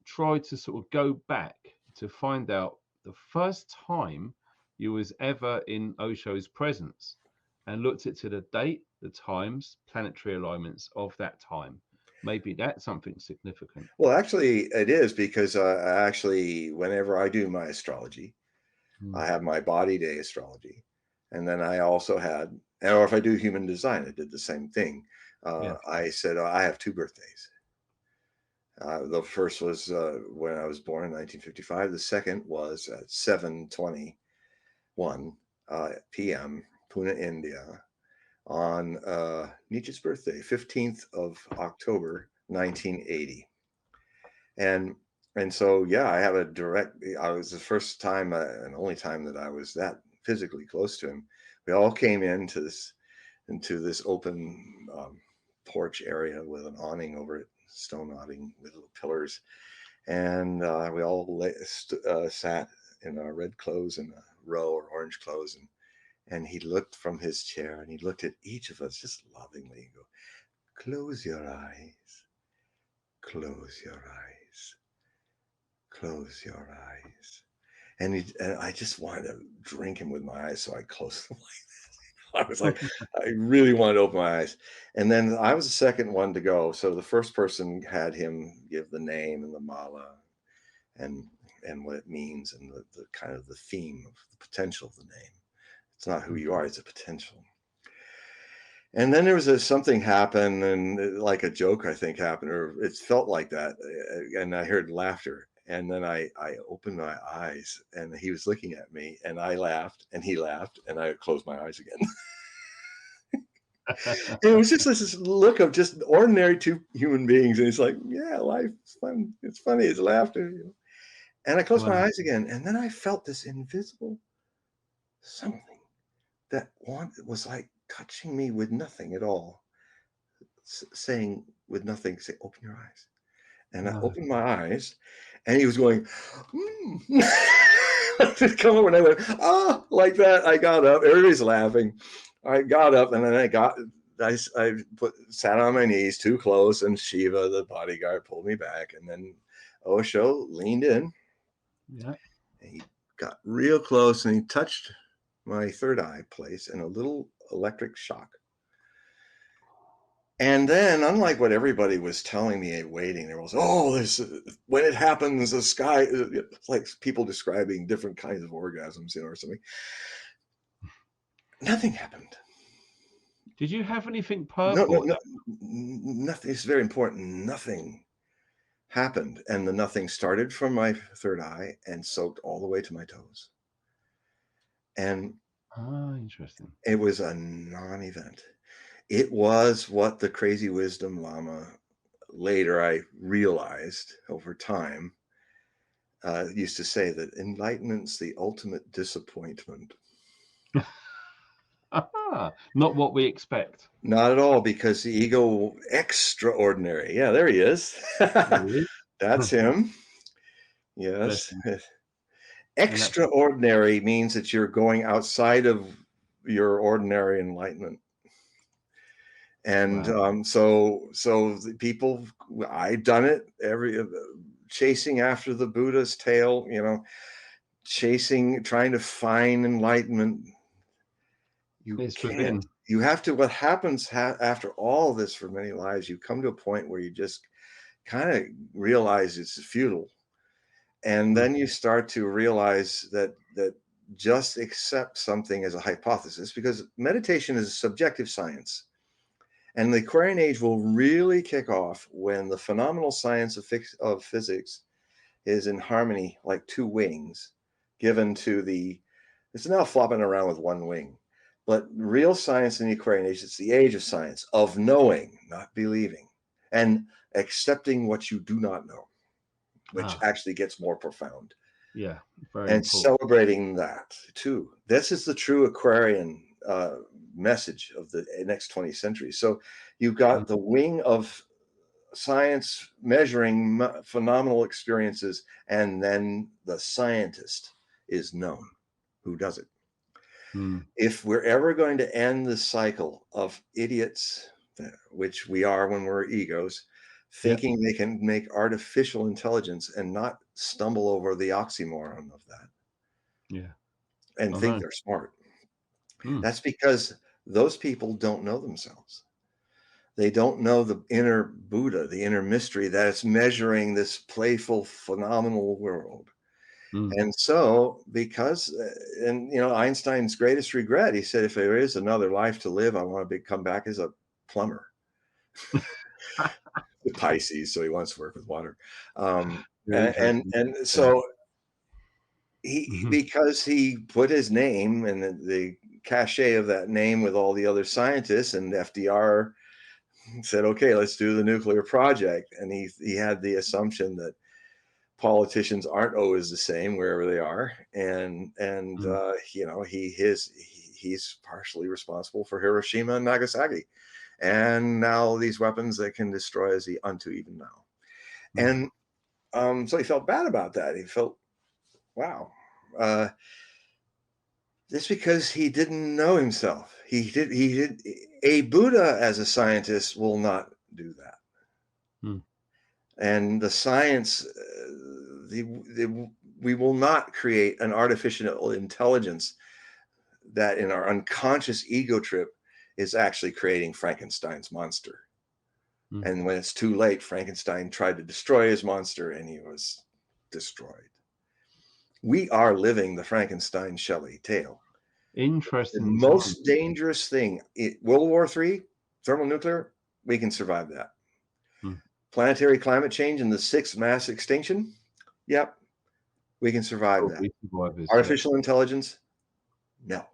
tried to sort of go back to find out the first time you was ever in Osho's presence and looked at to the date, the times, planetary alignments of that time? Maybe that's something significant. Well, actually, it is, because I actually, whenever I do my astrology, I have my body day astrology. And then I also had, or if I do human design, I did the same thing. Yeah. I said, I have 2 birthdays. The first was when I was born in 1955. The second was at 7:21 p.m. Pune, India, on Nietzsche's birthday, 15th of October, 1980. And so, yeah, I have a direct, I was the first time and only time that I was that physically close to him. We all came into this open porch area with an awning over it, stone awning with little pillars. And we all sat in our red clothes in a row, or orange clothes. And he looked from his chair and he looked at each of us just lovingly and go, close your eyes, close your eyes, close your eyes. And I just wanted to drink him with my eyes, so I closed them like this. I was like, I really wanted to open my eyes. And then I was the second one to go. So the first person had him give the name and the mala and what it means, and the kind of the theme of the potential of the name. It's not who you are, it's a potential. And then there was something happened, and like a joke, I think, happened, or it felt like that. And I heard laughter. And then I opened my eyes, and he was looking at me, and I laughed, and he laughed, and I closed my eyes again. And it was just this look of just ordinary 2 human beings. And it's like, yeah, life's fun. It's funny. It's laughter. You know? And I closed my eyes again. And then I felt this invisible something that was like touching me with nothing at all, saying with nothing, say, open your eyes. And I opened my eyes, and he was going, just come over, and I went, like that. I got up. Everybody's laughing. I got up, and then I sat on my knees too close, and Shiva, the bodyguard, pulled me back. And then Osho leaned in. Yeah. And he got real close, and he touched my third eye place, and a little electric shock. And then, unlike what everybody was telling me waiting, there was, when it happens, the sky, it's like people describing different kinds of orgasms, or something. Nothing happened. Did you have anything purple? No, nothing. It's very important. Nothing happened. And the nothing started from my third eye and soaked all the way to my toes. And interesting. It was a non-event. It was what the Crazy Wisdom Lama, later I realized over time, used to say, that enlightenment's the ultimate disappointment. Not what we expect. Not at all, because the ego, extraordinary. Yeah, there he is. That's him. Yes. Extraordinary means that you're going outside of your ordinary enlightenment. And so the people, I've done it, chasing after the Buddha's tail, trying to find enlightenment. You can't. You have to. What happens after all this, for many lives, you come to a point where you just kind of realize it's futile, and then you start to realize that just accept something as a hypothesis, because meditation is a subjective science. And the Aquarian age will really kick off when the phenomenal science of physics is in harmony, like 2 wings given to the It's now flopping around with one wing. But real science in the Aquarian age, it's the age of science, of knowing, not believing, and accepting what you do not know, which actually gets more profound. Yeah, very and important. celebrating that too. This is the true Aquarian message of the next 20 centuries. So you've got the wing of science measuring phenomenal experiences, and then the scientist is known who does it. If we're ever going to end the cycle of idiots, which we are when we're egos, thinking they can make artificial intelligence and not stumble over the oxymoron of that. And think they're smart. That's because those people don't know themselves. They don't know the inner Buddha, the inner mystery that's measuring this playful, phenomenal world. And so, because, and you know, Einstein's greatest regret, he said, if there is another life to live, I want to come back as a plumber. The Pisces, so he wants to work with water. And so he, because he put his name and the cachet of that name with all the other scientists, and FDR said, okay, let's do the nuclear project. And he had the assumption that politicians aren't always the same wherever they are. And you know, he's partially responsible for Hiroshima and Nagasaki. And now these weapons that can destroy us unto even now. And so he felt bad about that. He felt, wow. It's because he didn't know himself. He did. A Buddha as a scientist will not do that. And the science, we will not create an artificial intelligence that in our unconscious ego trip is actually creating Frankenstein's monster. And when it's too late, Frankenstein tried to destroy his monster and he was destroyed. We are living the Frankenstein Shelley tale. Interesting. The most dangerous thing, World War III, thermonuclear, we can survive that. Planetary climate change and the 6th mass extinction, yep, we can survive that. Artificial intelligence, no.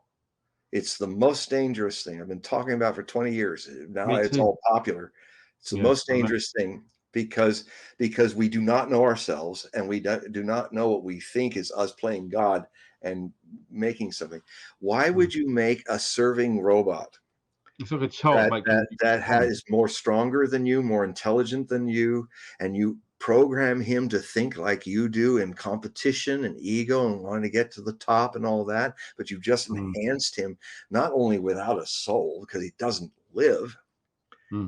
It's the most dangerous thing I've been talking about for 20 years. Now it's all popular. It's the most dangerous thing because we do not know ourselves, and we do not know what we think is us playing God and making something. Why would you make a serving robot? It's like a child that is more stronger than you, more intelligent than you, and you program him to think like you do in competition and ego and wanting to get to the top and all that, but you've just enhanced him, not only without a soul because he doesn't live.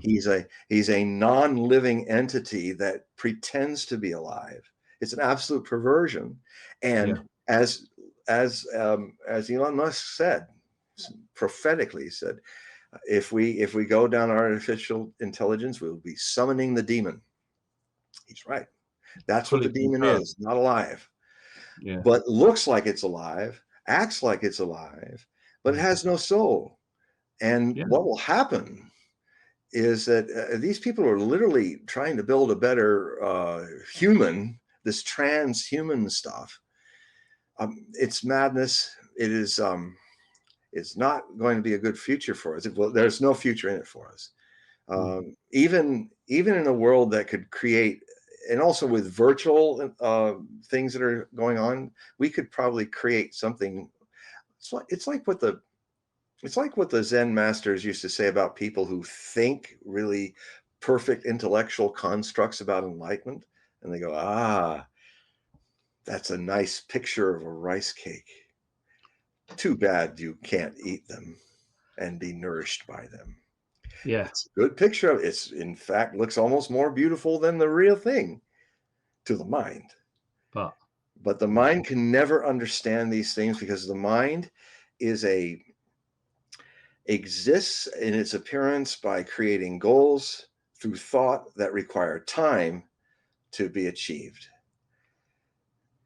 He's a non-living entity that pretends to be alive. It's an absolute perversion. And as Elon Musk said, prophetically said, if we go down artificial intelligence, we'll be summoning the demon. He's right. That's what the demon is, not alive. But looks like it's alive, acts like it's alive, but it has no soul. And what will happen is that these people are literally trying to build a better human, this transhuman stuff. It's madness. It is it's not going to be a good future for us. Well, there's no future in it for us. Even in a world that could create, and also with virtual things that are going on, we could probably create something. It's like what the Zen masters used to say about people who think really perfect intellectual constructs about enlightenment, and they go, that's a nice picture of a rice cake. Too bad you can't eat them and be nourished by them. It's a good picture. It's, in fact, looks almost more beautiful than the real thing to the mind. But the mind can never understand these things because the mind exists in its appearance by creating goals through thought that require time to be achieved.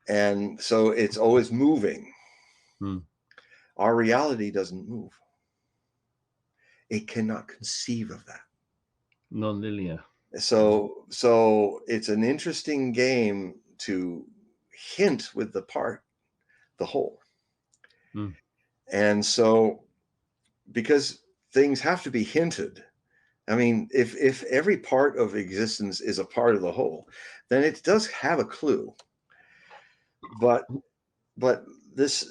And so it's always moving. Our reality doesn't move. It cannot conceive of that. Non-linear. So it's an interesting game to hint with the whole. Mm. And so, because things have to be hinted, I mean, if every part of existence is a part of the whole, then it does have a clue. But this,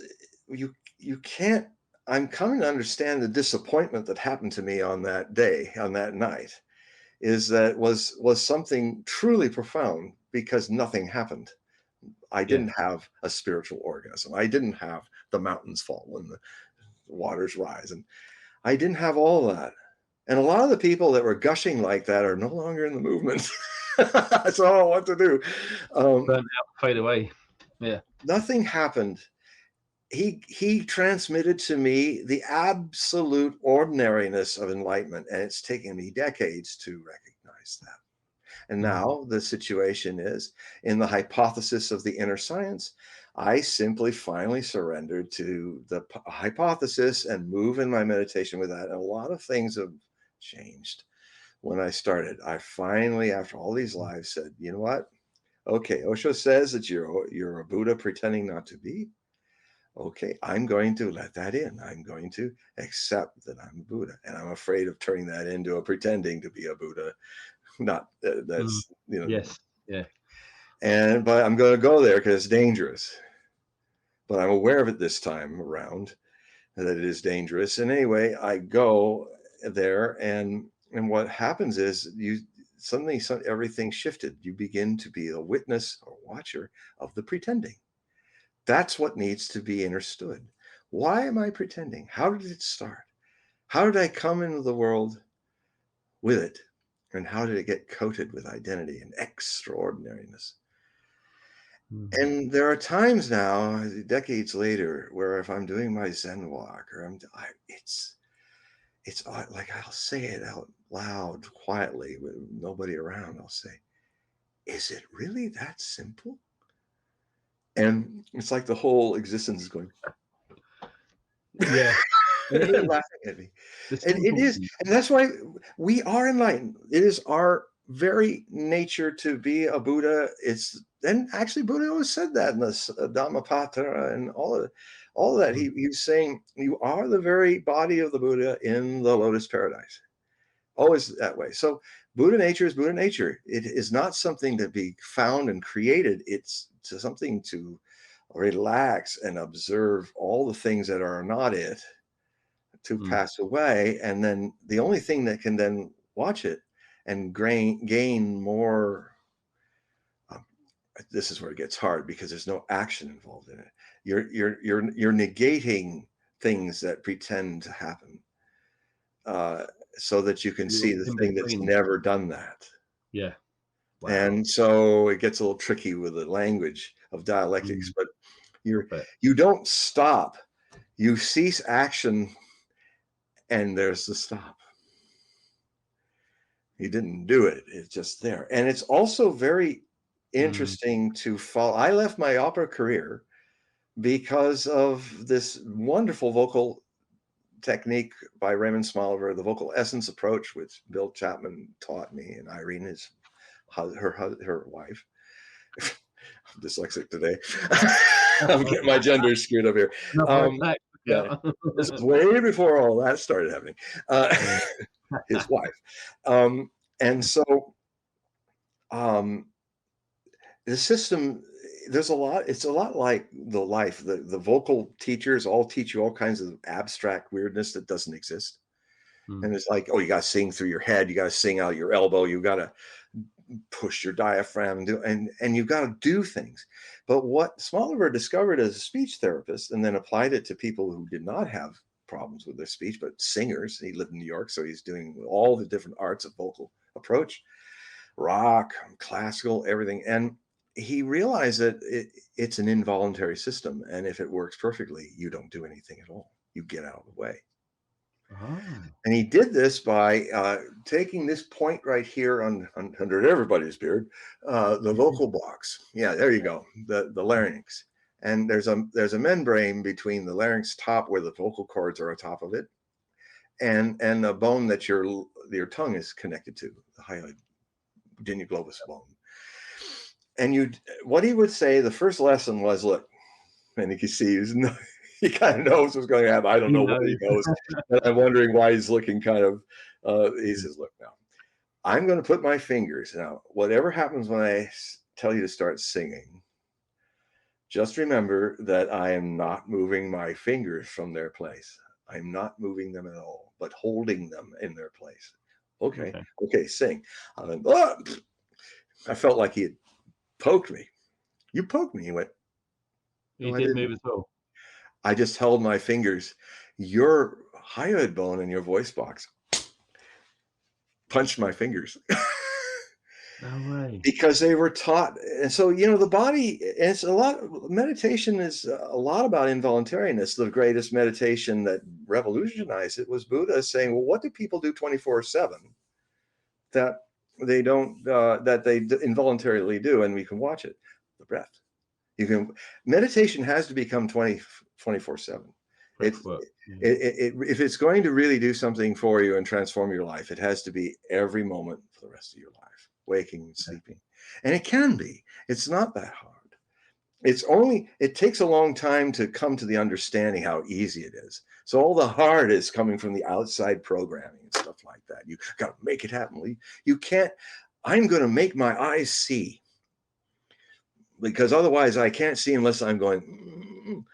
you can't. I'm coming to understand the disappointment that happened to me on that day, on that night, is that was something truly profound, because nothing happened. I Yeah. didn't have a spiritual orgasm. I didn't have the mountains fall and the waters rise, and I didn't have all that. And a lot of the people that were gushing like that are no longer in the movement. So I don't know what to do. Burn out, fade away. Yeah. Nothing happened. He transmitted to me the absolute ordinariness of enlightenment, and it's taken me decades to recognize that. And now the situation is, in the hypothesis of the inner science, I simply finally surrendered to the hypothesis and move in my meditation with that. And a lot of things have changed. When I started, I finally, after all these lives, said, you know what? Okay, Osho says that you're a Buddha pretending not to be. Okay, I'm going to let that in. I'm going to accept that I'm a Buddha. And I'm afraid of turning that into a pretending to be a Buddha. Not that's, you know. Yes. Yeah. But I'm going to go there because it's dangerous. But I'm aware of it this time around, that it is dangerous. And anyway, I go there, and what happens is suddenly everything shifted. You begin to be a witness or watcher of the pretending. That's what needs to be understood. Why am I pretending? How did it start? How did I come into the world with it? And how did it get coated with identity and extraordinariness? And there are times now, decades later, where if I'm doing my Zen walk, or it's like I'll say it out loud, quietly, with nobody around. I'll say, "Is it really that simple?" And it's like the whole existence is going, Yeah. laughing at me. And it is, and that's why we are enlightened. It is our very nature to be a Buddha. And actually Buddha always said that in the Dhammapatra and all of that. He's saying you are the very body of the Buddha in the lotus paradise. Always that way. So Buddha nature is Buddha nature. It is not something to be found and created. It's something to relax and observe all the things that are not it, to pass away. And then the only thing that can then watch it and gain more, this is where it gets hard, because there's no action involved in it. You're negating things that pretend to happen, so that you can see the thing that's never done that. Yeah. Wow. And so it gets a little tricky with the language of dialectics, but you don't stop. You cease action, and there's the stop. You didn't do it. It's just there. And it's also very interesting to follow. I left my opera career because of this wonderful vocal technique by Raymond Smoliver, the vocal essence approach, which Bill Chapman taught me, and Irene is her wife. I'm dyslexic today. I'm getting my gender screwed up here. Yeah, this is way before all that started happening. His wife. And so the system, there's a lot, it's a lot like the life. The vocal teachers all teach you all kinds of abstract weirdness that doesn't exist. And it's like, oh, you got to sing through your head, you got to sing out your elbow, you got to push your diaphragm, and you've got to do things. But what Smoliver discovered as a speech therapist, and then applied it to people who did not have problems with their speech, but singers. He lived in New York, so he's doing all the different arts of vocal approach, rock, classical, everything. And he realized that it's an involuntary system, and if it works perfectly, you don't do anything at all. You get out of the way. And he did this by taking this point right here under everybody's beard, the vocal box. Yeah, there you go, the larynx. And there's a membrane between the larynx top, where the vocal cords are on top of it, and the bone that your tongue is connected to, the hyoid globus bone. And what he would say, the first lesson was, look, and you can see He kind of knows what's going to happen. I don't He know what knows. he knows. And I'm wondering why he's looking kind of, he says, look now, I'm going to put my fingers. Now, whatever happens when I tell you to start singing, just remember that I am not moving my fingers from their place. I'm not moving them at all, but holding them in their place. Okay, okay, sing. I went, oh! I felt like he had poked me. You poked me. He went, He no, I did didn't. move as well. I just held my fingers. Your hyoid bone in your voice box punched my fingers. No way. Because they were taught. And so, you know, the body, it's a lot, meditation is a lot about involuntariness. The greatest meditation that revolutionized it was Buddha saying, well, what do people do 24/7 that they don't, that they involuntarily do? And we can watch it, the breath. You can, meditation has to become 24/7. If it's going to really do something for you and transform your life, it has to be every moment for the rest of your life, waking and sleeping. And it can be. It's not that hard. It takes a long time to come to the understanding how easy it is. So all the hard is coming from the outside programming and stuff like that. You got to make it happen. You can't, I'm going to make my eyes see, because otherwise I can't see unless I'm going,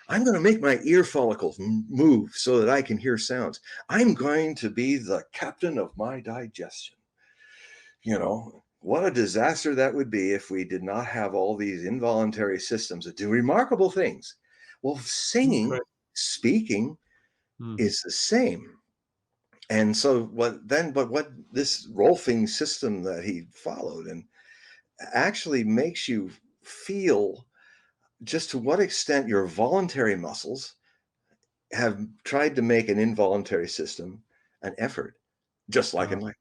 I'm going to make my ear follicles move so that I can hear sounds. I'm going to be the captain of my digestion. You know, what a disaster that would be if we did not have all these involuntary systems that do remarkable things. Well, singing, speaking is the same. And so what this Rolfing system that he followed and actually makes you feel just to what extent your voluntary muscles have tried to make an involuntary system an effort, just like enlightenment.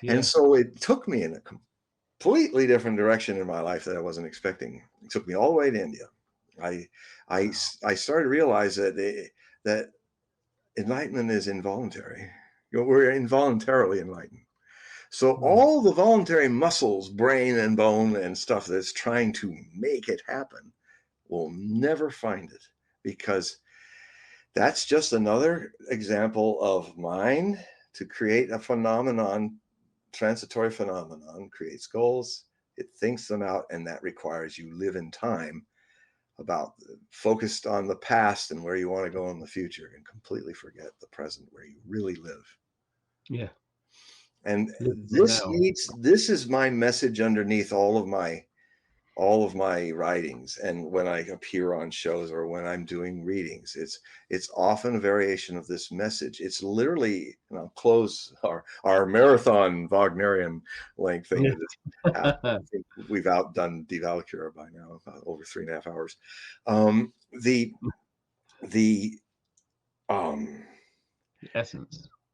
Yeah. And so it took me in a completely different direction in my life that I wasn't expecting. It took me all the way to India. I started to realize that enlightenment is involuntary. You know, we're involuntarily enlightened. So all the voluntary muscles, brain and bone and stuff that's trying to make it happen will never find it, because that's just another example of mind to create a phenomenon, transitory phenomenon, creates goals, it thinks them out, and that requires you live in time, about focused on the past and where you want to go in the future, and completely forget the present where you really live. Yeah. And this is my message underneath all of my writings, and when I appear on shows or when I'm doing readings, it's often a variation of this message. It's literally, and I'll close our marathon Wagnerian length thing. Yeah. I think we've outdone Die Valkyrie by now, about over 3.5 hours.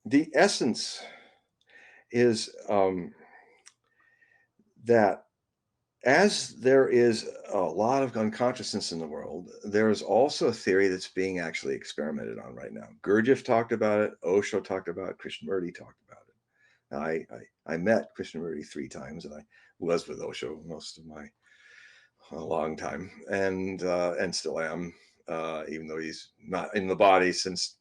The essence is that as there is a lot of unconsciousness in the world, there is also a theory that's being actually experimented on right now. Gurdjieff talked about it. Osho talked about it. Krishnamurti talked about it. Now, I met Krishnamurti 3 times, and I was with Osho most of a long time, and still am, even though he's not in the body since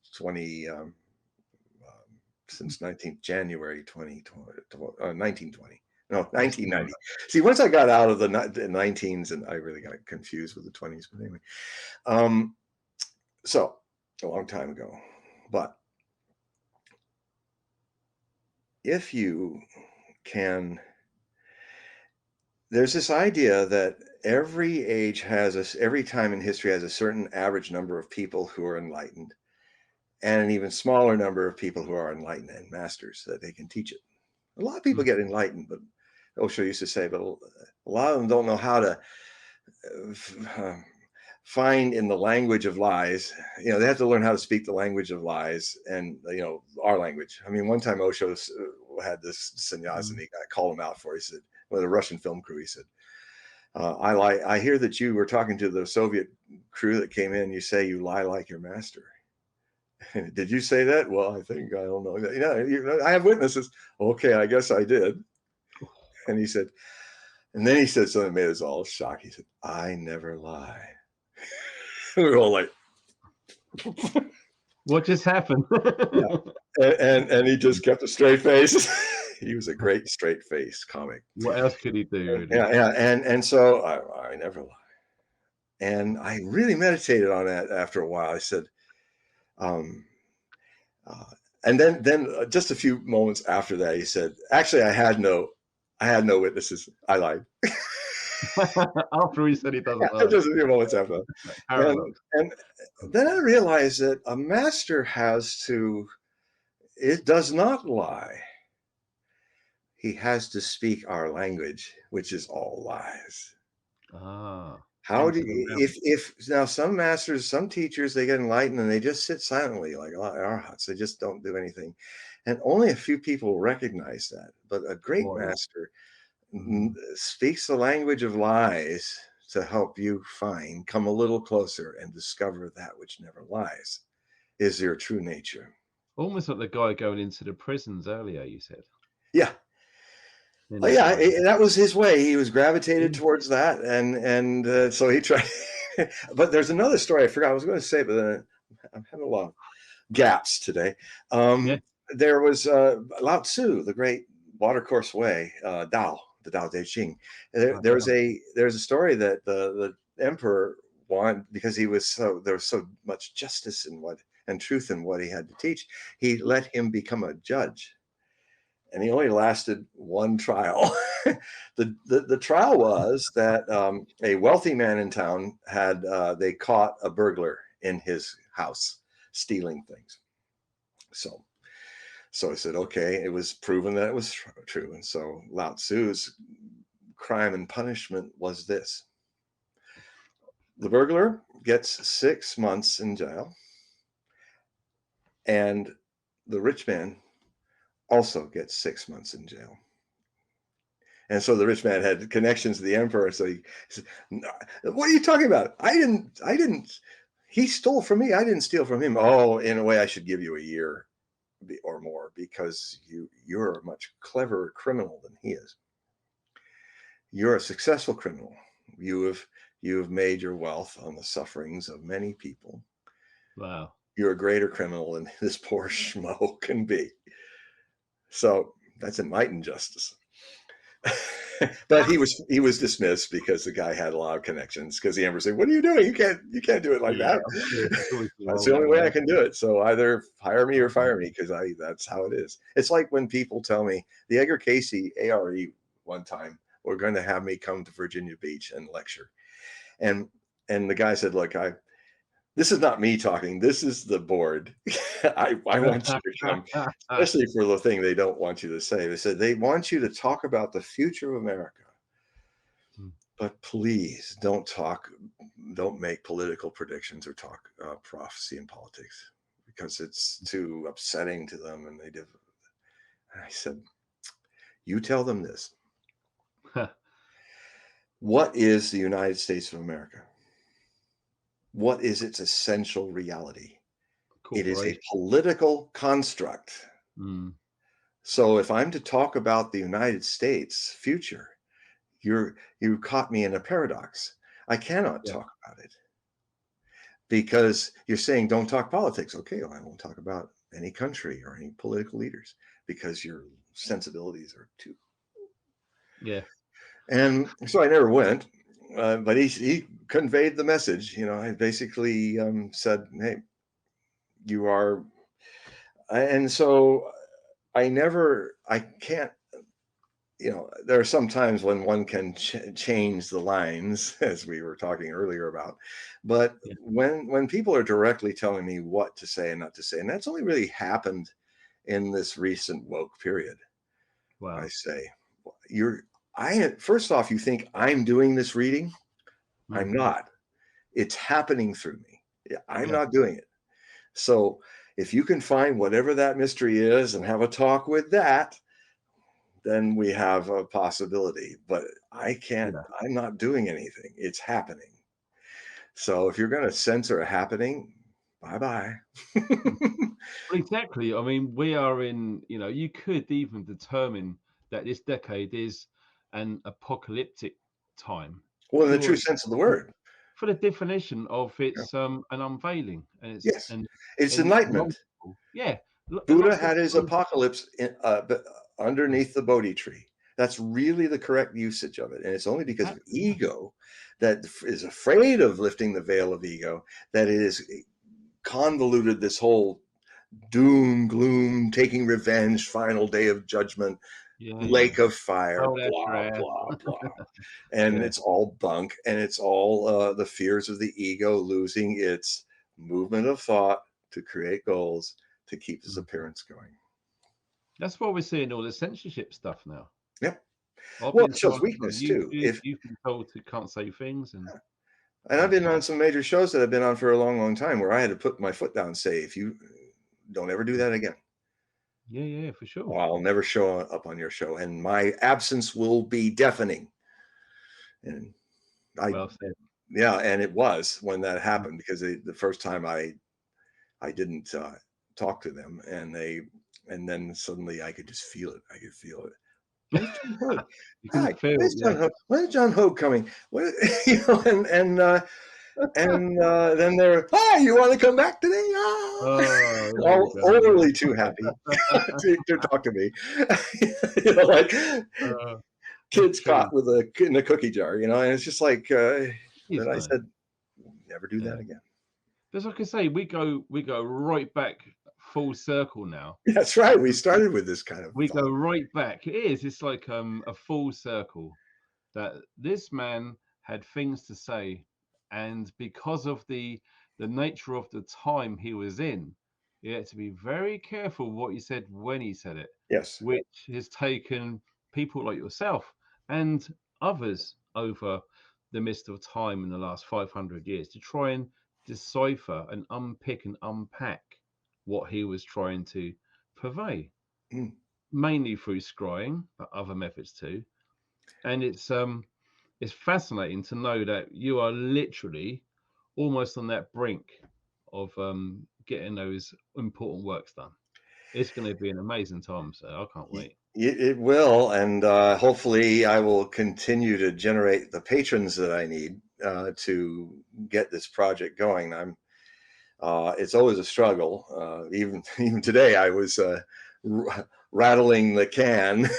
19th January 1920. No, 1990. See, once I got out of the 19s, and I really got confused with the 20s, but anyway. So a long time ago. But if you can, there's this idea that every age has every time in history has a certain average number of people who are enlightened, and an even smaller number of people who are enlightened and masters, that they can teach it. A lot of people get enlightened, but Osho used to say, but a lot of them don't know how to find in the language of lies. You know, they have to learn how to speak the language of lies, and, you know, our language. I mean, one time Osho had this sannyas, and he called him out for it. He said, with a Russian film crew, he said, I hear that you were talking to the Soviet crew that came in. You say you lie like your master. Did you say that? Well, I don't know. You know, I have witnesses. Okay, I guess I did. And he said, and then he said something that made us all shocked. He said, I never lie. We were all like, What just happened? Yeah. And he just kept a straight face. He was a great straight face comic. What else could he do, really? Yeah. And so I never lie. And I really meditated on that after a while. I said, um, and then just a few moments after that, he said, actually, I had no witnesses. I lied. After he said he doesn't lie. Just a few moments after that. And then I realized that a master it does not lie. He has to speak our language, which is all lies. How do you, if now some masters, some teachers, they get enlightened and they just sit silently like arhats, they just don't do anything. And only a few people recognize that. But a great master speaks the language of lies to help you come a little closer and discover that which never lies is your true nature. Almost like the guy going into the prisons earlier, you said. Yeah. Oh, yeah, that was his way. He was gravitated towards that, and so he tried. But there's another story I forgot I was going to say, but then I'm having a lot of gaps today. There was Lao Tzu, the great watercourse way, Tao, the Tao Te Ching. There's a story that the emperor wanted, because there was so much justice and truth in what he had to teach. He let him become a judge. And he only lasted one trial. The trial was that a wealthy man in town they caught a burglar in his house stealing things. So I said, okay, it was proven that it was true. And so Lao Tzu's crime and punishment was this: the burglar gets 6 months in jail, and the rich man also gets 6 months in jail. And so the rich man had connections to the emperor. So he said, no, what are you talking about? I didn't, he stole from me. I didn't steal from him. Oh, in a way, I should give you a year or more, because you're a much cleverer criminal than he is. You're a successful criminal. You have made your wealth on the sufferings of many people. Wow. You're a greater criminal than this poor schmo can be. So that's enlightened justice. But he was dismissed because the guy had a lot of connections, because the emperor said, what are you doing? You can't do it like that. That's the only way I can do it. So either hire me or fire me, because that's how it is. It's like when people tell me, the Edgar Cayce ARE one time were going to have me come to Virginia Beach and lecture. And the guy said, look, this is not me talking. This is the board. I want you to come, especially for the thing they don't want you to say. They said they want you to talk about the future of America, but please don't make political predictions or talk prophecy in politics, because it's too upsetting to them. And I said, you tell them this. What is the United States of America? What is its essential reality? It is a political construct. So if I'm to talk about the United States future, you caught me in a paradox. I cannot talk about it, because you're saying don't talk politics. Okay, well, I won't talk about any country or any political leaders, because your sensibilities are too. Yeah. And so I never went. But he conveyed the message. I basically said, hey, you are. And so I can't, there are some times when one can change the lines, as we were talking earlier about. But when people are directly telling me what to say and not to say, and that's only really happened in this recent woke period. Wow. I say, first off, you think I'm doing this reading? I'm not. It's happening through me. I'm not doing it. So if you can find whatever that mystery is and have a talk with that, then we have a possibility. But I can't. I'm not doing anything. It's happening. So if you're going to censor a happening, bye-bye. Exactly. I mean, we are in, you could even determine that this decade is an apocalyptic time. Well, in the true sense of the word. for the definition of Yeah. it's an unveiling, and Yes, it's enlightenment. multiple. Yeah, Buddha lots of had his times. apocalypse underneath the Bodhi tree. That's really the correct usage of it. And it's only because of Yeah. ego that is afraid of lifting the veil of ego that it is convoluted this whole doom, gloom, taking revenge, final day of judgment, Yeah, lake of fire, oh, that's blah, rare. blah, blah. And Yeah. it's all bunk, and it's all the fears of the ego losing its movement of thought to create goals to keep this appearance going. That's why we're seeing all the censorship stuff now. Yep. I've Well, been it shows told on weakness too. YouTube, If you've been told to can't say things, and I've been yeah, on some major shows that I've been on for a long, long time where I had to put my foot down and say, if you don't ever do that again, yeah, for sure. I'll never show up on your show, and my absence will be deafening. And Well said. yeah, and it was when that happened, because the first time I didn't talk to them, and then suddenly I could just feel it. I could feel it. Where's John Hogue? You can Hi, feel, where's John yeah. Hogue? When's John Hogue coming? What, and then they're, hi, you want to come back today? Oh, there we All go. overly too happy to talk to me. Like kids true. caught with in a cookie jar, and it's just like, He's but I done it. said, never do that Yeah. again. But like I say, we go right back full circle now. That's right. We started with this kind of We thought. go right back. It is. It's like a full circle that this man had things to say, and because of the nature of the time he was in, he had to be very careful what he said when he said it, Yes. which has taken people like yourself and others over the midst of time in the last 500 years to try and decipher and unpick and unpack what he was trying to purvey, mainly through scrying, but other methods too. And it's fascinating to know that you are literally almost on that brink of getting those important works done. It's going to be an amazing time, so I can't wait. It will, and hopefully I will continue to generate the patrons that I need to get this project going. It's always a struggle. Even today, I was rattling the can.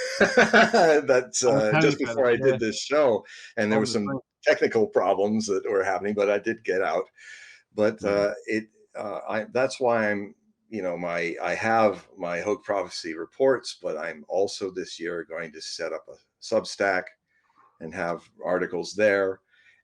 That's just before I did this show, and there were some technical problems that were happening, but I did get out. But that's why I'm. I have my Hogue Prophecy reports, but I'm also this year going to set up a Substack and have articles there.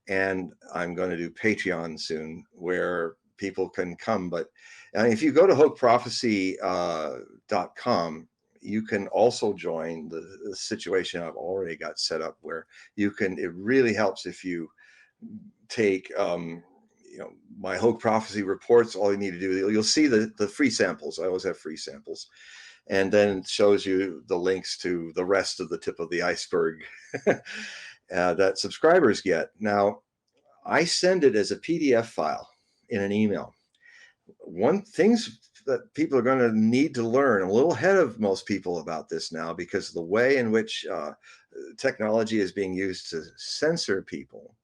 And I'm going to do Patreon soon where people can come. But if you go to HogueProphecy.com, you can also join the situation I've already got set up where you can, it really helps if you take, my Hogue Prophecy reports. All you need to do, you'll see the free samples. I always have free samples. And then it shows you the links to the rest of the tip of the iceberg that subscribers get. Now, I send it as a PDF file in an email. One things that people are going to need to learn, I'm a little ahead of most people about this now, because the way in which technology is being used to censor people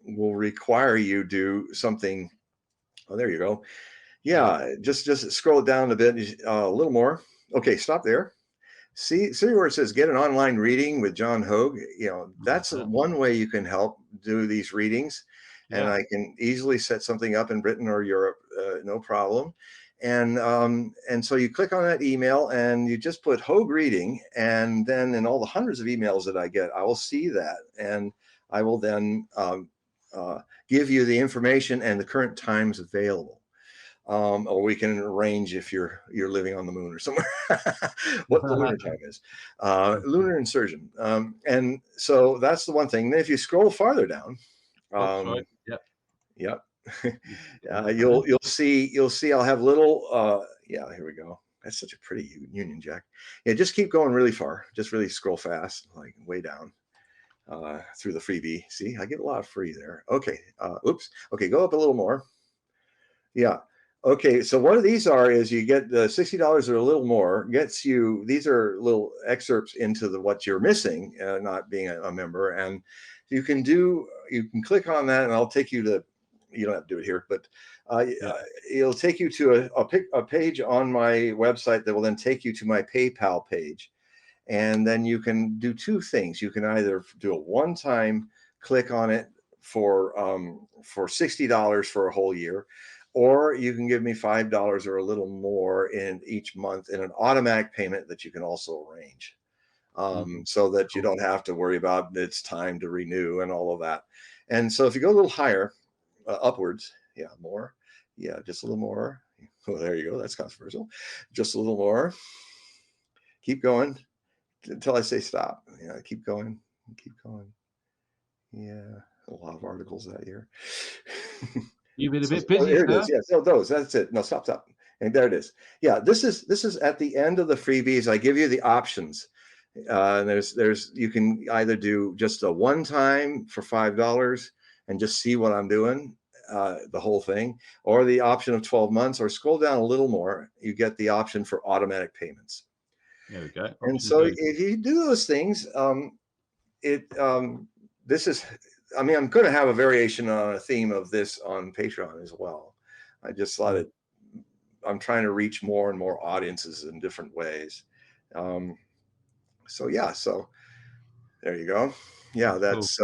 will require you do something. Oh, there you go. Yeah, just scroll it down a bit, a little more. Okay, stop there. See where it says get an online reading with John Hogue. That's one way you can help do these readings. And I can easily set something up in Britain or Europe, no problem. And so you click on that email and you just put Hogue reading, and then in all the hundreds of emails that I get, I will see that, and I will then give you the information and the current times available. Or we can arrange if you're living on the moon or somewhere, what the lunar time is, lunar insertion. And so that's the one thing. Then if you scroll farther down, yep, you'll see I'll have little, here we go. That's such a pretty Union Jack. Yeah, just keep going really far. Just really scroll fast, like way down through the freebie. See, I get a lot of free there. Okay, oops. Okay, go up a little more. Yeah. Okay, so what these are is you get the $60 or a little more gets you. These are little excerpts into what you're missing, not being a member, and you can click on that, and I'll take you to, you don't have to do it here, but it'll take you to a page on my website that will then take you to my PayPal page. And then you can do two things. You can either do a one-time click on it for $60 for a whole year, or you can give me $5 or a little more in each month in an automatic payment that you can also arrange, so that you don't have to worry about it's time to renew and all of that. And so if you go a little higher, upwards, more, just a little more. Oh, there you go. That's controversial. Just a little more. Keep going until I say stop. Keep going. Keep going. Yeah, a lot of articles that year. You've been a bit busy. Here it is. Yeah, so those. That's it. No, stop. And there it is. Yeah, this is at the end of the freebies. I give you the options. There's you can either do just a one time for $5 and just see what I'm doing, the whole thing, or the option of 12 months, or scroll down a little more. You get the option for automatic payments. There we go. And so if you do those things, this is, I mean, I'm going to have a variation on a theme of this on Patreon as well. I just thought I'm trying to reach more and more audiences in different ways. So there you go. Yeah, that's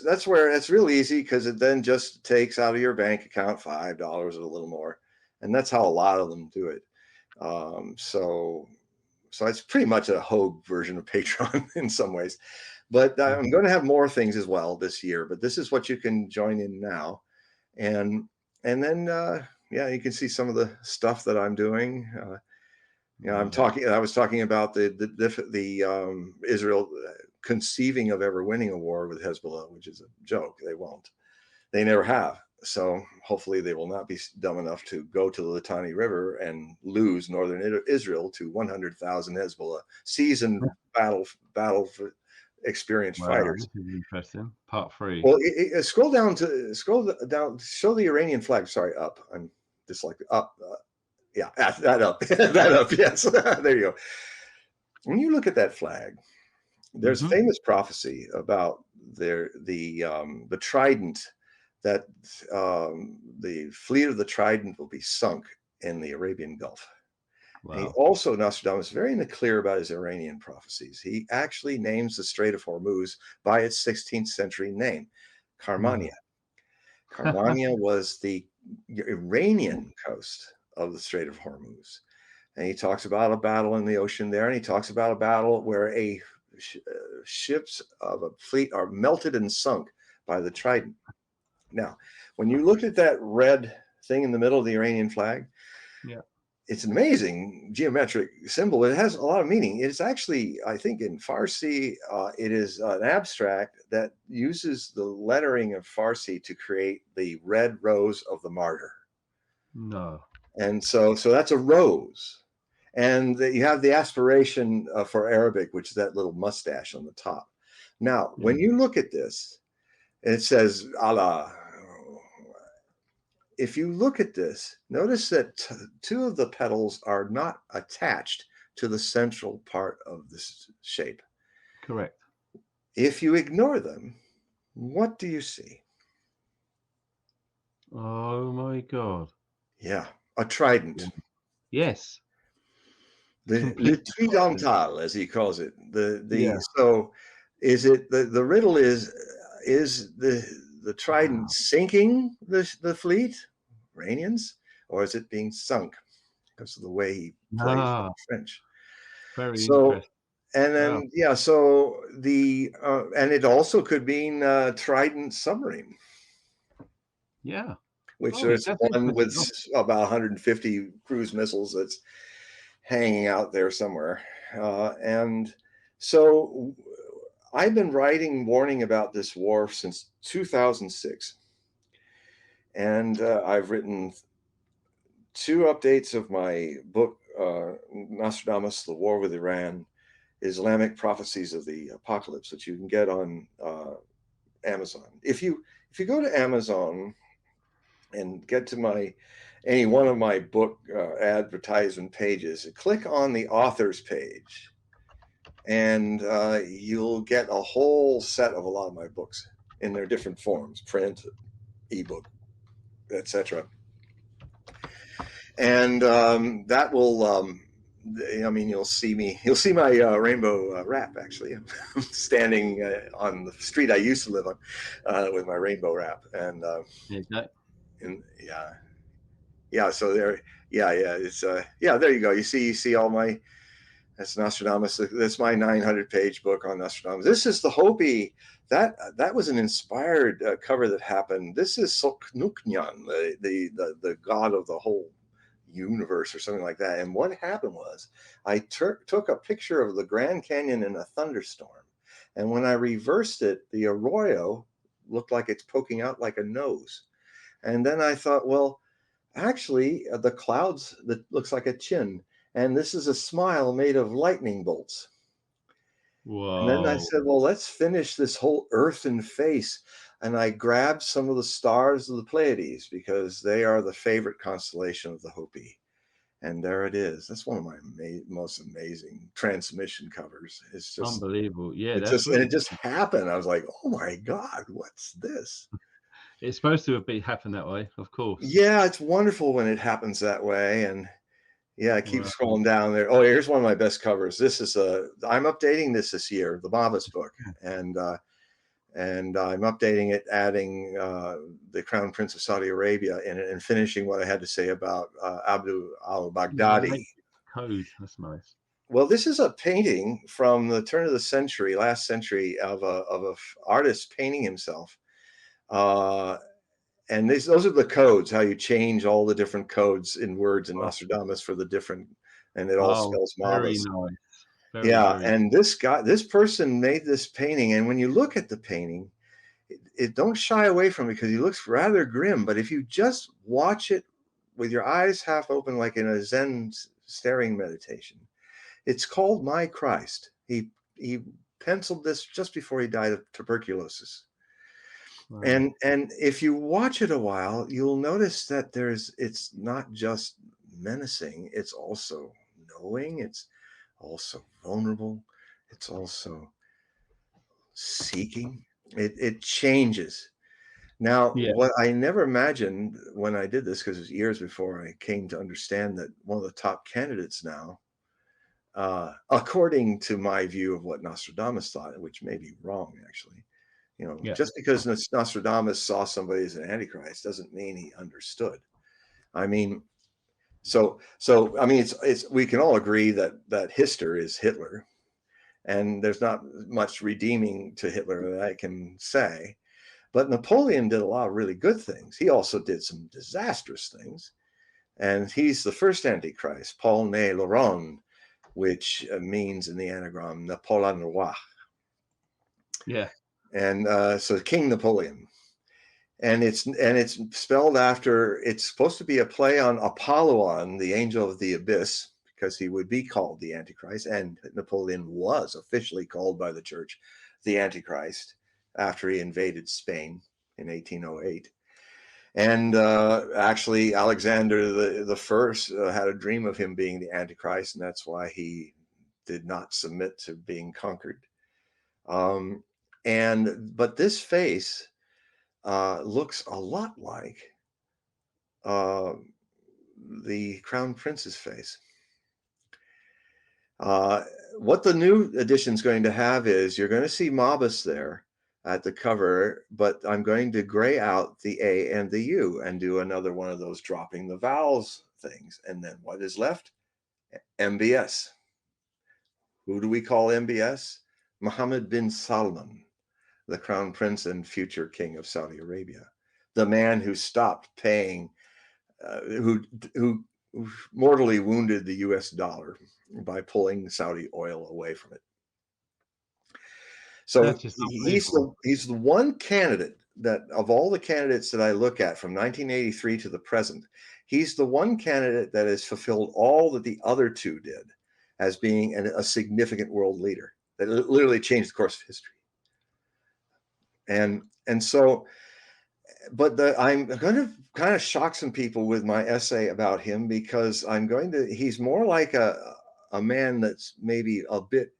that's where it's real easy, because it then just takes out of your bank account $5 or a little more, and that's how a lot of them do it. So it's pretty much a Hogue version of Patreon in some ways. But I'm going to have more things as well this year. But this is what you can join in now, and then you can see some of the stuff that I'm doing. I was talking about the Israel conceiving of ever winning a war with Hezbollah, which is a joke. They won't. They never have. So hopefully they will not be dumb enough to go to the Litani River and lose northern Israel to 100,000 Hezbollah seasoned battle experienced fighters. This is interesting. Part 3. Well, scroll down. Show the Iranian flag. Sorry, up. I'm dyslexic. Up. That up. That up. Yes. There you go. When you look at that flag, there's a famous prophecy about the trident, that the fleet of the Trident will be sunk in the Arabian Gulf. Wow. He also, Nostradamus, very in the clear about his Iranian prophecies. He actually names the Strait of Hormuz by its 16th century name, Karmania. Karmania was the Iranian coast of the Strait of Hormuz. And he talks about a battle in the ocean there, and he talks about a battle where ships of a fleet are melted and sunk by the Trident. Now, when you look at that red thing in the middle of the Iranian flag, it's an amazing geometric symbol. It has a lot of meaning. It's actually, I think, in Farsi, it is an abstract that uses the lettering of Farsi to create the red rose of the martyr. No. And so that's a rose. And you have the aspiration for Arabic, which is that little mustache on the top. Now, when you look at this, it says Allah. If you look at this, notice that two of the petals are not attached to the central part of this shape. Correct. If you ignore them, what do you see? Oh my God. Yeah, a trident. Yes. Le tridental, as he calls it. So is it the riddle is the trident sinking the fleet, Iranians, or is it being sunk because of the way he plays French? Very interesting. And then so and it also could mean Trident submarine. Yeah. Which there's one with about 150 cruise missiles that's hanging out there somewhere. And so I've been warning about this war since 2006. And I've written 2 updates of my book, Nostradamus, The War with Iran, Islamic Prophecies of the Apocalypse, that you can get on Amazon. If you go to Amazon and get to any one of my book advertisement pages, click on the author's page. and you'll get a whole set of a lot of my books in their different forms: print, ebook, etc. And that will, I mean, you'll see my rainbow wrap. Actually, I'm standing on the street I used to live on with my rainbow wrap, and yeah. So there, yeah. It's yeah. There you go. You see all my. That's Nostradamus. That's my 900-page book on Nostradamus. This is the Hopi. That was an inspired cover that happened. This is Soknuknyan, the god of the whole universe or something like that. And what happened was I took a picture of the Grand Canyon in a thunderstorm. And when I reversed it, the arroyo looked like it's poking out like a nose. And then I thought, well, actually, the clouds, that looks like a chin. And this is a smile made of lightning bolts. Whoa. And then I said, well, let's finish this whole earthen face. And I grabbed some of the stars of the Pleiades because they are the favorite constellation of the Hopi. And there it is. That's one of my most amazing transmission covers. It's just unbelievable. Yeah, it just happened. I was like, oh my God, what's this? It's supposed to have happened that way, of course. Yeah, it's wonderful when it happens that way. And yeah, I keep scrolling down there. Oh, here's one of my best covers. This is I'm updating this year, the Babas book, and I'm updating it, adding the Crown Prince of Saudi Arabia in it, and finishing what I had to say about Abdul al-Baghdadi. Code, that's nice. Well, this is a painting from the turn of the century, last century, of a artist painting himself. And those are the codes, how you change all the different codes in words in Nostradamus for the different, and it all spells very Mabas. nice. Yeah, and this person made this painting, and when you look at the painting, it don't shy away from it because he looks rather grim. But if you just watch it with your eyes half open, like in a Zen staring meditation, it's called My Christ. He penciled this just before he died of tuberculosis. Wow. And if you watch it a while, you'll notice that it's not just menacing, it's also knowing, it's also vulnerable, it's also seeking. It changes. Now, what I never imagined when I did this, because it was years before I came to understand that one of the top candidates now, according to my view of what Nostradamus thought, which may be wrong actually, just because Nostradamus saw somebody as an antichrist doesn't mean he understood. I mean, so I mean, it's we can all agree that Hitler is Hitler, and there's not much redeeming to Hitler that I can say. But Napoleon did a lot of really good things. He also did some disastrous things, and he's the first antichrist, Paul Né Laurent, which means in the anagram Napoleon Roi. Yeah. And so King Napoleon, and it's spelled after, it's supposed to be a play on Apollyon, the angel of the abyss, because he would be called the Antichrist, and Napoleon was officially called by the church the Antichrist after he invaded Spain in 1808. And actually, Alexander the First had a dream of him being the Antichrist, and that's why he did not submit to being conquered. But this face looks a lot like the Crown Prince's face. What the new edition is going to have is you're going to see Mabas there at the cover, but I'm going to gray out the A and the U and do another one of those dropping the vowels things. And then what is left? MBS. Who do we call MBS? Mohammed bin Salman, the Crown Prince and future King of Saudi Arabia, the man who stopped paying, who mortally wounded the US dollar by pulling Saudi oil away from it. So he's the one candidate that, of all the candidates that I look at from 1983 to the present, he's the one candidate that has fulfilled all that the other two did as being a significant world leader that literally changed the course of history. And so, but I'm going to kind of shock some people with my essay about him, because he's more like a man that's maybe a bit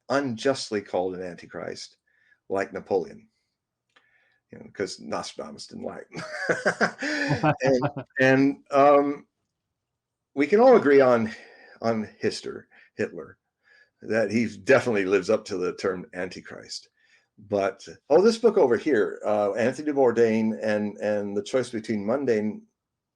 unjustly called an antichrist, like Napoleon, because Nostradamus didn't like him. and we can all agree on Hitler, that he definitely lives up to the term antichrist. But this book over here, Anthony Bourdain and the choice between mundane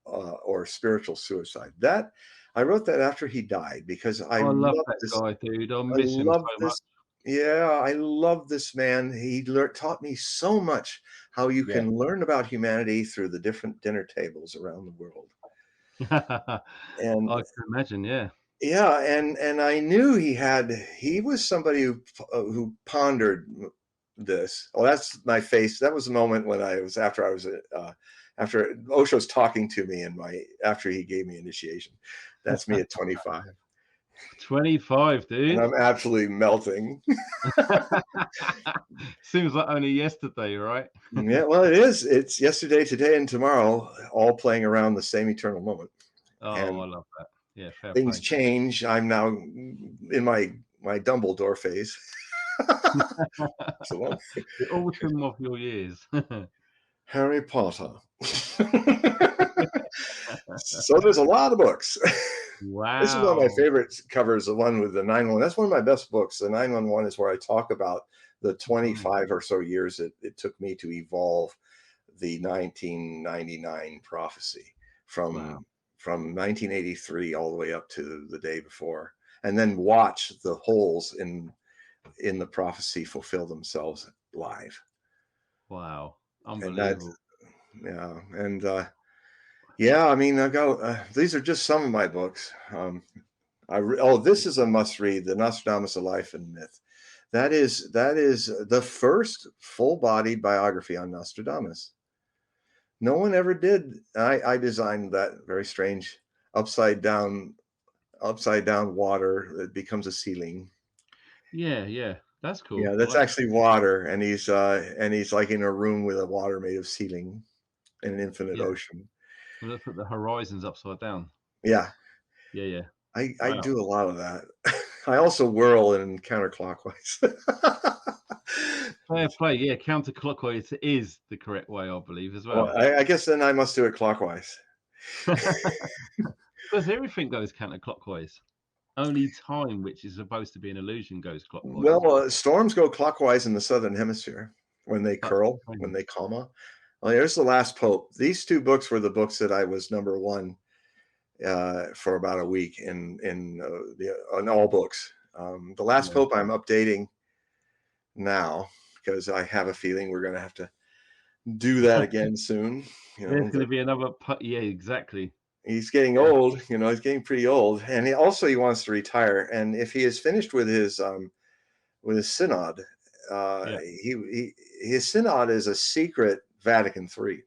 or spiritual suicide. That I wrote that after he died, because I love love that this guy, dude. I I miss him love so much. this. Yeah, I love this man. He taught me so much how you Yeah. can learn about humanity through the different dinner tables around the world. And I can imagine, yeah. yeah, and I knew he was somebody who pondered this. Oh, that's my face. That was the moment when after Osho's talking to me after he gave me initiation. That's me at 25. 25, dude. And I'm absolutely melting. Seems like only yesterday, right? Yeah, well, it is. It's yesterday, today, and tomorrow, all playing around the same eternal moment. Oh, And I love that. Yeah, fair things play. change. I'm now in my Dumbledore phase. So The autumn of your years. Harry Potter. So there's a lot of books. Wow. This is one of my favorite covers, the one with the 911. That's one of my best books. The 911 is where I talk about the 25 or so years it took me to evolve the 1999 prophecy from 1983 all the way up to the day before, and then watch the holes in the prophecy fulfill themselves live. Wow. And that's, Unbelievable. yeah. And yeah, I mean, I go, these are just some of my books. This is a must read, The Nostradamus of Life and Myth. That is the first full-bodied biography on Nostradamus. No one ever did. I designed that very strange upside down water that becomes a ceiling. Yeah. That's cool. Yeah, I that's like actually water, and he's like in a room with a water made of ceiling in an infinite Yeah. ocean. Well, let's put the horizons upside down. Yeah. Yeah. I Wow. do a lot of that. I also whirl in counterclockwise. Fair play. Yeah, counterclockwise is the correct way, I believe, as well. Well, I guess then I must do it clockwise. Because everything goes counterclockwise. Only time, which is supposed to be an illusion, goes clockwise. Well, storms go clockwise in the southern hemisphere when they curl, when they comma. Well, here's The Last Pope. These two books were the books that I was number one for about a week in all books. The Last Pope I'm updating now, because I have a feeling we're going to have to do that again soon. There's going to be another. Yeah, exactly. He's getting old. He's getting pretty old, and he wants to retire. And if he is finished with his synod, his synod is a secret Vatican III.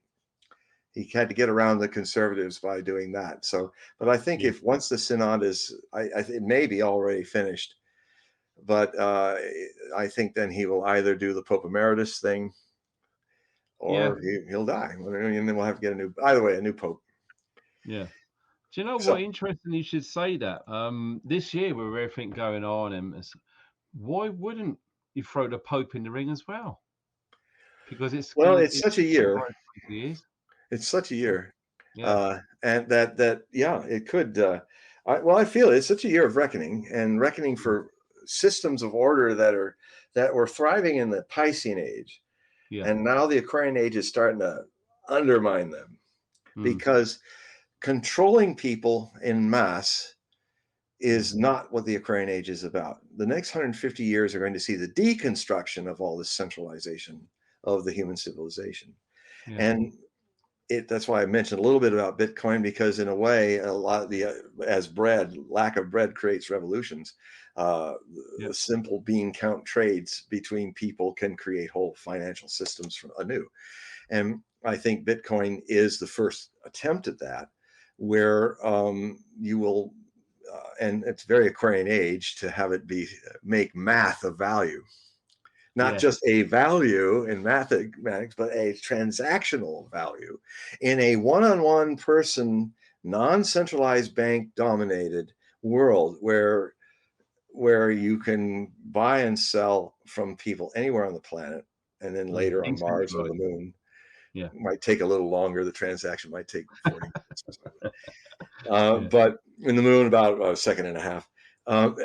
He had to get around the conservatives by doing that. So, but I think if once the synod is, it may be already finished, but I think then he will either do the Pope Emeritus thing, or he'll die, and then we'll have to get a new Pope. Yeah. Do you know what? Interesting you should say that. This year with everything going on, and why wouldn't you throw the Pope in the ring as well? Because it's such a year. It's such a year. Yeah. And it could. I feel it's such a year of reckoning for systems of order that were thriving in the Piscean age, and now the Aquarian age is starting to undermine them, because controlling people in mass is not what the Aquarian age is about. The next 150 years are going to see the deconstruction of all this centralization of the human civilization. And that's why I mentioned a little bit about Bitcoin, because in a way, a lot of lack of bread creates revolutions. Simple bean count trades between people can create whole financial systems anew. And I think Bitcoin is the first attempt at that, where you will, and it's very Aquarian age to have it make math of value. Not just a value in mathematics, but a transactional value in a one-on-one person, non-centralized bank dominated world, where where you can buy and sell from people anywhere on the planet, and then later on Mars or the moon. Yeah. It might take a little longer. The transaction might take 40 minutes or something. But in the moon, about a second and a half. And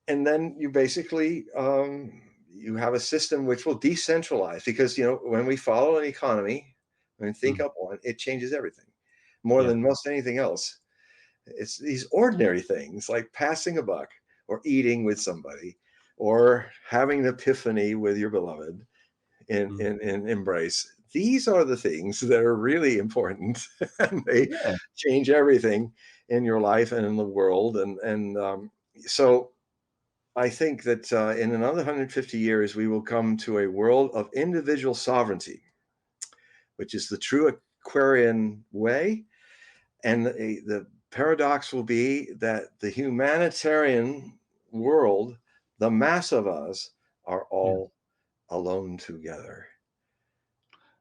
then you basically, you have a system which will decentralize, because, you know, when we follow an economy and think up one, it changes everything more than most anything else. It's these ordinary things like passing a buck or eating with somebody or having an epiphany with your beloved in embrace. These are the things that are really important, and they change everything in your life and in the world. And so I think that in another 150 years, we will come to a world of individual sovereignty, which is the true Aquarian way. And the paradox will be that the humanitarian world, the mass of us, are all alone together.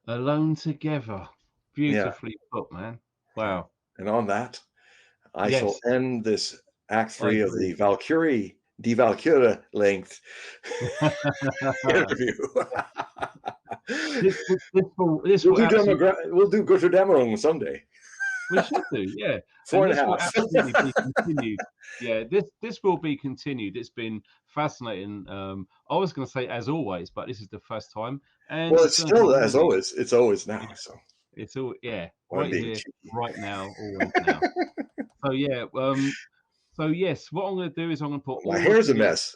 Alone together. Beautifully put, man. Wow. And on that, I shall end this Act 3 of the Die Valkyrie length interview. We'll do Götterdämmerung someday. We should do, yeah. 4.5. Will absolutely be continued. Yeah, this will be continued. It's been fascinating. I was going to say as always, but this is the first time. And well, it's still as always. It's always now. Yeah. So it's all right here, right now, always now. So yes, what I'm going to do is I'm going to put my hair's a mess.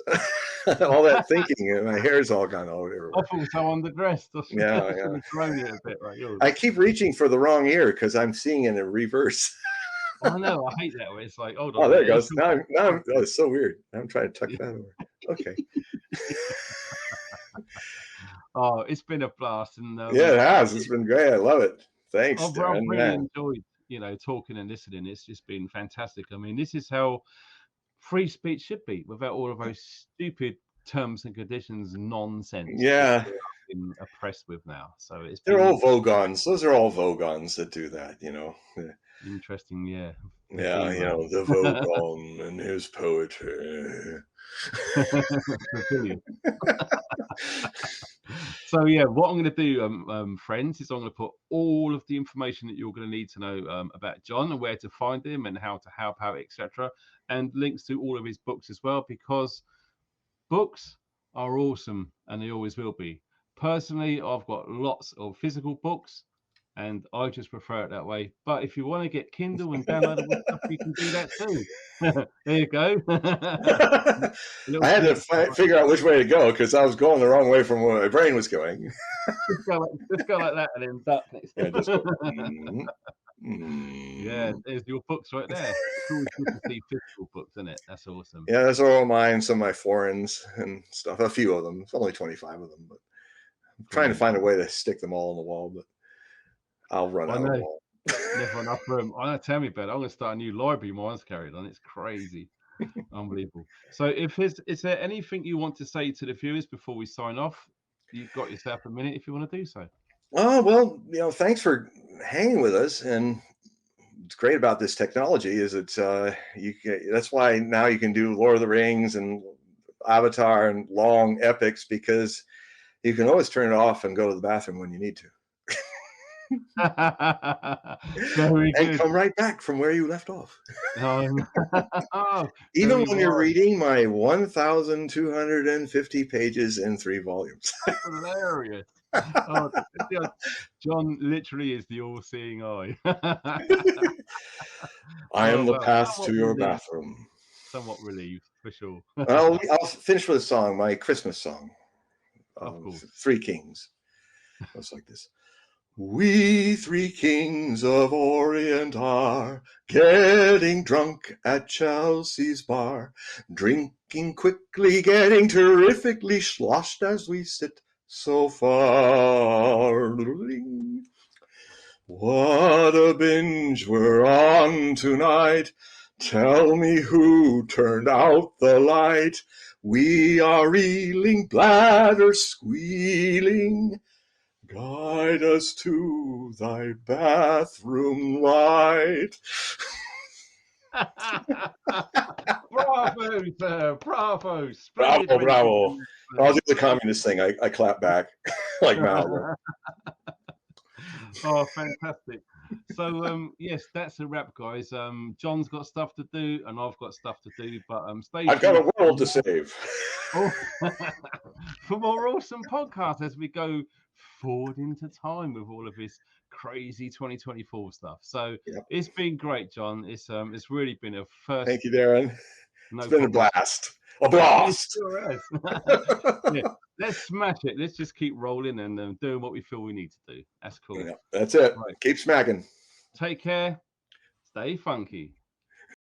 All that thinking, and my hair's all gone all over. I feel so underdressed. Yeah. Thrown it a bit, right? I keep reaching for the wrong ear because I'm seeing it in reverse. I know. I hate that way. It's like, hold on. Oh, there it goes. Now I'm oh, it's so weird. I'm trying to tuck that over. Okay. Oh, it's been a blast, and yeah, it has. It's been great. I love it. Thanks, I've really enjoyed, talking and listening. It's just been fantastic. I mean, this is how free speech should be, without all of those stupid terms and conditions nonsense. Yeah. Been oppressed with now. So they're all Vogons. Those are all Vogons that do that, Interesting, yeah. Yeah, the Vogon and his poetry. So yeah, what I'm going to do, friends, is I'm going to put all of the information that you're going to need to know about John, and where to find him and how to help out, etc., and links to all of his books as well, because books are awesome and they always will be. Personally, I've got lots of physical books, and I just prefer it that way. But if you want to get Kindle and downloadable stuff, you can do that too. There you go. I had to figure out which way to go because I was going the wrong way from where my brain was going. Let's go like that, and then duck next. Yeah, just go, Yeah, there's your books right there. It's always good to see physical books, isn't it? That's awesome. Yeah, those are all mine, some of my foreigns and stuff. A few of them. It's only 25 of them, but I'm trying to find a way to stick them all on the wall, but I'll run out of the wall. Never enough room. I know, tell me about it. I'm going to start a new library. Mine's carried on. It's crazy. Unbelievable. So is there anything you want to say to the viewers before we sign off? You've got yourself a minute if you want to do so. Oh, well, thanks for hanging with us. And what's great about this technology is that's why now you can do Lord of the Rings and Avatar and long epics, because you can always turn it off and go to the bathroom when you need to. And come right back from where you left off. Even when you're reading my 1,250 pages in 3 volumes. Hilarious. John literally is the all-seeing eye. I am the path to your bathroom. Somewhat relieved, for sure. I'll finish with a song, my Christmas song. Three Kings. It's like this. We 3 kings of Orient are getting drunk at Chelsea's bar, drinking quickly, getting terrifically sloshed as we sit so far. What a binge we're on tonight. Tell me who turned out the light. We are reeling, bladder squealing. Guide us to thy bathroom light. Bravo, sir. Bravo. Bravo, bravo. I'll do the Splendid. communist thing. I clap back like Mao. Oh, fantastic. So yes, that's a wrap, guys. John's got stuff to do and I've got stuff to do, but stay I've got tuned a world to save. for more awesome podcasts as we go forward into time with all of this crazy 2024 stuff. So it's been great, John. It's really been a first. Thank you, Darren. No It's been a problem. blast. A blast. Sure is. Yeah, let's smash it. Let's just keep rolling and doing what we feel we need to do. That's cool. Yeah, that's it. Right. Keep smacking. Take care. Stay funky.